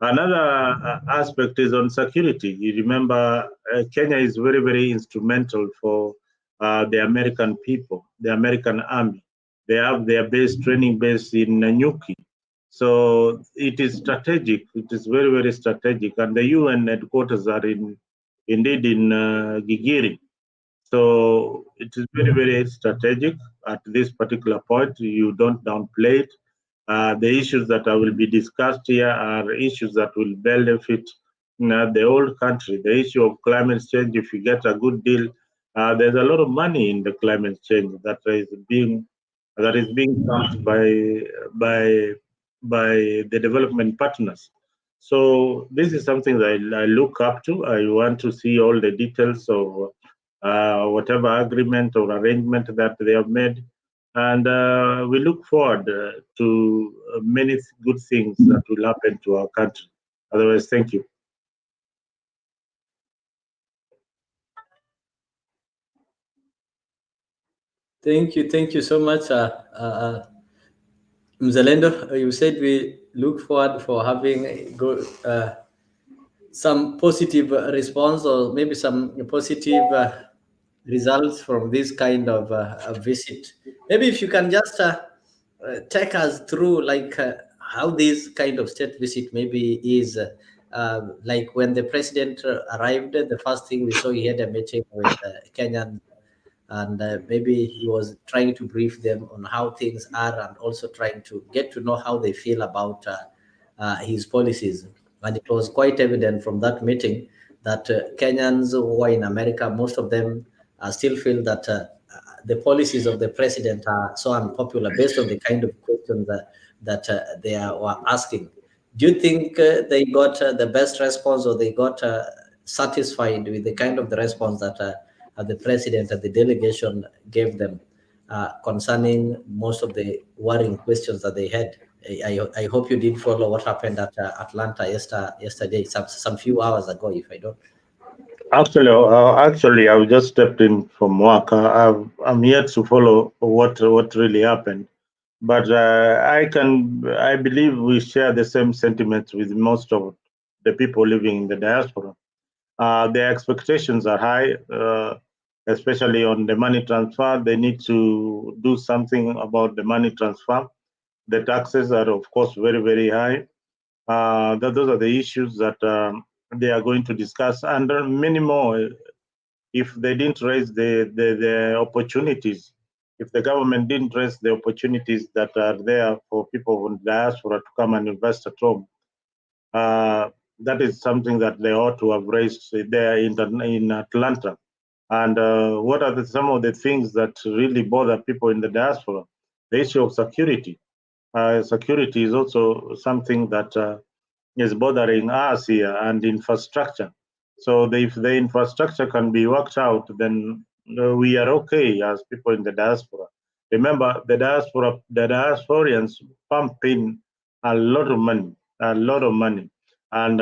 Another aspect is on security. You remember, Kenya is very, very instrumental for the American people, the American army. They have their training base in Nanyuki. So it is strategic. It is very, very strategic. And the UN headquarters are indeed in Gigiri. So it is very, very strategic at this particular point. You don't downplay it. The issues that will be discussed here are issues that will benefit the whole country. The issue of climate change, if you get a good deal, there's a lot of money in the climate change that is being pumped by the development partners. So this is something that I look up to. I want to see all the details of whatever agreement or arrangement that they have made. And we look forward to many good things that will happen to our country. Otherwise, thank you. Thank you so much, Mzalendo. You said we look forward for having some positive response, or maybe some positive results from this kind of visit. Maybe if you can just take us through, like, how this kind of state visit maybe is. Like when the president arrived, the first thing we saw, he had a meeting with Kenyan, and maybe he was trying to brief them on how things are, and also trying to get to know how they feel about his policies. And it was quite evident from that meeting that Kenyans who are in America, most of them still feel that the policies of the president are so unpopular based on the kind of questions that they were asking. Do you think they got the best response, or they got satisfied with the kind of the response that the president and the delegation gave them concerning most of the worrying questions that they had? I hope you did follow what happened at Atlanta yesterday, some few hours ago, if I don't. Actually, I've just stepped in from work. I'm yet to follow what really happened, but I believe we share the same sentiments with most of the people living in the diaspora. Their expectations are high, especially on the money transfer. They need to do something about the money transfer. The taxes are, of course, very, very high. Those are the issues that they are going to discuss, and many more if they didn't raise the opportunities if the government didn't raise the opportunities that are there for people from diaspora to come and invest at home, that is something that they ought to have raised there in Atlanta. And what are some of the things that really bother people in the diaspora? The issue of security. Security is also something that is bothering us here, and infrastructure. So if the infrastructure can be worked out, then we are okay as people in the diaspora. Remember, the diasporians pump in a lot of money, And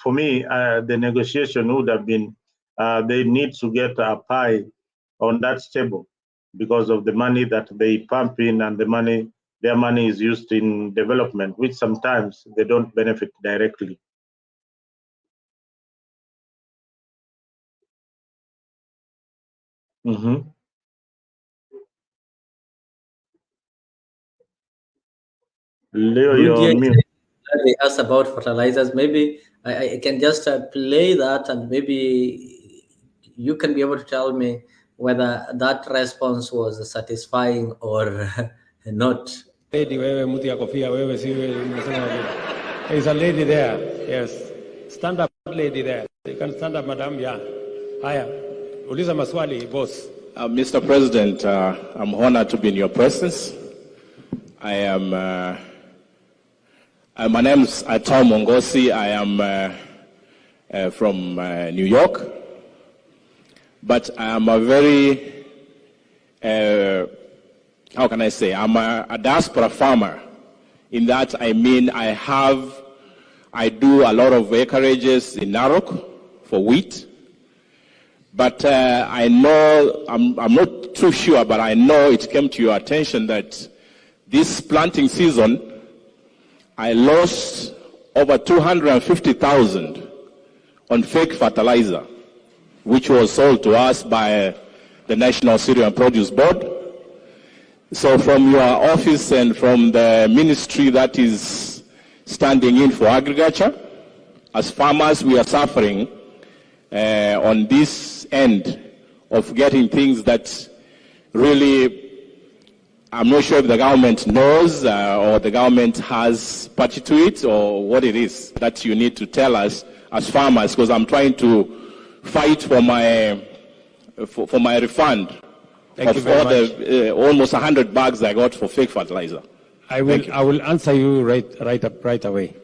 for me, the negotiation would have been, they need to get a pie on that table because of the money that they pump in, and their money is used in development, which sometimes they don't benefit directly. Leo, you're on mute. They asked about fertilizers. Maybe I can just play that, and maybe you can be able to tell me whether that response was satisfying or not. Lady, there's a lady there. Yes. Stand up, lady there. You can stand up, madam. Yeah. Haya. Uliza maswali, boss. Mr. President, I'm honored to be in your presence. I am, my name is Tom Mongosi. I am from New York. But I am a very, how can I say, I'm a diaspora farmer. In that, I mean, I do a lot of acreages in Narok for wheat. But I know, I'm not too sure, but I know it came to your attention that this planting season, I lost over 250,000 on fake fertilizer, which was sold to us by the National Cereal and Produce Board. So from your office and from the ministry that is standing in for agriculture, as farmers, we are suffering on this end of getting things that really, I'm not sure if the government knows or the government has party to it, or what it is that you need to tell us as farmers, because I'm trying to fight for my refund of all the almost 100 bags I got for fake fertilizer. I will answer you right away.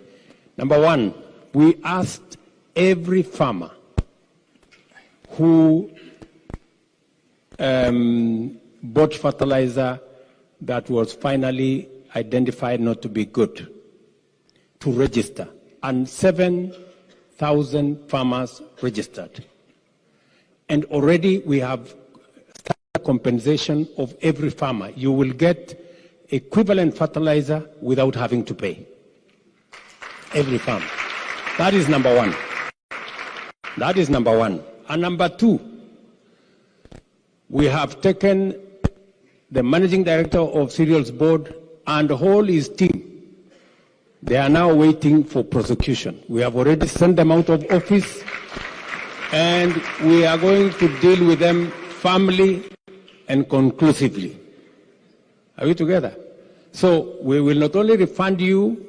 Number one, we asked every farmer who bought fertilizer that was finally identified not to be good to register, and 7,000 farmers registered. And already we have started compensation of every farmer. You will get equivalent fertilizer without having to pay. Every farmer. That is number one. That is number one. And number two, we have taken the managing director of Cereals Board and all his team. They are now waiting for prosecution. We have already sent them out of office, and we are going to deal with them firmly and conclusively. Are we together? So we will not only refund you,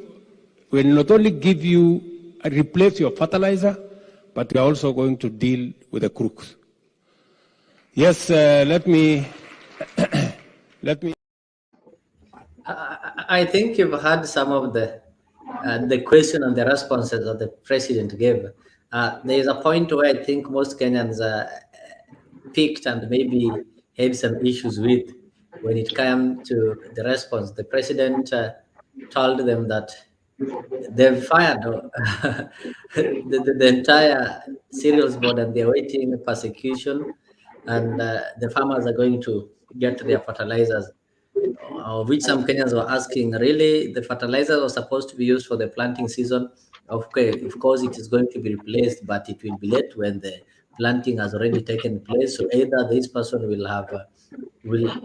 we will not only give you, replace your fertilizer, but we are also going to deal with the crooks. Yes, let me. I think you've had some of the question and the responses that the president gave. There is a point where I think most Kenyans picked and maybe had some issues with when it came to the response. The president told them that they've fired the entire cereals board and they're waiting persecution, and the farmers are going to get their fertilizers, which some Kenyans were asking, really, the fertilizer was supposed to be used for the planting season? Okay, of course it is going to be replaced, but it will be late when the planting has already taken place. So either this person will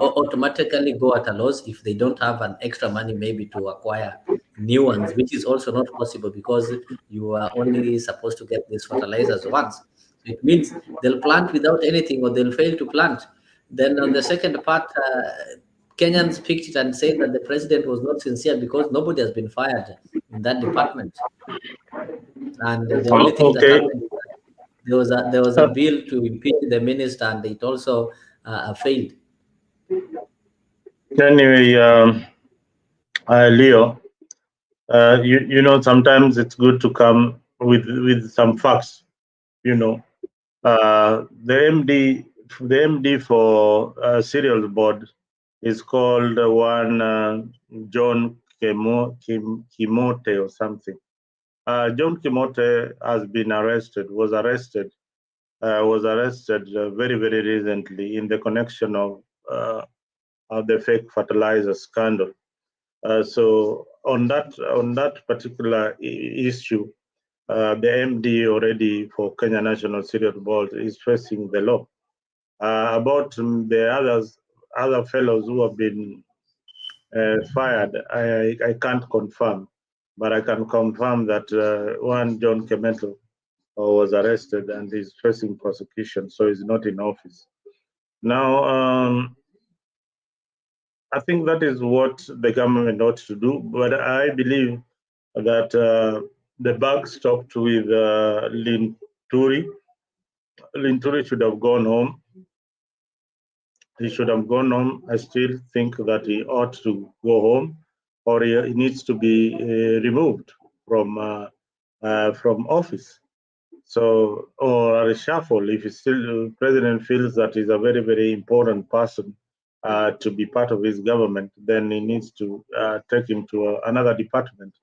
automatically go at a loss if they don't have an extra money maybe to acquire new ones, which is also not possible because you are only supposed to get these fertilizers once. So it means they'll plant without anything, or they'll fail to plant. Then on the second part, Kenyans picked it and said that the president was not sincere because nobody has been fired in that department. And the only thing that Okay. happened, there was a bill to impeach the minister, and it also failed. Anyway, Leo, you know, sometimes it's good to come with some facts. You know, the MD for cereal board is called one John Kimote or something. John Kimote has been arrested. Was arrested very recently in the connection of the fake fertilizer scandal. So on that particular issue, the MD already for Kenya National Cereal Board is facing the law. About the other fellows who have been fired, I can't confirm, but I can confirm that one John Kemeto was arrested and is facing prosecution, so he's not in office. Now, I think that is what the government ought to do, but I believe that the buck stopped with Linturi. Linturi should have gone home. He should have gone home. I still think that he ought to go home, or he needs to be removed from office. So, or a reshuffle. If the president feels that he's a very important person to be part of his government, then he needs to take him to another department,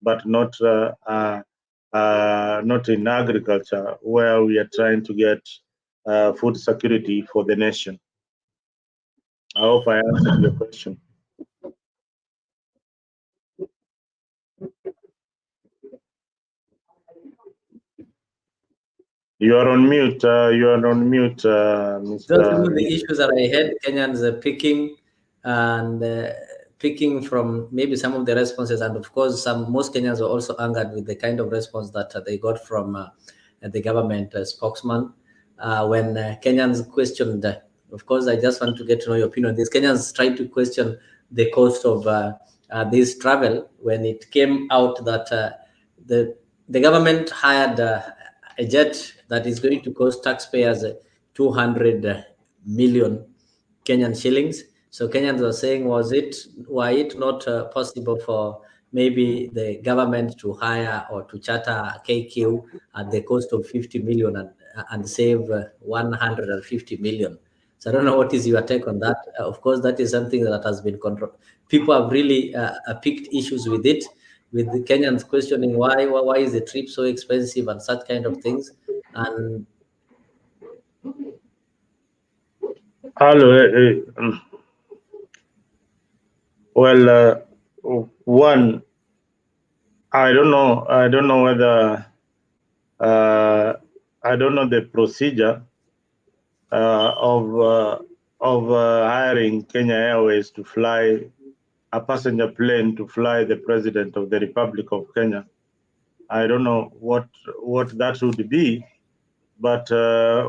but not in agriculture, where we are trying to get food security for the nation. I hope I answered your question. You are on mute. Mr. Those are the issues that I had. Kenyans picking and picking from maybe some of the responses, and of course, most Kenyans were also angered with the kind of response that they got from the government spokesman when Kenyans questioned. Of course, I just want to get to know your opinion on this. Kenyans tried to question the cost of this travel when it came out that the government hired a jet that is going to cost taxpayers 200 million Kenyan shillings. So Kenyans were saying, why it not possible for maybe the government to hire or to charter KQ at the cost of 50 million and save 150 million? So I don't know what is your take on that. Of course, that is something that has been controlled. People have really picked issues with it, with the Kenyans questioning why is the trip so expensive and such kind of things. And well, one, I don't know whether I don't know the procedure of hiring Kenya Airways to fly a passenger plane to fly the president of the Republic of Kenya. I don't know what that would be, but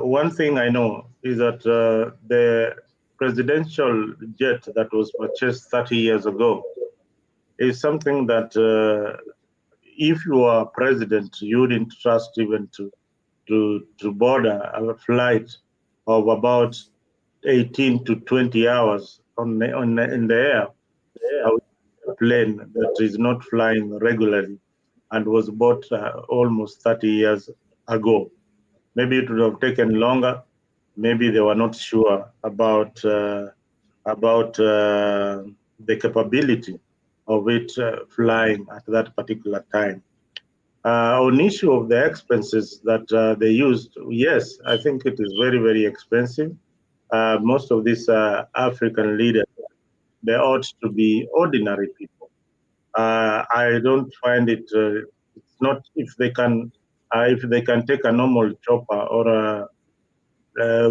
one thing I know is that the presidential jet that was purchased 30 years ago is something that if you are president, you wouldn't trust even to board a flight of about 18 to 20 hours in the air, a plane that is not flying regularly and was bought almost 30 years ago. Maybe it would have taken longer. Maybe they were not sure about the capability of it flying at that particular time. On issue of the expenses that they used, yes, I think it is very expensive. Most of these African leaders, they ought to be ordinary people. I don't find it. It's not if they can take a normal chopper or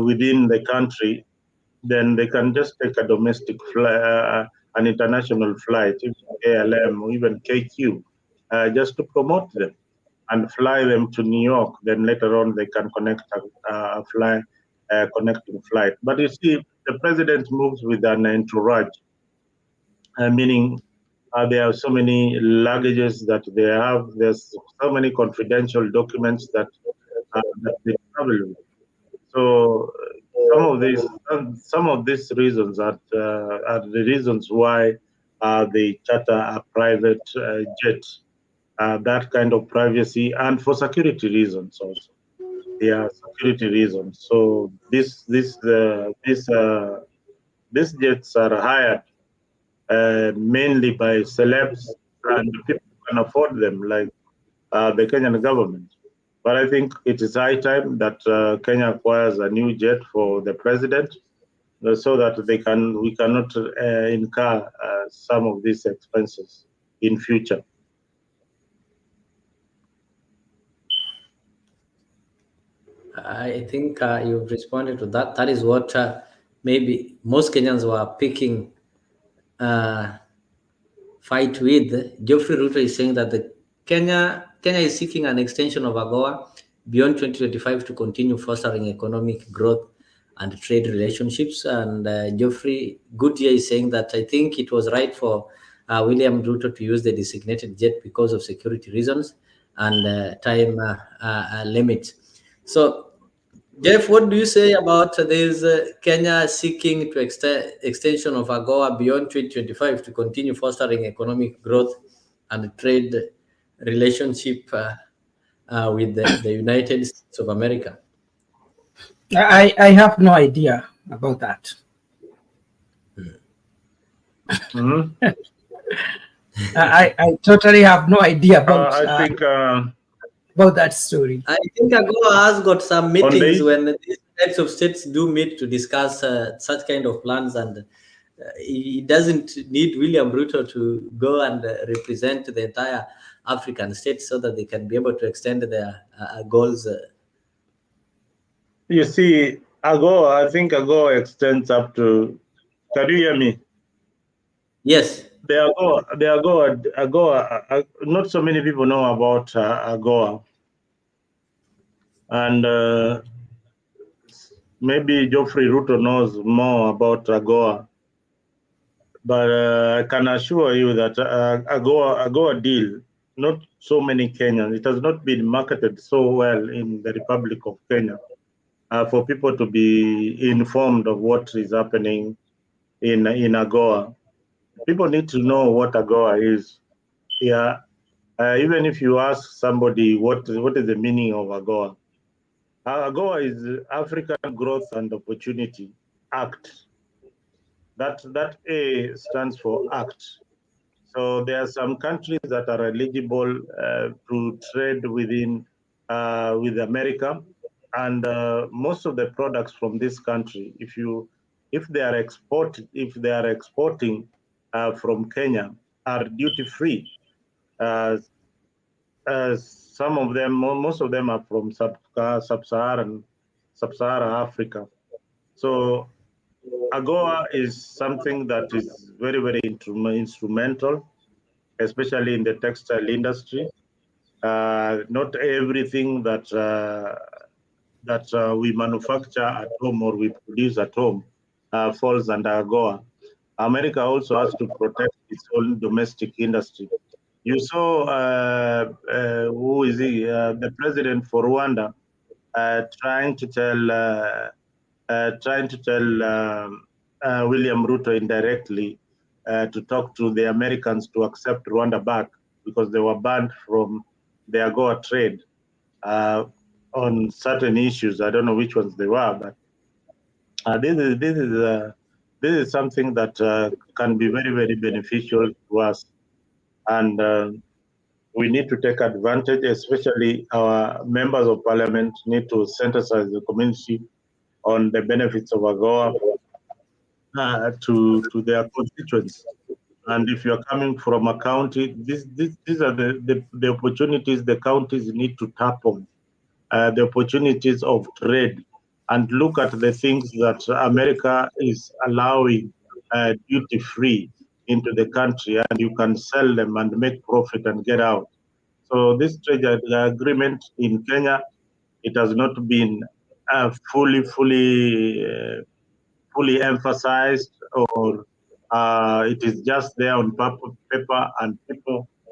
within the country, then they can just take a domestic flight, an international flight, even ALM or even KQ, just to promote them and fly them to New York. Then later on, they can connect a connecting flight. But you see, the president moves with an entourage, meaning there are so many luggages that they have. There's so many confidential documents that they travel with. So some of these reasons are the reasons why they charter a private jet, that kind of privacy, and for security reasons also. There are security reasons. So these jets are hired mainly by celebs and people who can afford them, like the Kenyan government. But I think it is high time that Kenya acquires a new jet for the president, so that we cannot incur some of these expenses in future. I think you've responded to that. That is what maybe most Kenyans were picking fight with. Geoffrey Ruto is saying that Kenya is seeking an extension of AGOA beyond 2025 to continue fostering economic growth and trade relationships. And Geoffrey Goodyear is saying that I think it was right for William Ruto to use the designated jet because of security reasons and time limits. So, Jeff, what do you say about this Kenya seeking to extension of AGOA beyond 2025 to continue fostering economic growth and trade relationship with the United States of America? I have no idea about that. Mm-hmm. I totally have no idea about. I think about that story. I think AGOA has got some meetings when these types of states do meet to discuss such kind of plans, and he doesn't need William Ruto to go and represent the entire African states so that they can be able to extend their goals. You see, AGOA, I think AGOA extends up to. Can you hear me? Yes. The AGOA, not so many people know about AGOA. And maybe Geoffrey Ruto knows more about AGOA. But I can assure you that AGOA deal, not so many Kenyans, it has not been marketed so well in the Republic of Kenya for people to be informed of what is happening in AGOA. People need to know what AGOA is. Yeah, even if you ask somebody what is the meaning of AGOA, AGOA is African Growth and Opportunity Act. That A stands for Act. So there are some countries that are eligible to trade with America, and most of the products from this country, if they are exporting from Kenya, are duty free. Some of them, most of them are from sub-Saharan Africa. So AGOA is something that is very, very instrumental, especially in the textile industry. Not everything that we manufacture at home or we produce at home falls under AGOA. America also has to protect its own domestic industry. You saw who is he? The president for Rwanda trying to tell William Ruto indirectly to talk to the Americans to accept Rwanda back because they were banned from the AGOA trade on certain issues. I don't know which ones they were, but this is something that can be very, very beneficial to us, and we need to take advantage. Especially our members of parliament need to sensitize the community on the benefits of AGOA to their constituents. And if you're coming from a county, these are the opportunities the counties need to tap on, the opportunities of trade, and look at the things that America is allowing duty free into the country, and you can sell them and make profit and get out. So this trade agreement in Kenya, it has not been fully fully emphasized, or it is just there on paper, and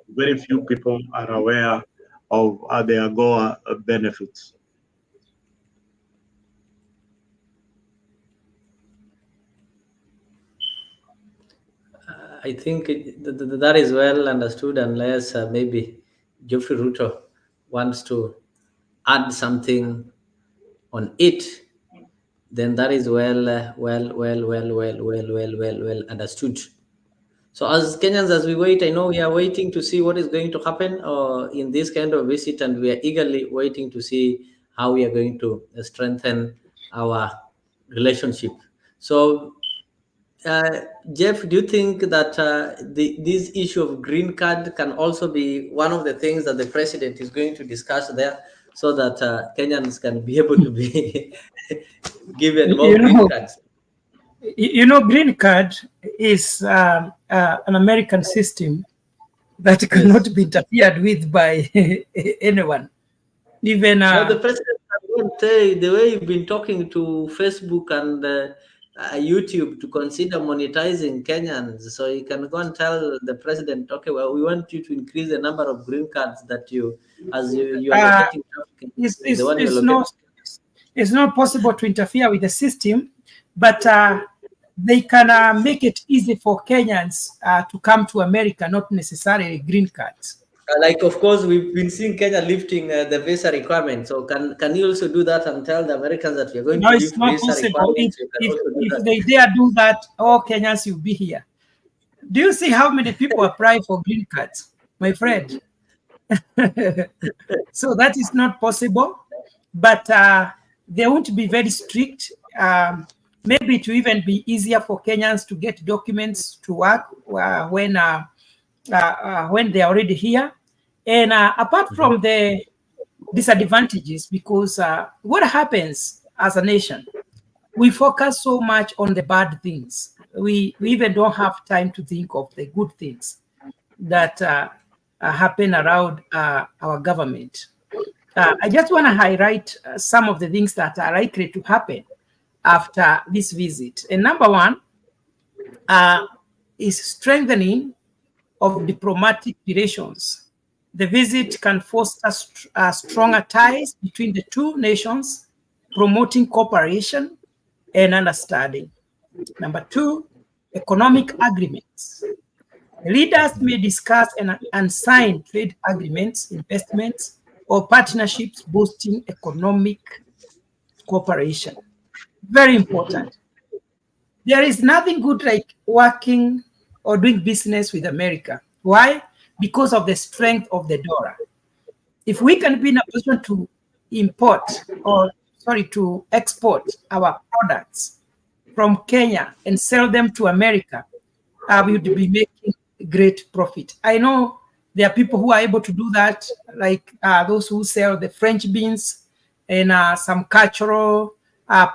very few people are aware of the AGOA benefits. I think that is well understood, unless maybe Geoffrey Ruto wants to add something on it. Then that is well understood. So as Kenyans, as we wait, I know we are waiting to see what is going to happen in this kind of visit, and we are eagerly waiting to see how we are going to strengthen our relationship. So, Jeff, do you think that this issue of green card can also be one of the things that the president is going to discuss there, so that Kenyans can be able to be given more green cards? Green card is an American system that cannot be interfered with by anyone. Even the president won't say, the way you've been talking to Facebook and YouTube to consider monetizing Kenyans, so you can go and tell the president, okay, well, we want you to increase the number of green cards that you are allocating. It's not possible to interfere with the system, but they can make it easy for Kenyans to come to America, not necessarily green cards. Like, of course, we've been seeing Kenya lifting the visa requirement. So can you also do that and tell the Americans that you're going to lift visa requirements? If they dare do that, all Kenyans will be here. Do you see how many people apply for green cards, my friend? So that is not possible, but they won't be very strict. Maybe it will even be easier for Kenyans to get documents to work when they're already here. And apart from the disadvantages, because what happens as a nation, we focus so much on the bad things. We even don't have time to think of the good things that happen around our government. I just want to highlight some of the things that are likely to happen after this visit. And number one is strengthening of diplomatic relations. The visit can foster stronger ties between the two nations, promoting cooperation and understanding. Number two, economic agreements. Leaders may discuss and sign trade agreements, investments, or partnerships boosting economic cooperation. Very important. There is nothing good like working or doing business with America. Why? Because of the strength of the dollar. If we can be in a position to to export our products from Kenya and sell them to America, we would be making great profit. I know there are people who are able to do that, like those who sell the French beans and some cultural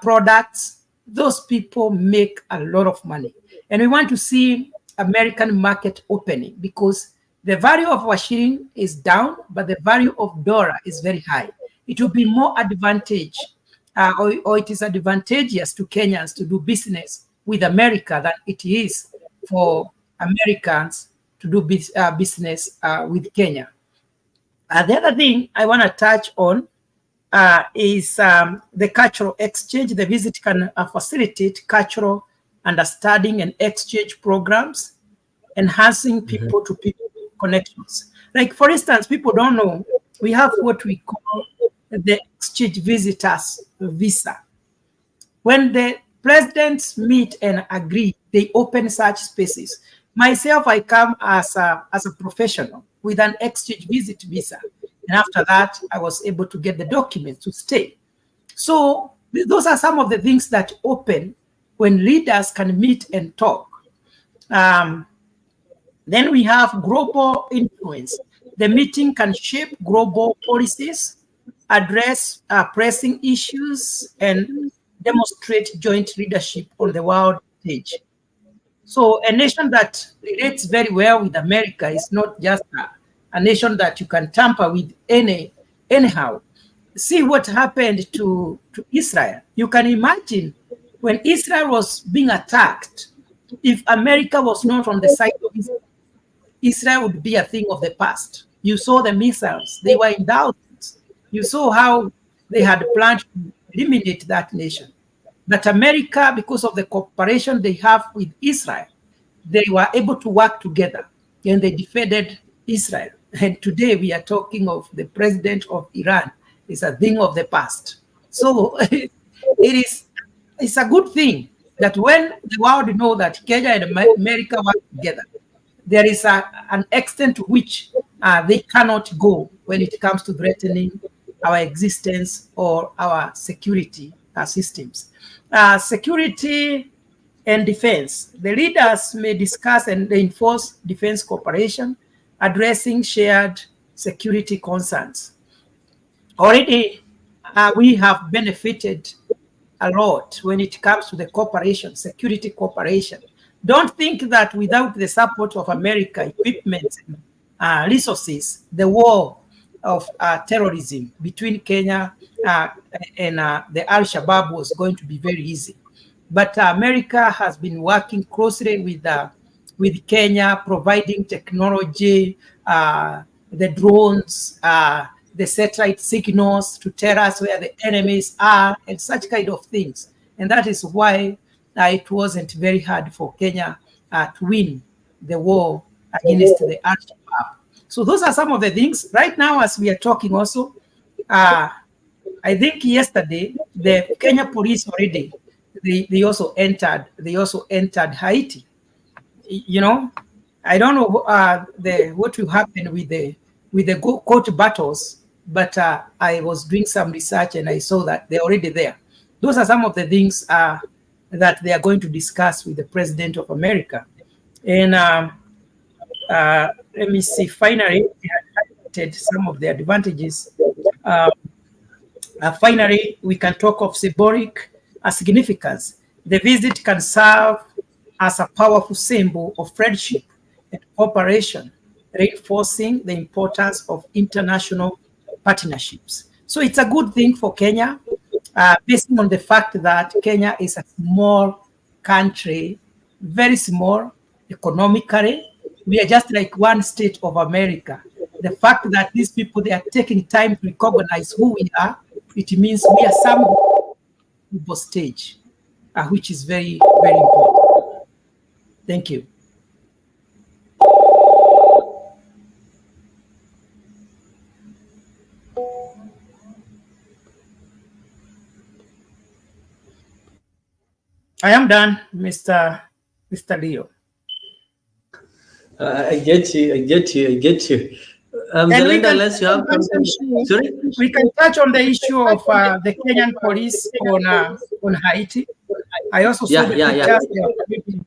products. Those people make a lot of money. And we want to see American market opening, because the value of our shilling is down, but the value of dollar is very high. It will be more advantage, or it is advantageous to Kenyans to do business with America than it is for Americans to do business with Kenya. The other thing I want to touch on is the cultural exchange. The visit can facilitate cultural understanding and exchange programs, enhancing people-to-people connections. Like, for instance, people don't know, we have what we call the exchange visitors visa. When the presidents meet and agree, they open such spaces. Myself, I come as a professional with an exchange visit visa. And after that, I was able to get the documents to stay. So those are some of the things that open when leaders can meet and talk. Then we have global influence. The meeting can shape global policies, address pressing issues, and demonstrate joint leadership on the world stage. So a nation that relates very well with America is not just a nation that you can tamper with anyhow. See what happened to Israel. You can imagine When Israel was being attacked, if America was not on the side of Israel, Israel would be a thing of the past. You saw the missiles, they were in thousands. You saw how they had planned to eliminate that nation. But America, because of the cooperation they have with Israel, they were able to work together and they defended Israel. And today we are talking of the president of Iran. It's a thing of the past. So it's a good thing that when the world know that Kenya and America work together, there is an extent to which they cannot go when it comes to threatening our existence or our security systems. Security and defense. The leaders may discuss and enforce defense cooperation, addressing shared security concerns. Already, we have benefited a lot when it comes to the cooperation, security cooperation. Don't think that without the support of America, equipment, resources, the war of terrorism between Kenya and the Al-Shabaab was going to be very easy. But America has been working closely with Kenya, providing technology, the drones, the satellite signals to tell us where the enemies are and such kind of things. And that is why it wasn't very hard for Kenya to win the war against the Al-Shabaab. So those are some of the things. Right now, as we are talking also, I think yesterday, the Kenya police already, they also entered Haiti. You know, I don't know what will happen with the court battles, but I was doing some research and I saw that they're already there. Those are some of the things that they are going to discuss with the President of America. And let me see, finally, they have highlighted some of the advantages. Finally, we can talk of symbolic significance. The visit can serve as a powerful symbol of friendship and cooperation, reinforcing the importance of international partnerships. So it's a good thing for Kenya, based on the fact that Kenya is a small country, very small economically. We are just like one state of America. The fact that these people, they are taking time to recognize who we are, it means we are some stage, which is very, very important. Thank you. I am done, Mr. Leo. I get you. Belinda, unless you have something. Sorry? We can touch on the issue of the Kenyan police on Haiti. I also saw the pictures.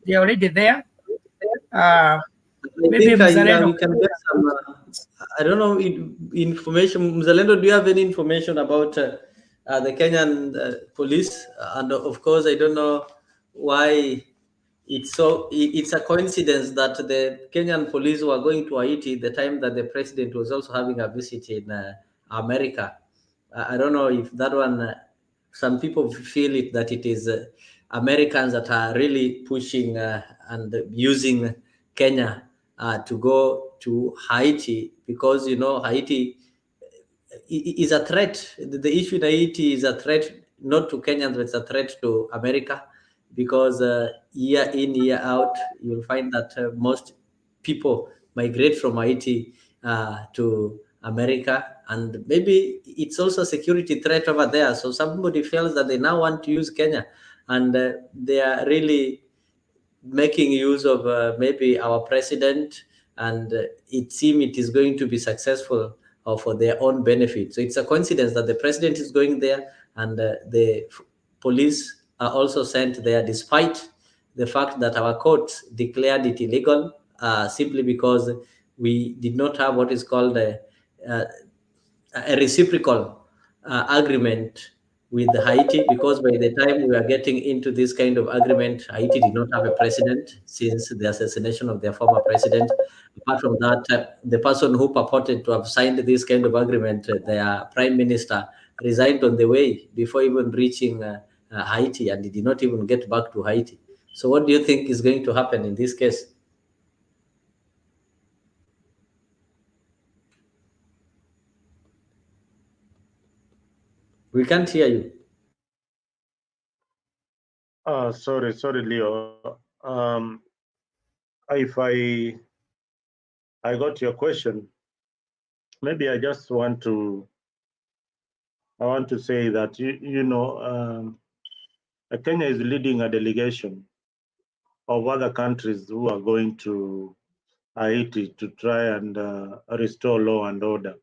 They're already there. Maybe we can get some. I don't know information. Mzalendo, do you have any information about the Kenyan police? And of course, I don't know why it's a coincidence that the Kenyan police were going to Haiti the time that the president was also having a visit in America. I don't know if that one. Some people feel it that it is Americans that are really pushing and using Kenya to go to Haiti, because Haiti is a threat. The issue in Haiti is a threat not to Kenyans, but it's a threat to America, because year in, year out, you'll find that most people migrate from Haiti to America, and maybe it's also a security threat over there. So somebody feels that they now want to use Kenya, and they are really making use of maybe our president, and it seems it is going to be successful for their own benefit. So it's a coincidence that the president is going there and the police are also sent there, despite the fact that our courts declared it illegal, simply because we did not have what is called a reciprocal agreement with Haiti, because by the time we are getting into this kind of agreement, Haiti did not have a president since the assassination of their former president. Apart from that, the person who purported to have signed this kind of agreement, their prime minister, resigned on the way before even reaching Haiti, and he did not even get back to Haiti. So what do you think is going to happen in this case? We can't hear you. Sorry, Leo. If I got your question, maybe I just want to say that Kenya is leading a delegation of other countries who are going to Haiti to try and restore law and order.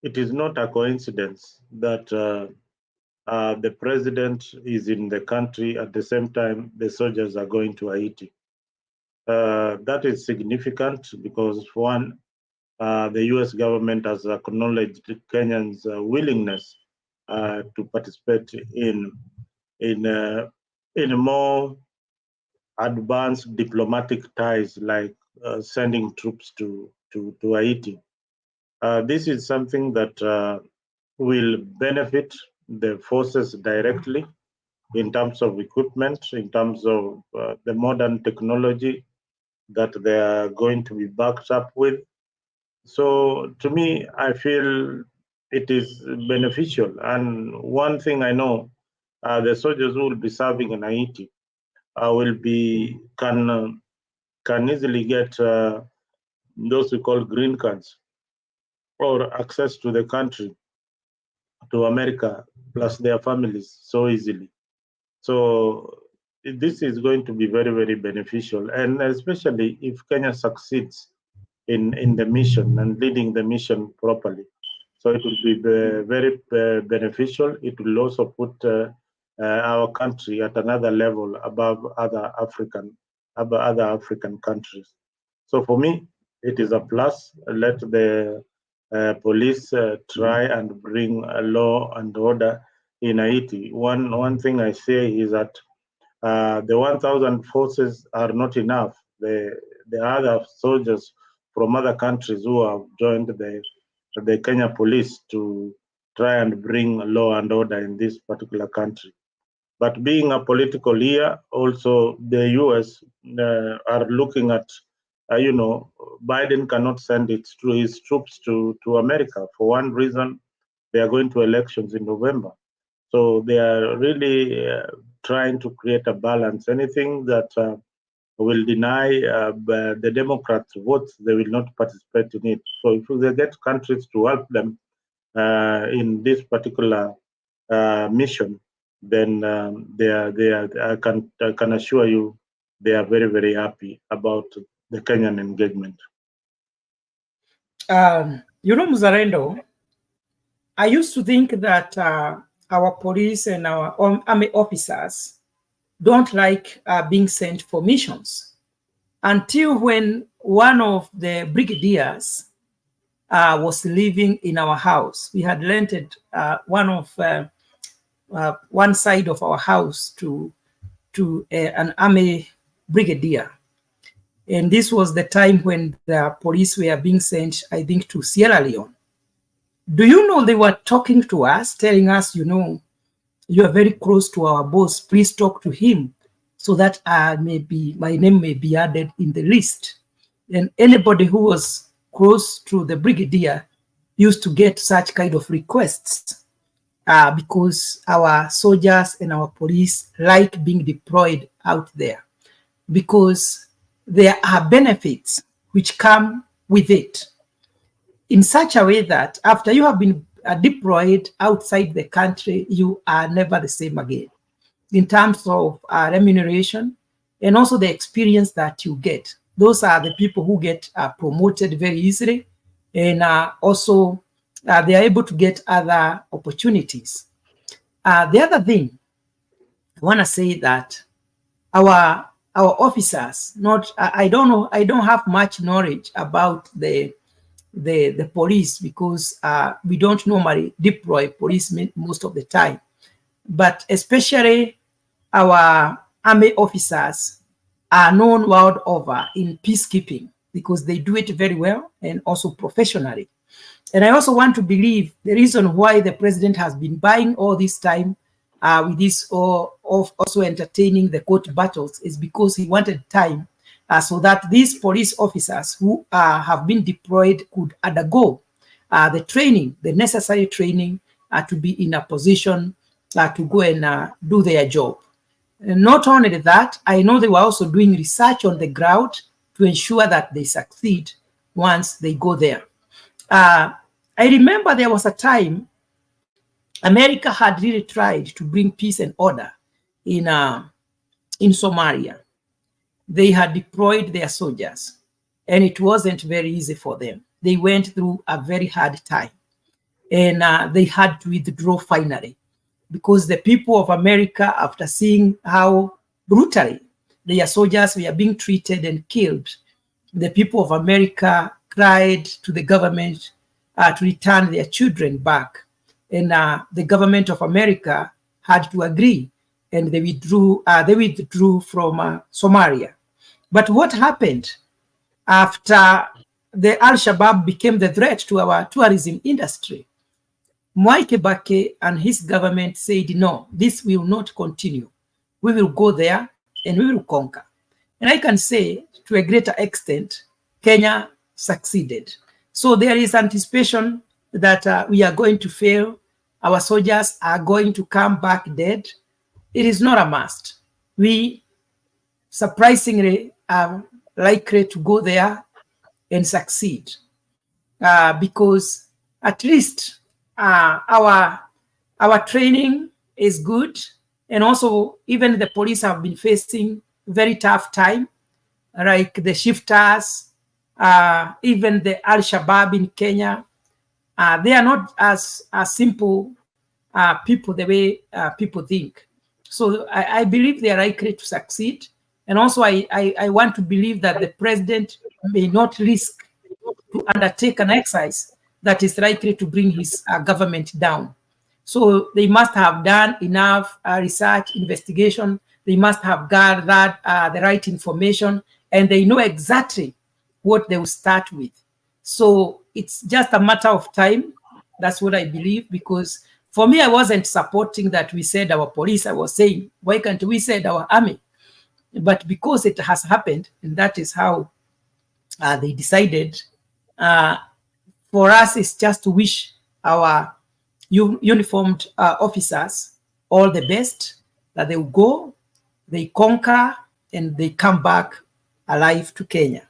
It is not a coincidence that the president is in the country at the same time the soldiers are going to Haiti. That is significant because, for one, the U.S. government has acknowledged Kenyans' willingness to participate in more advanced diplomatic ties, like sending troops to Haiti. This is something that will benefit the forces directly in terms of equipment, in terms of the modern technology that they are going to be backed up with. So to me, I feel it is beneficial. And one thing I know, the soldiers who will be serving in Haiti can easily get those we call green cards, or access to the country, to America, plus their families so easily. So this is going to be very, very beneficial, and especially if Kenya succeeds in the mission and leading the mission properly. So it will be very beneficial. It will also put our country at another level above other African countries. So for me, it is a plus. Let the police try and bring law and order in Haiti. One thing I say is that the 1,000 forces are not enough. The other soldiers from other countries who have joined the Kenya police to try and bring law and order in this particular country. But being a political year, also the US are looking at, Biden cannot send his troops to America. For one reason, they are going to elections in November. So they are really trying to create a balance. Anything that will deny the Democrats votes, they will not participate in it. So if they get countries to help them in this particular mission, then I can assure you they are very, very happy about the Kenyan engagement. Muzarendo, I used to think that our police and our army officers don't like being sent for missions, until when one of the brigadiers was living in our house. We had rented one side of our house to an army brigadier. And this was the time when the police were being sent, I think, to Sierra Leone. Do you know they were talking to us, telling us, you are very close to our boss, please talk to him so that my name may be added in the list. And anybody who was close to the brigadier used to get such kind of requests because our soldiers and our police like being deployed out there, because there are benefits which come with it, in such a way that after you have been deployed outside the country, you are never the same again in terms of remuneration and also the experience that you get. Those are the people who get promoted very easily, and also they are able to get other opportunities. The other thing I want to say that our officers, I don't have much knowledge about the police, because we don't normally deploy policemen most of the time, but especially our army officers are known world over in peacekeeping because they do it very well and also professionally. And I also want to believe the reason why the president has been buying all this time with this of also entertaining the court battles is because he wanted time so that these police officers who have been deployed could undergo the training, the necessary training to be in a position to go and do their job. And not only that, I know they were also doing research on the ground to ensure that they succeed once they go there. I remember there was a time America had really tried to bring peace and order in Somalia. They had deployed their soldiers, and it wasn't very easy for them. They went through a very hard time, and they had to withdraw finally because the people of America, after seeing how brutally their soldiers were being treated and killed, the people of America cried to the government to return their children back. And the government of America had to agree, and they withdrew from Somalia. But what happened after the Al-Shabaab became the threat to our tourism industry? Mwai Kibaki and his government said, no, this will not continue. We will go there and we will conquer. And I can say, to a greater extent, Kenya succeeded. So there is anticipation that we are going to fail. Our soldiers are going to come back dead. It is not a must. We surprisingly are likely to go there and succeed because at least our training is good, and also even the police have been facing very tough time, like the shifters, even the Al-Shabaab in Kenya. They are not as simple people the way people think. So I believe they are likely to succeed. And also I want to believe that the president may not risk to undertake an exercise that is likely to bring his government down. So they must have done enough research, investigation. They must have gathered the right information, and they know exactly what they will start with. So it's just a matter of time. That's what I believe, because for me, I wasn't supporting that we said our police. I was saying, why can't we said our army? But because it has happened, and that is how they decided, for us, it's just to wish our uniformed officers all the best, that they will go, they conquer, and they come back alive to Kenya.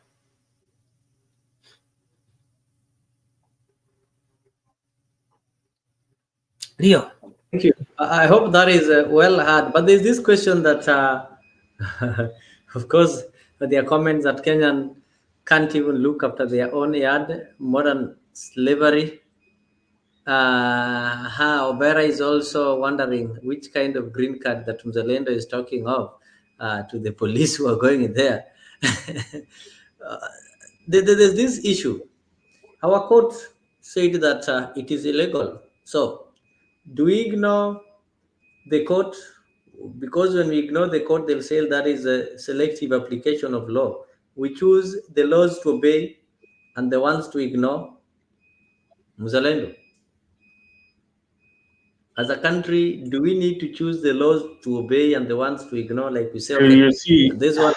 Rio. Thank you. I hope that is well heard. But there's this question that, of course, there are comments that Kenyan can't even look after their own yard, modern slavery. Obera is also wondering which kind of green card that Mzalendo is talking of to the police who are going there. There's this issue. Our court said that it is illegal. So, do we ignore the court? Because when we ignore the court, they'll say that is a selective application of law. We choose the laws to obey and the ones to ignore. Mzalendo, as a country, do we need to choose the laws to obey and the ones to ignore? Like we say, okay, You see, this one,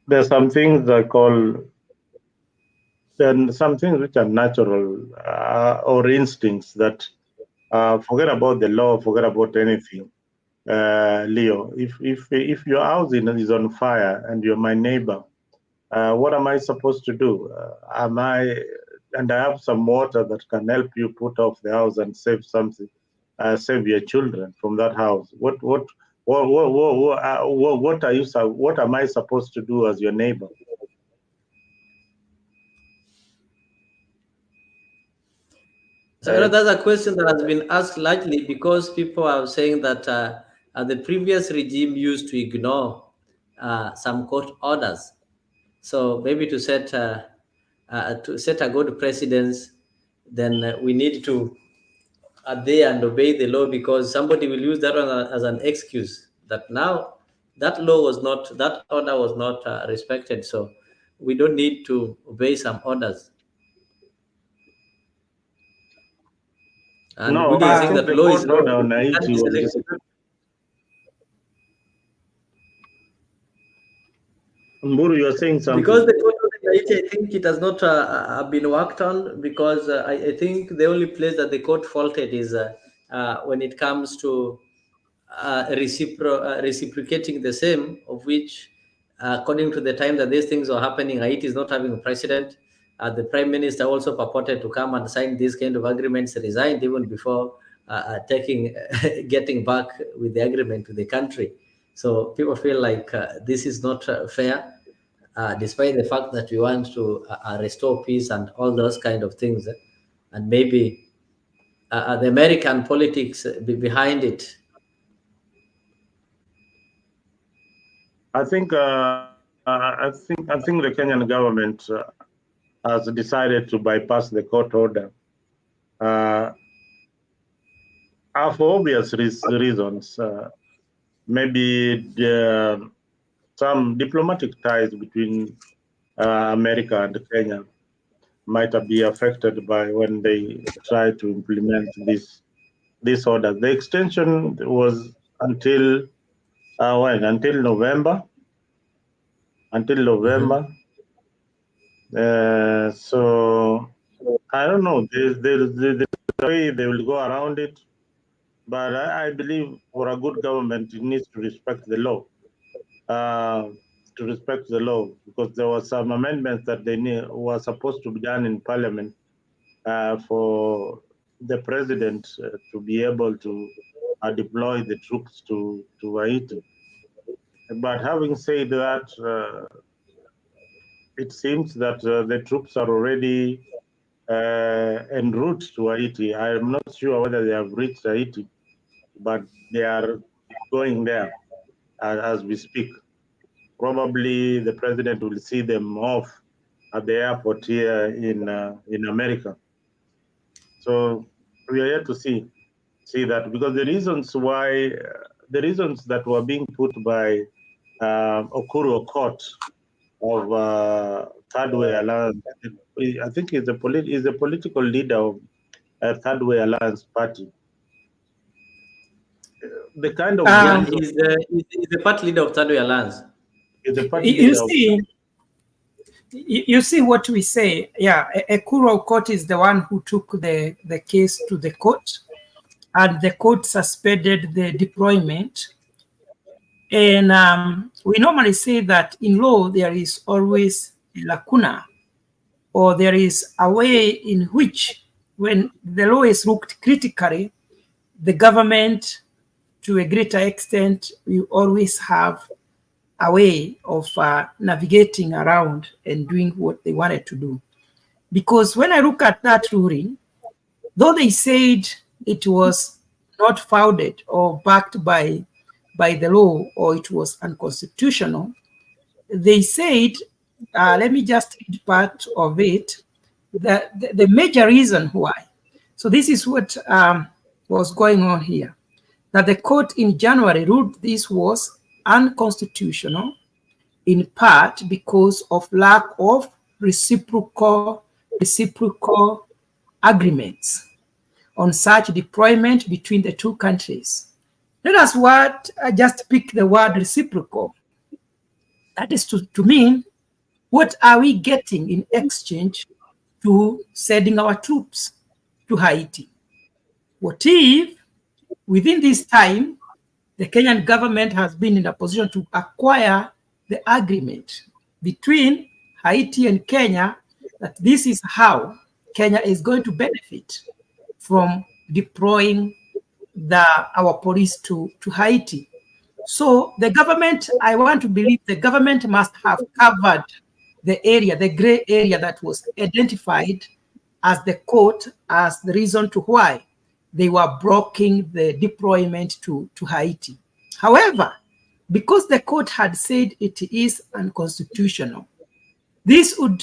there's some things that call, then some things which are natural or instincts that forget about the law, forget about anything. Leo, if your house is on fire and you're my neighbor, what am I supposed to do? And I have some water that can help you put off the house and save something, save your children from that house. What am I supposed to do as your neighbor? So that's a question that has been asked largely because people are saying that the previous regime used to ignore some court orders. So maybe to set a good precedence, then we need to adhere and obey the law, because somebody will use that one as an excuse that now that order was not respected. So we don't need to obey some orders. And No, Ruto is I saying think that the law is court not order on can't Haiti be was selective. Mburu, you are saying Because something. the court order in Haiti, I think it has not been worked on, because I think the only place that the court faulted is when it comes to reciprocating the same, of which, according to the time that these things are happening, Haiti is not having a president. The prime minister also purported to come and sign these kind of agreements, resigned even before getting back with the agreement to the country. So people feel like this is not fair, despite the fact that we want to restore peace and all those kind of things. And maybe the American politics behind it. I think the Kenyan government has decided to bypass the court order for obvious reasons. Maybe some diplomatic ties between America and Kenya might be affected by when they try to implement this order. The extension was until when? Until November. So I don't know. There's a way they will go around it, but I believe for a good government, it needs to respect the law. Because there were some amendments that were supposed to be done in Parliament for the president to be able to deploy the troops to Haiti. But having said that, it seems that the troops are already en route to Haiti. I am not sure whether they have reached Haiti, but they are going there as we speak. Probably the president will see them off at the airport here in America. So we are yet to see that, because the reasons that were being put by Okuru Court of Third Way Alliance, I think he's a political leader of Third Way Alliance Party. The kind of He's the party leader of Third Way Alliance. You see what we say. Yeah, Ekuru Court is the one who took the case to the court, and the court suspended the deployment. And we normally say that in law there is always a lacuna, or there is a way in which, when the law is looked critically, the government, to a greater extent, will always have a way of navigating around and doing what they wanted to do. Because when I look at that ruling, though they said it was not founded or backed by the law, or it was unconstitutional, they said, let me just read part of it, that the major reason why. So this is what was going on here, that the court in January ruled this was unconstitutional, in part because of lack of reciprocal agreements on such deployment between the two countries. Let us just pick the word reciprocal. That is to mean, what are we getting in exchange to sending our troops to Haiti? What if, within this time, the Kenyan government has been in a position to acquire the agreement between Haiti and Kenya, that this is how Kenya is going to benefit from deploying our police to Haiti? So the government, I want to believe the government must have covered the area, the gray area that was identified as the court as the reason to why they were blocking the deployment to Haiti. However, because the court had said it is unconstitutional, this would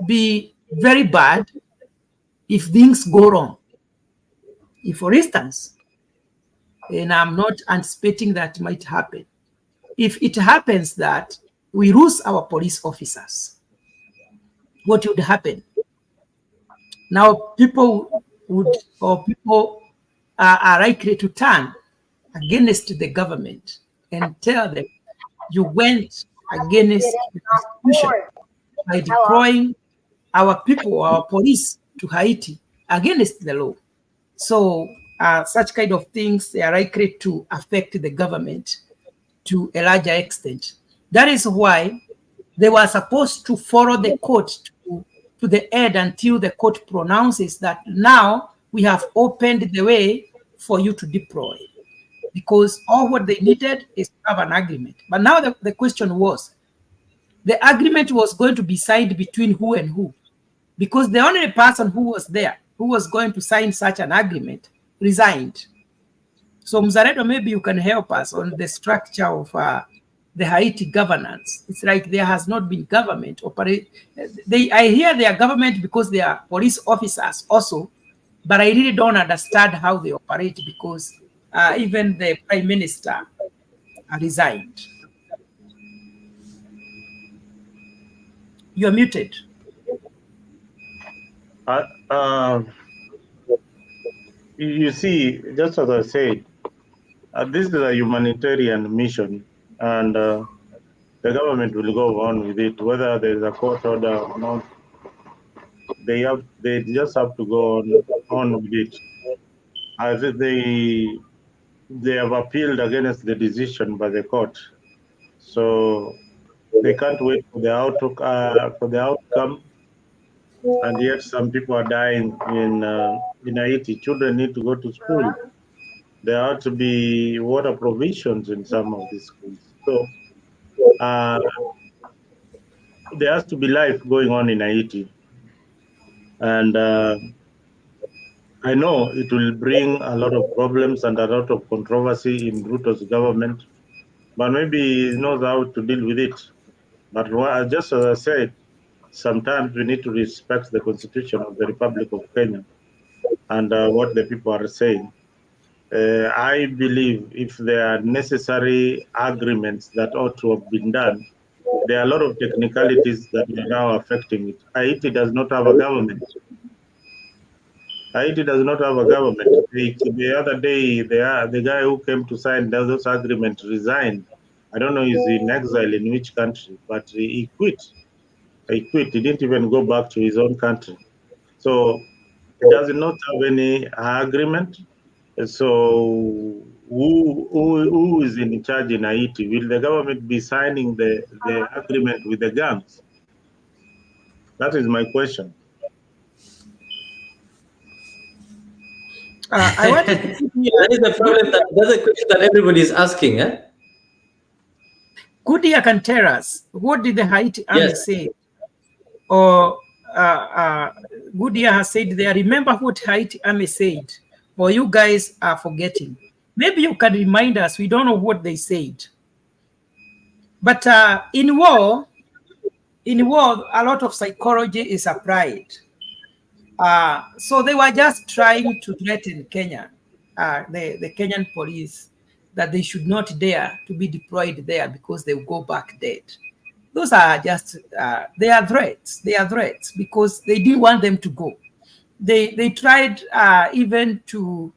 be very bad if things go wrong. If, for instance, and I'm not anticipating that might happen, if it happens that we lose our police officers, what would happen? Now, people would, or people are likely to turn against the government and tell them you went against the Constitution by deploying our people, our police to Haiti against the law. So such kind of things, they are likely to affect the government to a larger extent. That is why they were supposed to follow the court to the end until the court pronounces that now we have opened the way for you to deploy. Because all what they needed is to have an agreement. But now the question was, the agreement was going to be signed between who and who? Because the only person who was there, who was going to sign such an agreement, resigned. So Mzaredo, maybe you can help us on the structure of the Haiti governance. It's like there has not been government operate. I hear they are government because they are police officers also, but I really don't understand how they operate because even the prime minister resigned. You're muted. You see, just as I said, this is a humanitarian mission, and the government will go on with it, whether there is a court order or not. They just have to go on with it. As they have appealed against the decision by the court, so they can't wait for the outcome. And yet, some people are dying in Haiti. Children need to go to school. There ought to be water provisions in some of these schools. So there has to be life going on in Haiti. And I know it will bring a lot of problems and a lot of controversy in Ruto's government, but maybe he knows how to deal with it. But just as I said, sometimes we need to respect the Constitution of the Republic of Kenya and what the people are saying. I believe if there are necessary agreements that ought to have been done, there are a lot of technicalities that are now affecting it. Haiti does not have a government. Haiti does not have a government. The other day, the guy who came to sign those agreements resigned. I don't know, he's in exile in which country, but he quit. He quit. He didn't even go back to his own country. So he does not have any agreement. So who is in charge in Haiti? Will the government be signing the agreement with the gangs? That is my question. I want to that is the problem. That's the question that everybody is asking. Korir can tell us, what did the Haiti army say? Or Korir has said there. Remember what Haiti army said? Or you guys are forgetting? Maybe you can remind us. We don't know what they said. But in war, a lot of psychology is applied. So they were just trying to threaten Kenya, the Kenyan police, that they should not dare to be deployed there because they will go back dead. Those are just, they are threats. They are threats because they didn't want them to go. They tried even to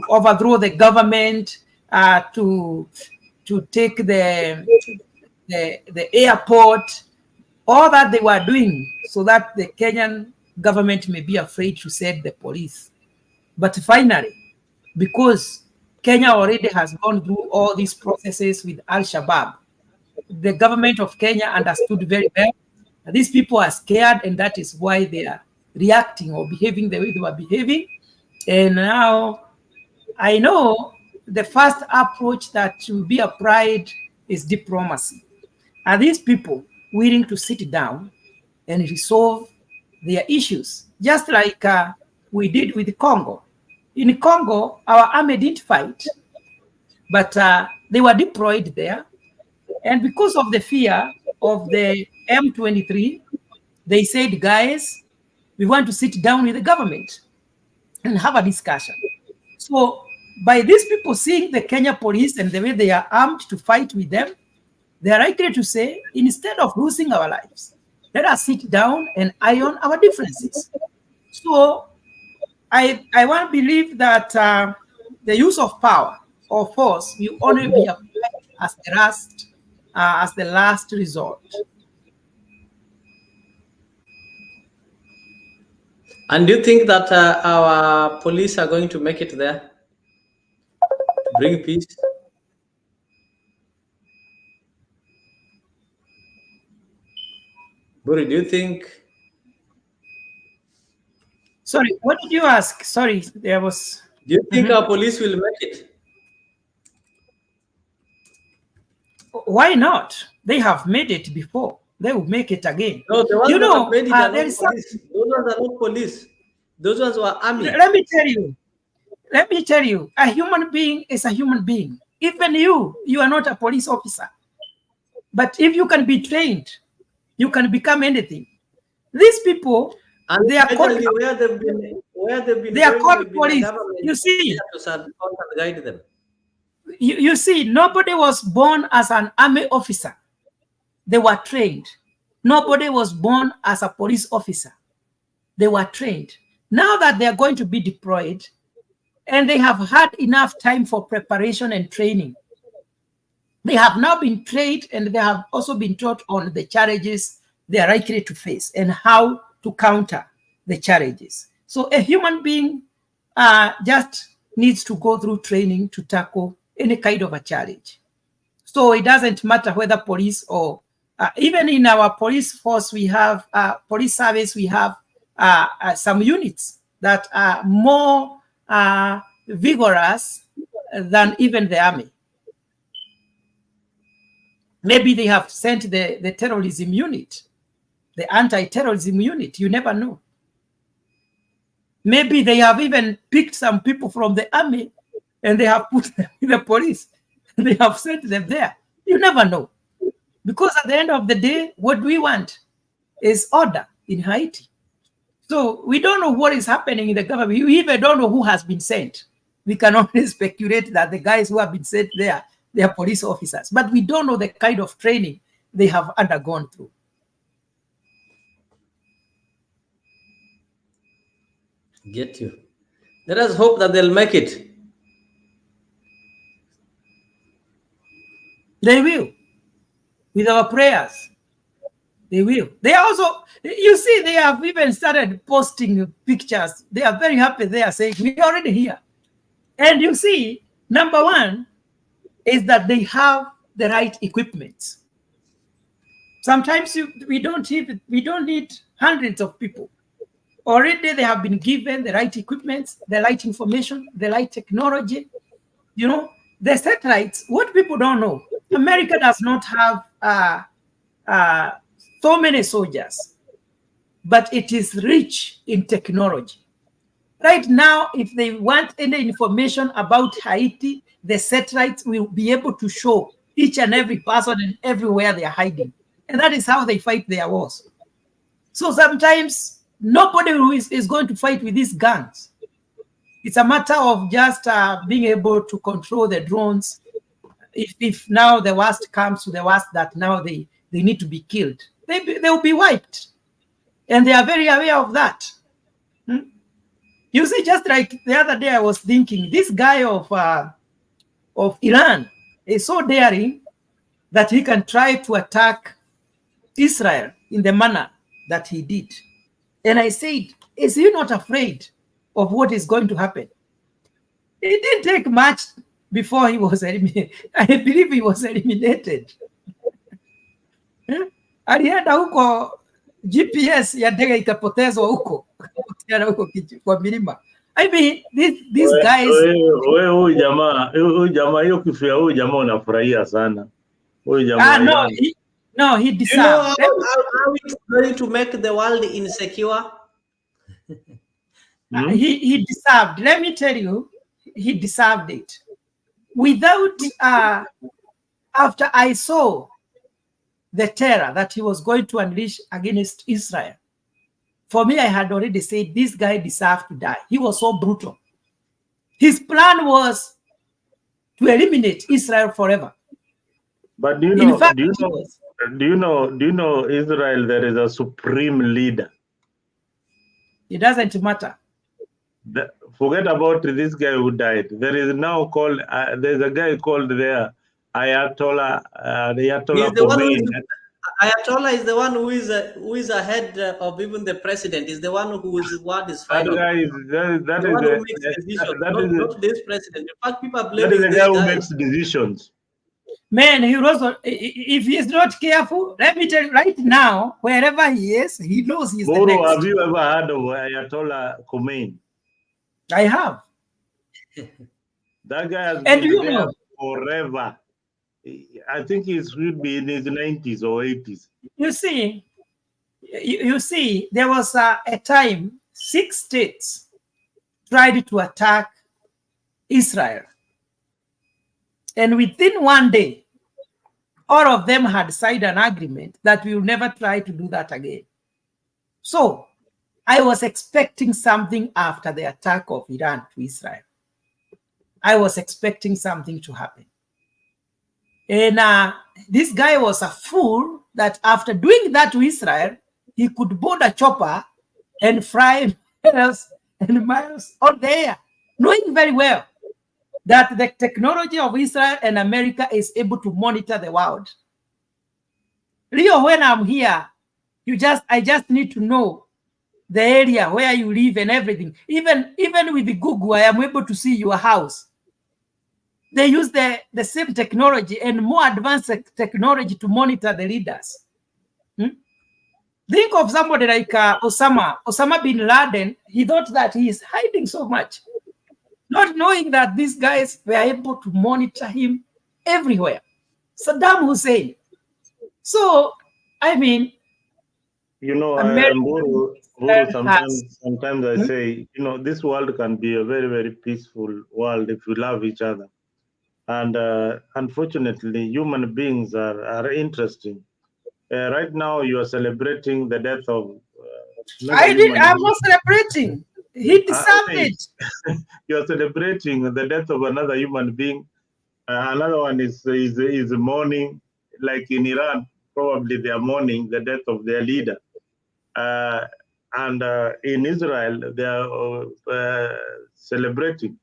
overthrow the government, to take the airport. All that they were doing so that the Kenyan government may be afraid to send the police. But finally, because Kenya already has gone through all these processes with Al-Shabaab, the government of Kenya understood very well that these people are scared, and that is why they are reacting or behaving the way they were behaving. And now I know the first approach that should be applied is diplomacy. Are these people willing to sit down and resolve their issues, just like we did with Congo? In Congo, our army didn't fight, but they were deployed there. And because of the fear of the M23, they said, guys, we want to sit down with the government and have a discussion. So by these people seeing the Kenya police and the way they are armed to fight with them, they are likely to say, instead of losing our lives, let us sit down and iron our differences. So I want to believe that the use of power or force will only be applied as the last resort. And do you think that our police are going to make it there to bring peace? Buri, do you think? Sorry, what did you ask? Sorry, there was. Do you think our police will make it? Why not? They have made it before. They will make it again. No, the ones that have made it are there not is police. Those ones are not police. Those ones were army. Let me tell you, a human being is a human being. Even you are not a police officer. But if you can be trained, you can become anything. These people, and they are called, where they've been they are called police. You see, to support and guide them. You see, nobody was born as an army officer. They were trained. Nobody was born as a police officer. They were trained. Now that they are going to be deployed, and they have had enough time for preparation and training, they have now been trained, and they have also been taught on the challenges they are likely to face and how to counter the challenges. So a human being just needs to go through training to tackle any kind of a challenge. So it doesn't matter whether police or even in our police force, we have police service, we have some units that are more vigorous than even the army. Maybe they have sent the terrorism unit, the anti-terrorism unit. You never know. Maybe they have even picked some people from the army and they have put them in the police. They have sent them there. You never know. Because at the end of the day, what we want is order in Haiti. So we don't know what is happening in the government. We even don't know who has been sent. We can only speculate that the guys who have been sent there, they are police officers. But we don't know the kind of training they have undergone through. Get you. Let us hope that they'll make it. They will. With our prayers, they will. They also, you see, they have even started posting pictures. They are very happy. They are saying, we're already here. And you see, number one is that they have the right equipment. Sometimes we don't need hundreds of people. Already they have been given the right equipment, the right information, the right technology. You know, the satellites, what people don't know, America does not have so many soldiers, but it is rich in technology. Right now, if they want any information about Haiti, the satellites will be able to show each and every person and everywhere they are hiding. And that is how they fight their wars. So sometimes nobody who is going to fight with these guns. It's a matter of just being able to control the drones. If now the worst comes to the worst, that now they need to be killed, they will be wiped. And they are very aware of that. You see, just like the other day, I was thinking, this guy of Iran is so daring that he can try to attack Israel in the manner that he did. And I said, is he not afraid of what is going to happen? It didn't take much before he was eliminated. I believe he was eliminated. Alienda huko, GPS ya ndege ikapotezwa huko kwa milima. I mean, these guys. Huyu jamaa hiyo kifu ya huyu jamaa unafurahia sana. Huyu jamaa. No, he deserved. You know how it's going to make the world insecure? He deserved. Let me tell you, he deserved it. Without, after I saw the terror that he was going to unleash against Israel, for me, I had already said this guy deserved to die. He was so brutal. His plan was to eliminate Israel forever. But do you know Israel, there is a supreme leader. It doesn't matter. Forget about this guy who died. There is now called, there's a guy called there, Ayatollah, Ayatollah Khomeini. Ayatollah is the one who is ahead of even the president. Is the one whose word is final. That guy is that is who makes decisions, not this president. In fact, people are blaming that is the this guy who guy. makes decisions. Man, he was. If he is not careful, let me tell you right now, wherever he is, he knows he's the next. Have you ever heard of Ayatollah Khomeini? I have. That guy has And been you there know, forever. I think he should be in his 90s or 80s. You see, there was a time 6 states tried to attack Israel. And within one day, all of them had signed an agreement that we will never try to do that again. So I was expecting something after the attack of Iran to Israel. I was expecting something to happen. And this guy was a fool that after doing that to Israel, he could board a chopper and fly miles and miles on the air, knowing very well that the technology of Israel and America is able to monitor the world. Leo, when I'm here, I just need to know the area where you live and everything. Even with the Google, I am able to see your house. They use the same technology and more advanced technology to monitor the leaders. Think of somebody like Osama bin Laden. He thought that he is hiding so much, not knowing that these guys were able to monitor him everywhere. Saddam Hussein. So, I mean, you know, sometimes I say, you know, this world can be a very, very peaceful world if we love each other. And unfortunately, human beings are interesting. Right now, you are celebrating the death of. I'm not celebrating. He deserved it. You are celebrating the death of another human being. Another one is mourning, like in Iran. Probably they are mourning the death of their leader. And in Israel, they are celebrating.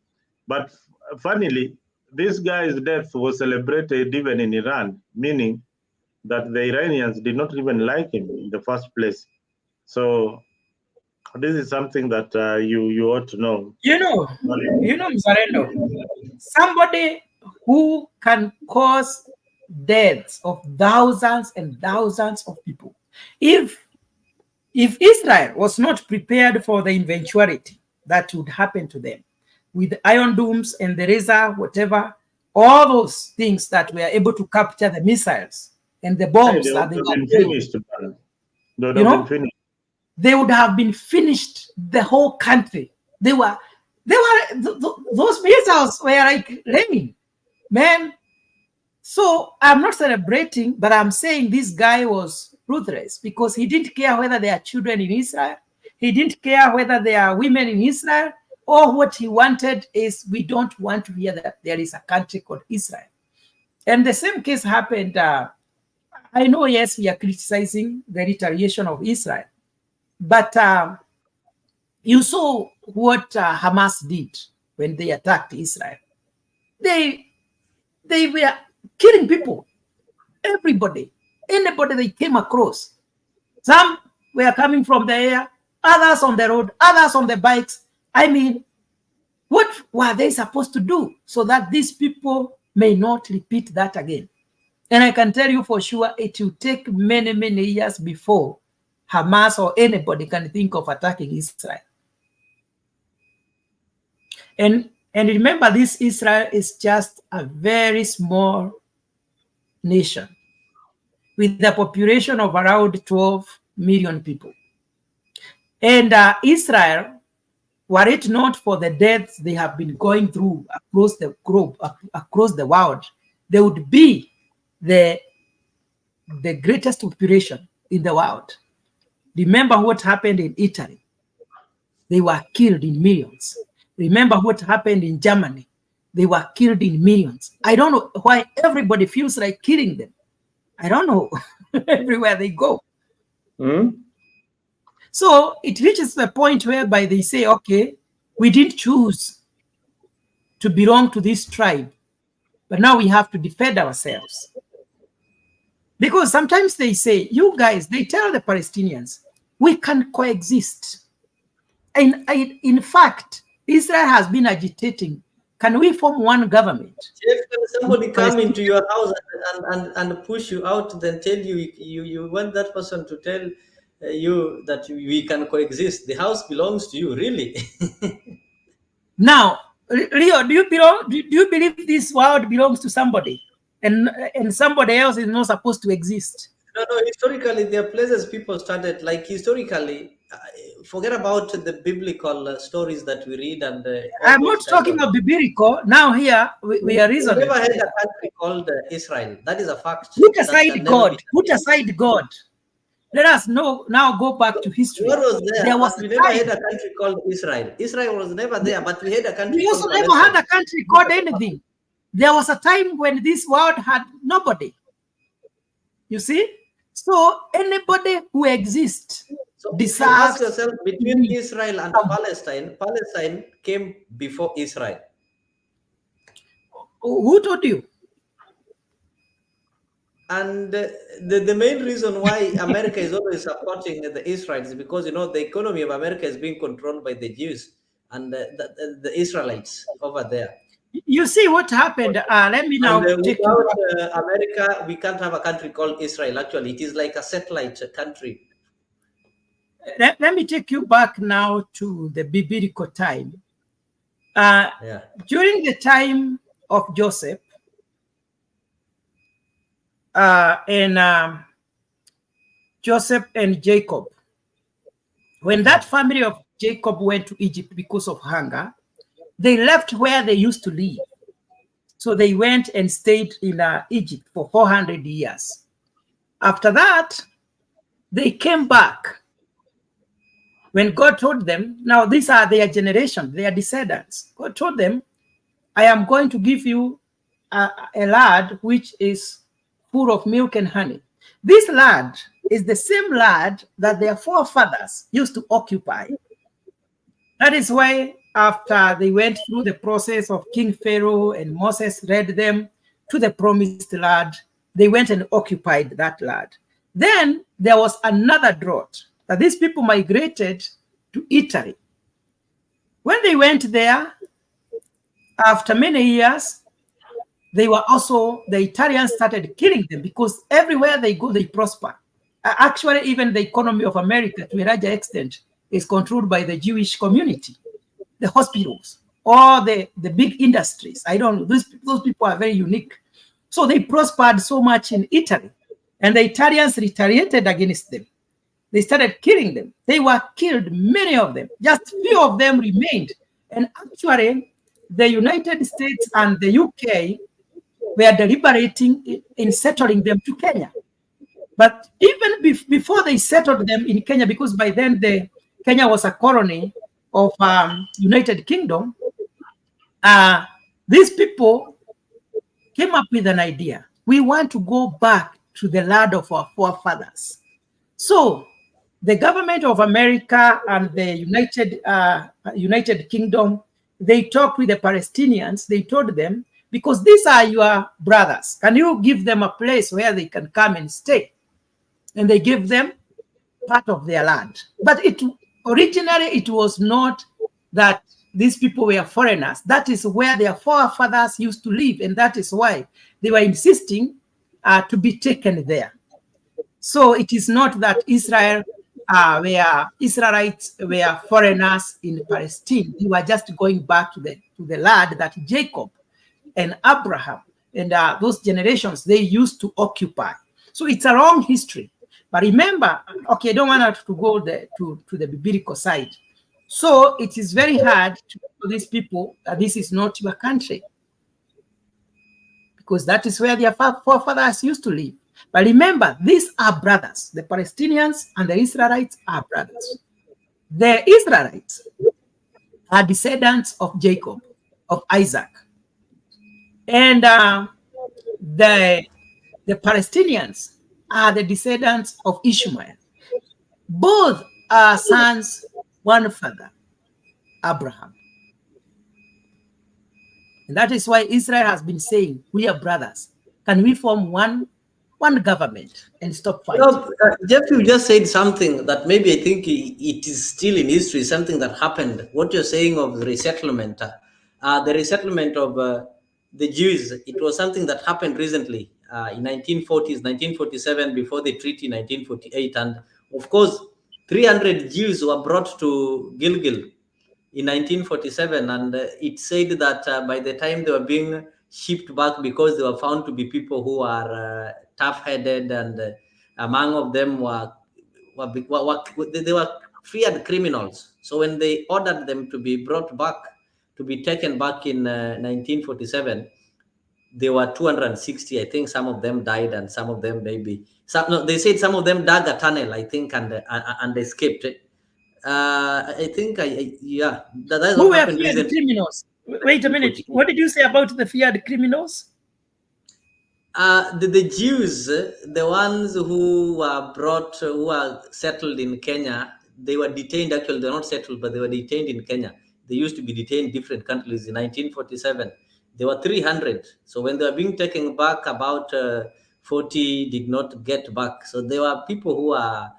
But funnily, this guy's death was celebrated even in Iran, meaning that the Iranians did not even like him in the first place. So this is something that you ought to know. You know, Mzalendo, somebody who can cause deaths of thousands and thousands of people. If Israel was not prepared for the eventuality that would happen to them, with the Iron Domes and the Razor, whatever, all those things that were able to capture the missiles and the bombs that they were finished. They would have been finished, the whole country. Those missiles were like raining, man. So I'm not celebrating, but I'm saying this guy was ruthless because he didn't care whether there are children in Israel. He didn't care whether there are women in Israel. Or what he wanted is, we don't want to hear that there is a country called Israel. And the same case happened. I know, yes, we are criticizing the retaliation of Israel. But you saw what Hamas did when they attacked Israel. They were killing people, everybody, anybody they came across. Some were coming from the air, others on the road, others on the bikes. I mean, what were they supposed to do so that these people may not repeat that again? And I can tell you for sure, it will take many, many years before Hamas or anybody can think of attacking Israel. And remember, this Israel is just a very small nation with a population of around 12 million people. And Israel, were it not for the deaths they have been going through across the globe, across the world, they would be the greatest population in the world. Remember what happened in Italy. They were killed in millions. Remember what happened in Germany. They were killed in millions. I don't know why everybody feels like killing them. I don't know. Everywhere they go. So it reaches the point whereby they say, okay, we didn't choose to belong to this tribe, but now we have to defend ourselves. Because sometimes they say, you guys, they tell the Palestinians, we can coexist. And in fact, Israel has been agitating, can we form one government? If somebody come into your house and push you out, then tell you want that person to tell you that we can coexist. The house belongs to you, really. Now, Rio, do you believe this world belongs to somebody, and somebody else is not supposed to exist? No, historically, there are places people started, like historically, forget about the biblical stories that we read. And I'm not talking of biblical. Now here, we are reasoning. We never had a country called Israel. That is a fact. Put aside God. Put aside God. Let us now go back to history. What was there? There was we never had a country called Israel. Israel was never there, but we had a country. We also never had a country called anything. There was a time when this world had nobody. You see? So anybody who exists deserves. Ask yourself, between Israel and Palestine came before Israel. Who told you? And the main reason why America is always supporting the Israel is because, the economy of America is being controlled by the Jews and the Israelites over there. You see what happened? Let me now take without America, we can't have a country called Israel. Actually, it is like a satellite country. Let me take you back now to the biblical time. During the time of Joseph and Joseph and Jacob, when that family of Jacob went to Egypt because of hunger, they left where they used to live. So they went and stayed in Egypt for 400 years. After that, they came back. When God told them, now these are their generation, their descendants. God told them, I am going to give you a land which is full of milk and honey. This land is the same land that their forefathers used to occupy. That is why after they went through the process of King Pharaoh and Moses led them to the promised land, they went and occupied that land. Then there was another drought that these people migrated to Italy. When they went there, after many years, the Italians started killing them because everywhere they go, they prosper. Actually, even the economy of America, to a larger extent, is controlled by the Jewish community, the hospitals, or the big industries. I don't know. Those people are very unique. So they prospered so much in Italy, and the Italians retaliated against them. They started killing them. They were killed, many of them. Just few of them remained. And actually, the United States and the UK were deliberating in settling them to Kenya. But even before they settled them in Kenya, because by then Kenya was a colony of United Kingdom, these people came up with an idea. We want to go back to the land of our forefathers. So the government of America and the United Kingdom, they talked with the Palestinians. They told them, because these are your brothers, can you give them a place where they can come and stay? And they gave them part of their land. But originally it was not that these people were foreigners. That is where their forefathers used to live, and that is why they were insisting to be taken there. So it is not that Israelites were foreigners in Palestine. They were just going back to the land that Jacob and Abraham and those generations they used to occupy. So it's a long history. But remember, okay, I don't want us to go to the biblical side. So it is very hard to tell these people that this is not your country, because that is where their forefathers used to live. But remember, these are brothers. The Palestinians and the Israelites are brothers. The Israelites are descendants of Jacob, of Isaac. And the Palestinians are the descendants of Ishmael. Both sons, one father, Abraham. And that is why Israel has been saying, we are brothers. Can we form one government and stop fighting? Jeff, you just said something that maybe I think it is still in history, something that happened. What you're saying of the resettlement of the Jews, it was something that happened recently in 1940s, 1947, before the treaty, 1948. And of course, 300 Jews were brought to Gilgil in 1947, and it said that by the time they were being shipped back, because they were found to be people who are tough-headed, and among of them they were feared criminals. So when they ordered them to be brought back, to be taken back in 1947, there were 260. I think some of them died, and some of them they said some of them dug a tunnel, I think, and escaped. I think, yeah, that's Who what were happened feared recently. criminals? Wait a minute. What did you say about the feared criminals? The Jews, the ones who were brought, who were settled in Kenya, they were detained. Actually, they're not settled, but they were detained in Kenya. They used to be detained in different countries. In 1947, there were 300. So when they were being taken back, about 40 did not get back. So there were people who are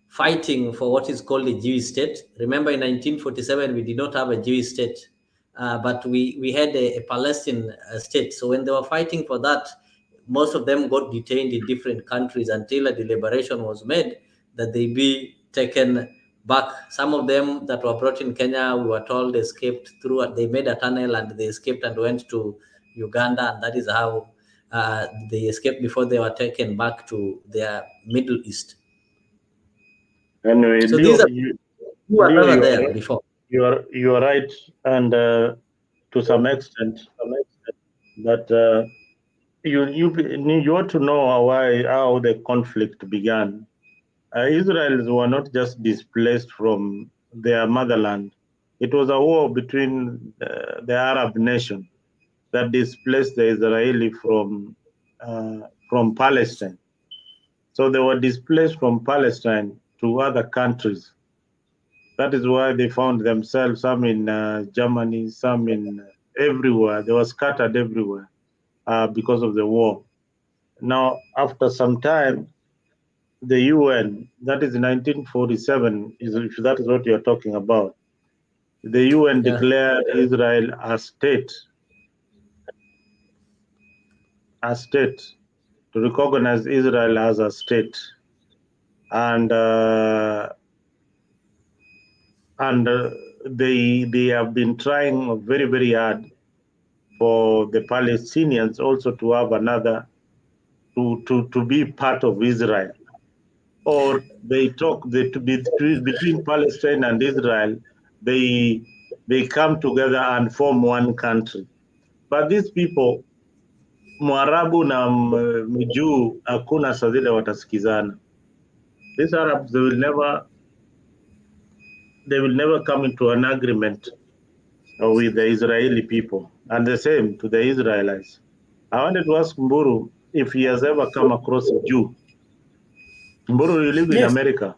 fighting for what is called a Jewish state. Remember, in 1947, we did not have a Jewish state, but we had a Palestinian state. So when they were fighting for that, most of them got detained in different countries until a deliberation was made that they be taken back. Some of them that were brought in Kenya, we were told, escaped through, they made a tunnel and they escaped and went to Uganda, and that is how they escaped before they were taken back to their Middle East. Anyway, So Leo, these are who were Leo, never there before. You are right, and to some extent, that you ought to know how the conflict began. Israelis were not just displaced from their motherland. It was a war between the Arab nation that displaced the Israeli from Palestine. So they were displaced from Palestine to other countries. That is why they found themselves, some in Germany, some in everywhere. They were scattered everywhere because of the war. Now, after some time, the UN, that is 1947, if that is what you're talking about, the UN declared Israel a state, to recognize Israel as a state. And they have been trying very, very hard for the Palestinians also to have another, to be part of Israel. Or they talk between Palestine and Israel, they come together and form one country. But these people, Mwarabu na Mjuu, hakuna saa zile watasikizana. These Arabs, they will never come into an agreement with the Israeli people, and the same to the Israelites. I wanted to ask Mburu if he has ever come across a Jew. Mburu, you live in America.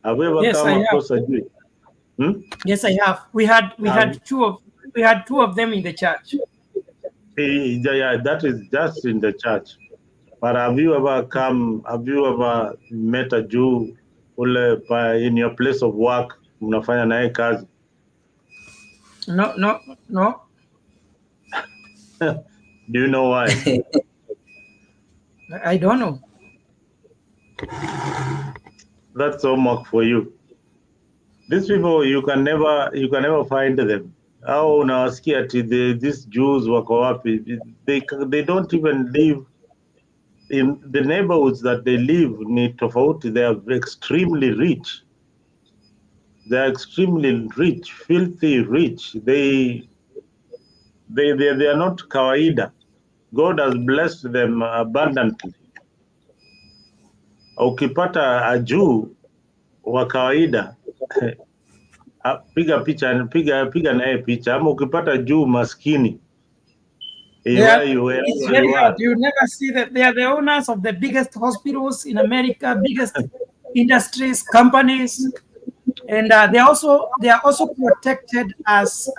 Have you ever come across a Jew? Yes, I have. We had two of them in the church. Yeah, that is just in the church. But have you ever met a Jew in your place of work? Mnafanya naye kazi? No. Do you know why? I don't know. That's homework for you. These people, you can never find them. Au unawasikia ati these Jews wako wapi? They don't even live in the neighborhoods that they live. Ni tofauti. They are extremely rich. They are extremely rich, filthy rich. They are not kawaida. God has blessed them abundantly. Ukipata a Jew wa kawaida, piga naye picha. Ama ukipata Jew maskini, It's very hard. You never see that they are the owners of the biggest hospitals in America, biggest industries, companies. and they are also protected as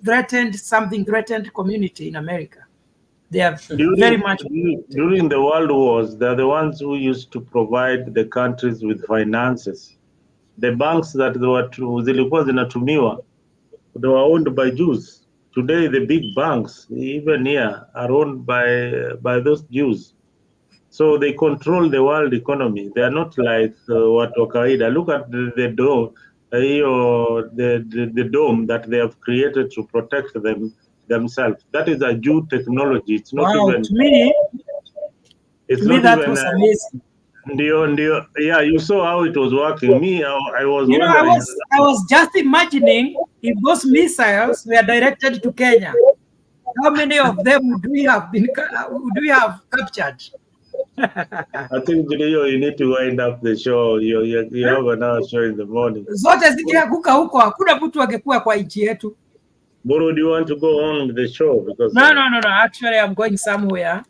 threatened community in America. They are very much during the world wars. They're the ones who used to provide the countries with finances. The banks that zilikuwa zinatumiwa, they were owned by Jews. Today, the big banks, even here, are owned by those Jews. So they control the world economy. They are not like watu wa kawaida. Look at the dome, the dome that they have created to protect themselves. That is a Jew technology. It's not even. To me, that was amazing. Yeah, you saw how it was working. Me, I was wondering. I was just imagining if those missiles were directed to Kenya, how many of them would we have captured? I think you need to wind up the show. You have another show in the morning. Zote zikianguka huko, hakuna mtu angekuwa kwa nchi yetu. Boro, do you want to go on with the show? Because no. Actually, I'm going somewhere.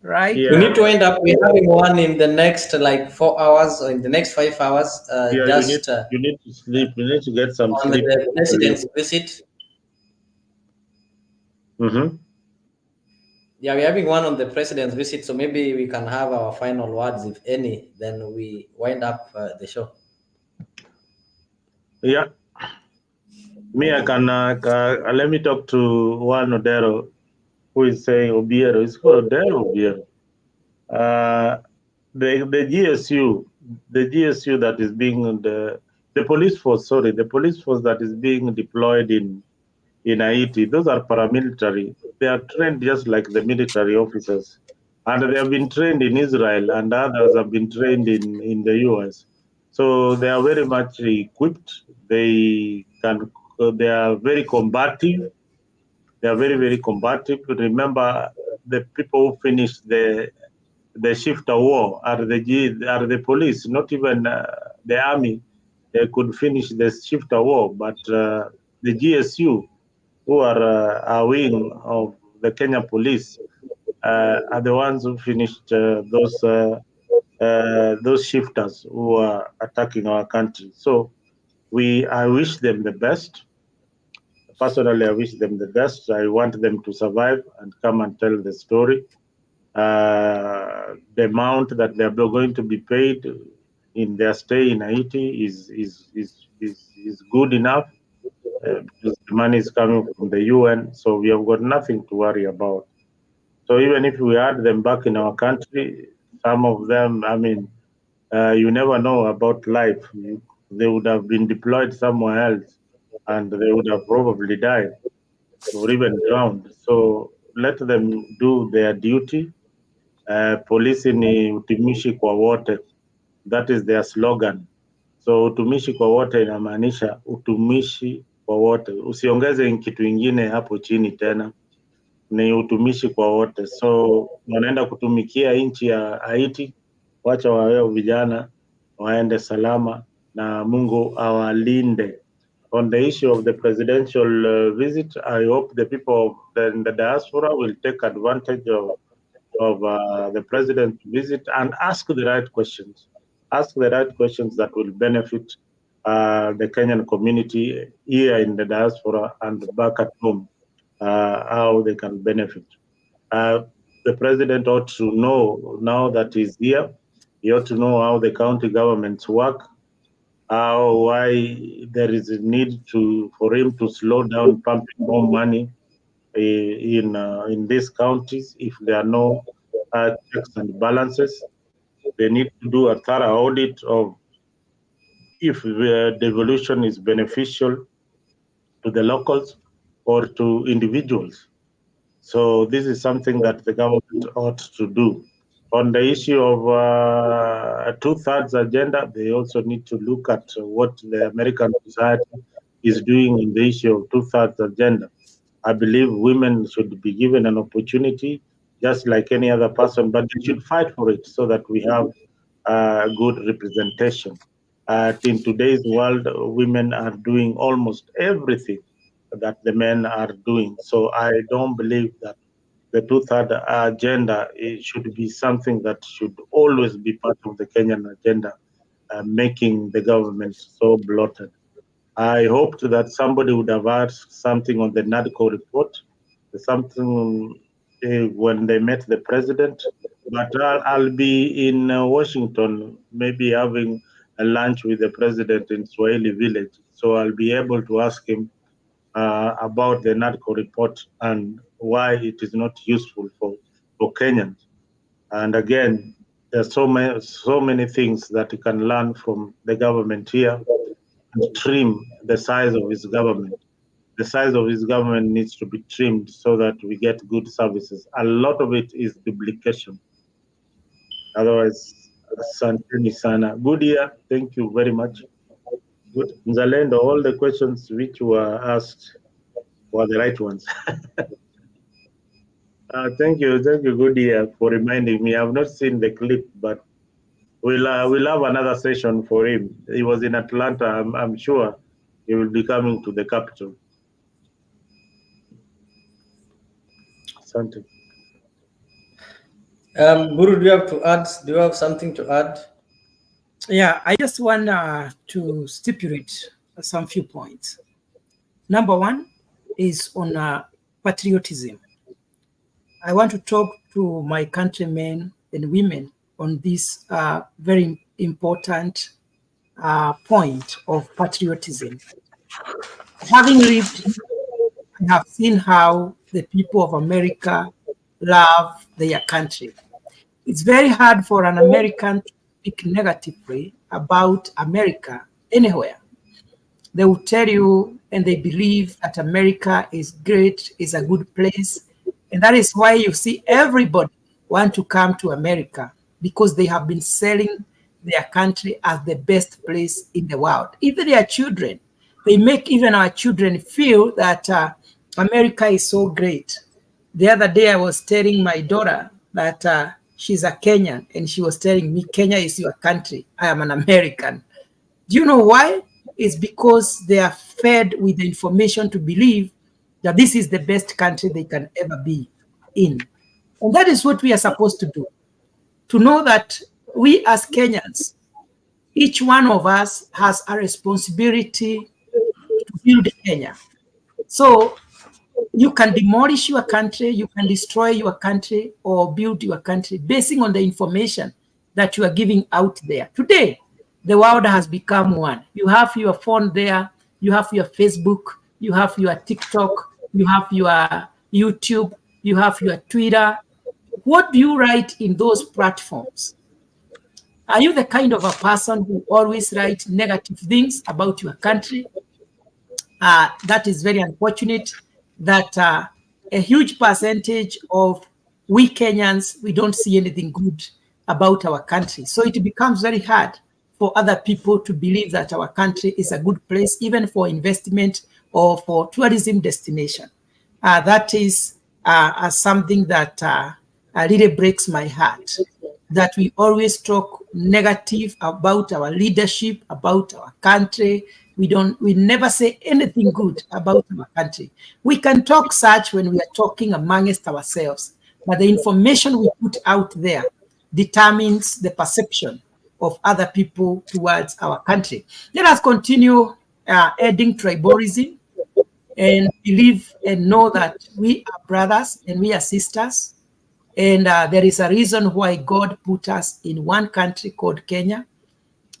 Right. Yeah. We need to wind up. We're having one in the next like 4 hours or in the next 5 hours. You need to sleep. You need to get some sleep. On the president's visit. Mm-hmm. Yeah, we're having one on the president's visit, so maybe we can have our final words, if any. Then we wind up the show. Yeah. Me, I can. Let me talk to one Odero, who is saying Obiero. It's called Odero Obiero. The GSU that is being the police force. Sorry, the police force that is being deployed in Haiti. Those are paramilitary. They are trained just like the military officers, and they have been trained in Israel, and others have been trained in the US. So they are very much equipped. They are very combative. They are very, very combative. Remember, the people who finished the shifter war are the police, not even the army. They could finish the shifter war, but the GSU, who are a wing of the Kenya police, are the ones who finished those shifters who are attacking our country. So I wish them the best. Personally, I wish them the best. I want them to survive and come and tell the story. The amount that they are going to be paid in their stay in Haiti is good enough. Because the money is coming from the UN, so we have got nothing to worry about. So even if we had them back in our country, some of them, I mean, you never know about life. They would have been deployed somewhere else, and they would have probably died or even drowned. So let them do their duty. Polisi ni utumishi kwa wote. That is their slogan. So utumishi kwa wote inamaanisha utumishi kwa wote. Usiongeze kitu ingine hapo chini tena. Ni utumishi kwa wote. So wanaenda kutumikia nchi ya Haiti. Wacha wao vijana waende salama na Mungu awalinde. On the issue of the presidential visit, I hope the people in the diaspora will take advantage of the president's visit and ask the right questions. Ask the right questions that will benefit the Kenyan community here in the diaspora and back at home, how they can benefit. The president ought to know, now that he's here, he ought to know how the county governments work, why there is a need for him to slow down pumping more money in these counties if there are no checks and balances. They need to do a thorough audit of if the devolution is beneficial to the locals or to individuals. So this is something that the government ought to do. On the issue of a 2/3 agenda, they also need to look at what the American society is doing in the issue of 2/3 agenda. I believe women should be given an opportunity just like any other person, but they should fight for it so that we have good representation. In today's world, women are doing almost everything that the men are doing. So I don't believe that the 2/3 agenda should be something that should always be part of the Kenyan agenda. making the government so bloated. I hoped that somebody would have asked something on the NADCO report, something when they met the president, but I'll be in Washington, maybe having a lunch with the president in Swahili Village. So I'll be able to ask him about the NADCO report and why it is not useful for Kenyans. And again, there's so many things that you can learn from the government here and trim the size of his government. The size of his government needs to be trimmed so that we get good services. A lot of it is duplication. Otherwise, asanteni sana. Good year. Thank you very much. Good. Nzalendo, all the questions which were asked were the right ones. Thank you, good year, for reminding me. I've not seen the clip, but we'll have another session for him. He was in Atlanta. I'm sure he will be coming to the capital. Asante. Guru, do you have to add? Do you have something to add? Yeah, I just want to stipulate some few points. Number one is on patriotism. I want to talk to my countrymen and women on this very important point of patriotism. Having lived, I have seen how the people of America love their country. It's very hard for an American to speak negatively about America anywhere. They will tell you, and they believe that America is great, is a good place. And that is why you see everybody want to come to America, because they have been selling their country as the best place in the world. Even their children, they make even our children feel that America is so great. The other day I was telling my daughter that she's a Kenyan, and she was telling me, Kenya is your country. I am an American. Do you know why? It's because they are fed with the information to believe that this is the best country they can ever be in. And that is what we are supposed to do. To know that we as Kenyans, each one of us has a responsibility to build Kenya. So you can demolish your country, you can destroy your country, or build your country basing on the information that you are giving out there. Today, the world has become one. You have your phone there, you have your Facebook, you have your TikTok, you have your YouTube, you have your Twitter. What do you write in those platforms? Are you the kind of a person who always writes negative things about your country? That is very unfortunate that a huge percentage of we Kenyans, we don't see anything good about our country. So it becomes very hard for other people to believe that our country is a good place, even for investment or for tourism destination. That is something that really breaks my heart, that we always talk negative about our leadership, about our country. We never say anything good about our country. We can talk such when we are talking amongst ourselves, but the information we put out there determines the perception of other people towards our country. Let us continue adding tribalism and believe and know that we are brothers and we are sisters. And there is a reason why God put us in one country called Kenya.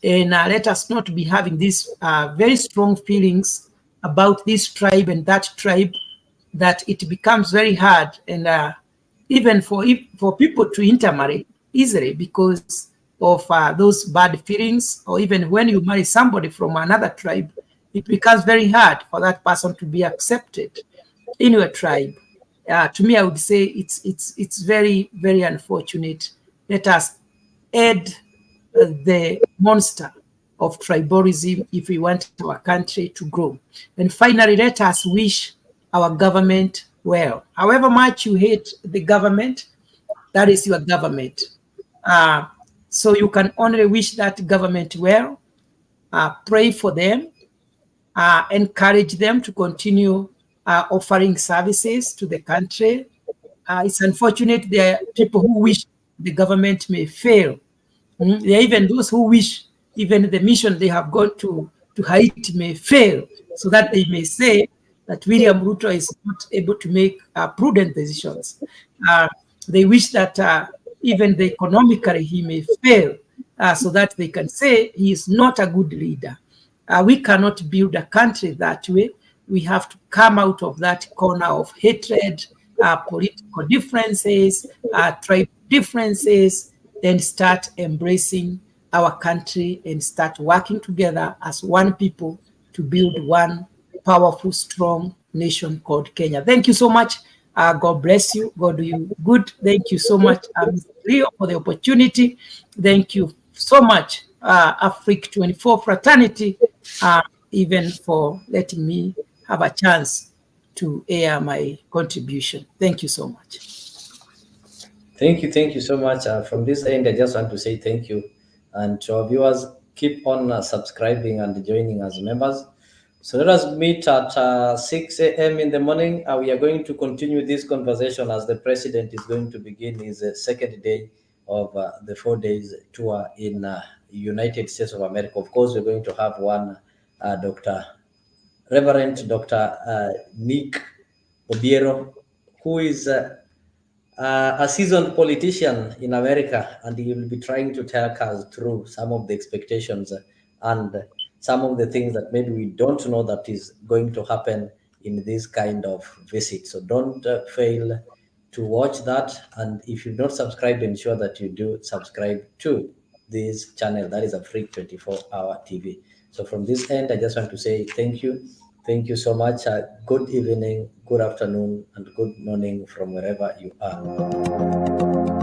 And let us not be having these very strong feelings about this tribe and that tribe, that it becomes very hard and even for people to intermarry easily because of those bad feelings. Or even when you marry somebody from another tribe, it becomes very hard for that person to be accepted in your tribe. To me, I would say it's very, very unfortunate. Let us add the monster of tribalism if we want our country to grow. And finally, let us wish our government well. However much you hate the government, that is your government. So you can only wish that government well, pray for them, encourage them to continue offering services to the country. It's unfortunate there are people who wish the government may fail. There are even those who wish even the mission they have gone to Haiti may fail, so that they may say that William Ruto is not able to make prudent decisions. They wish that even economically he may fail, so that they can say he is not a good leader. We cannot build a country that way. We have to come out of that corner of hatred, political differences, tribe differences, then start embracing our country and start working together as one people to build one powerful, strong nation called Kenya. Thank you so much. God bless you. God do you good. Thank you so much, Mr. Leo, for the opportunity. Thank you so much, Afriq 24 fraternity, even for letting me have a chance to air my contribution. Thank you so much. Thank you so much. From this end, I just want to say thank you. And to our viewers, keep on subscribing and joining as members. So let us meet at 6 a.m. in the morning. We are going to continue this conversation as the president is going to begin his second day of the 4 days tour in United States of America. Of course, we're going to have one Reverend Dr. Nick Obiero, who is a seasoned politician in America, and he will be trying to take us through some of the expectations and some of the things that maybe we don't know that is going to happen in this kind of visit. So don't fail to watch that. And if you've not subscribed, ensure that you do subscribe to this channel. That is Afriq 24-hour TV. So from this end, I just want to say thank you. Thank you so much. Good evening, good afternoon, and good morning from wherever you are.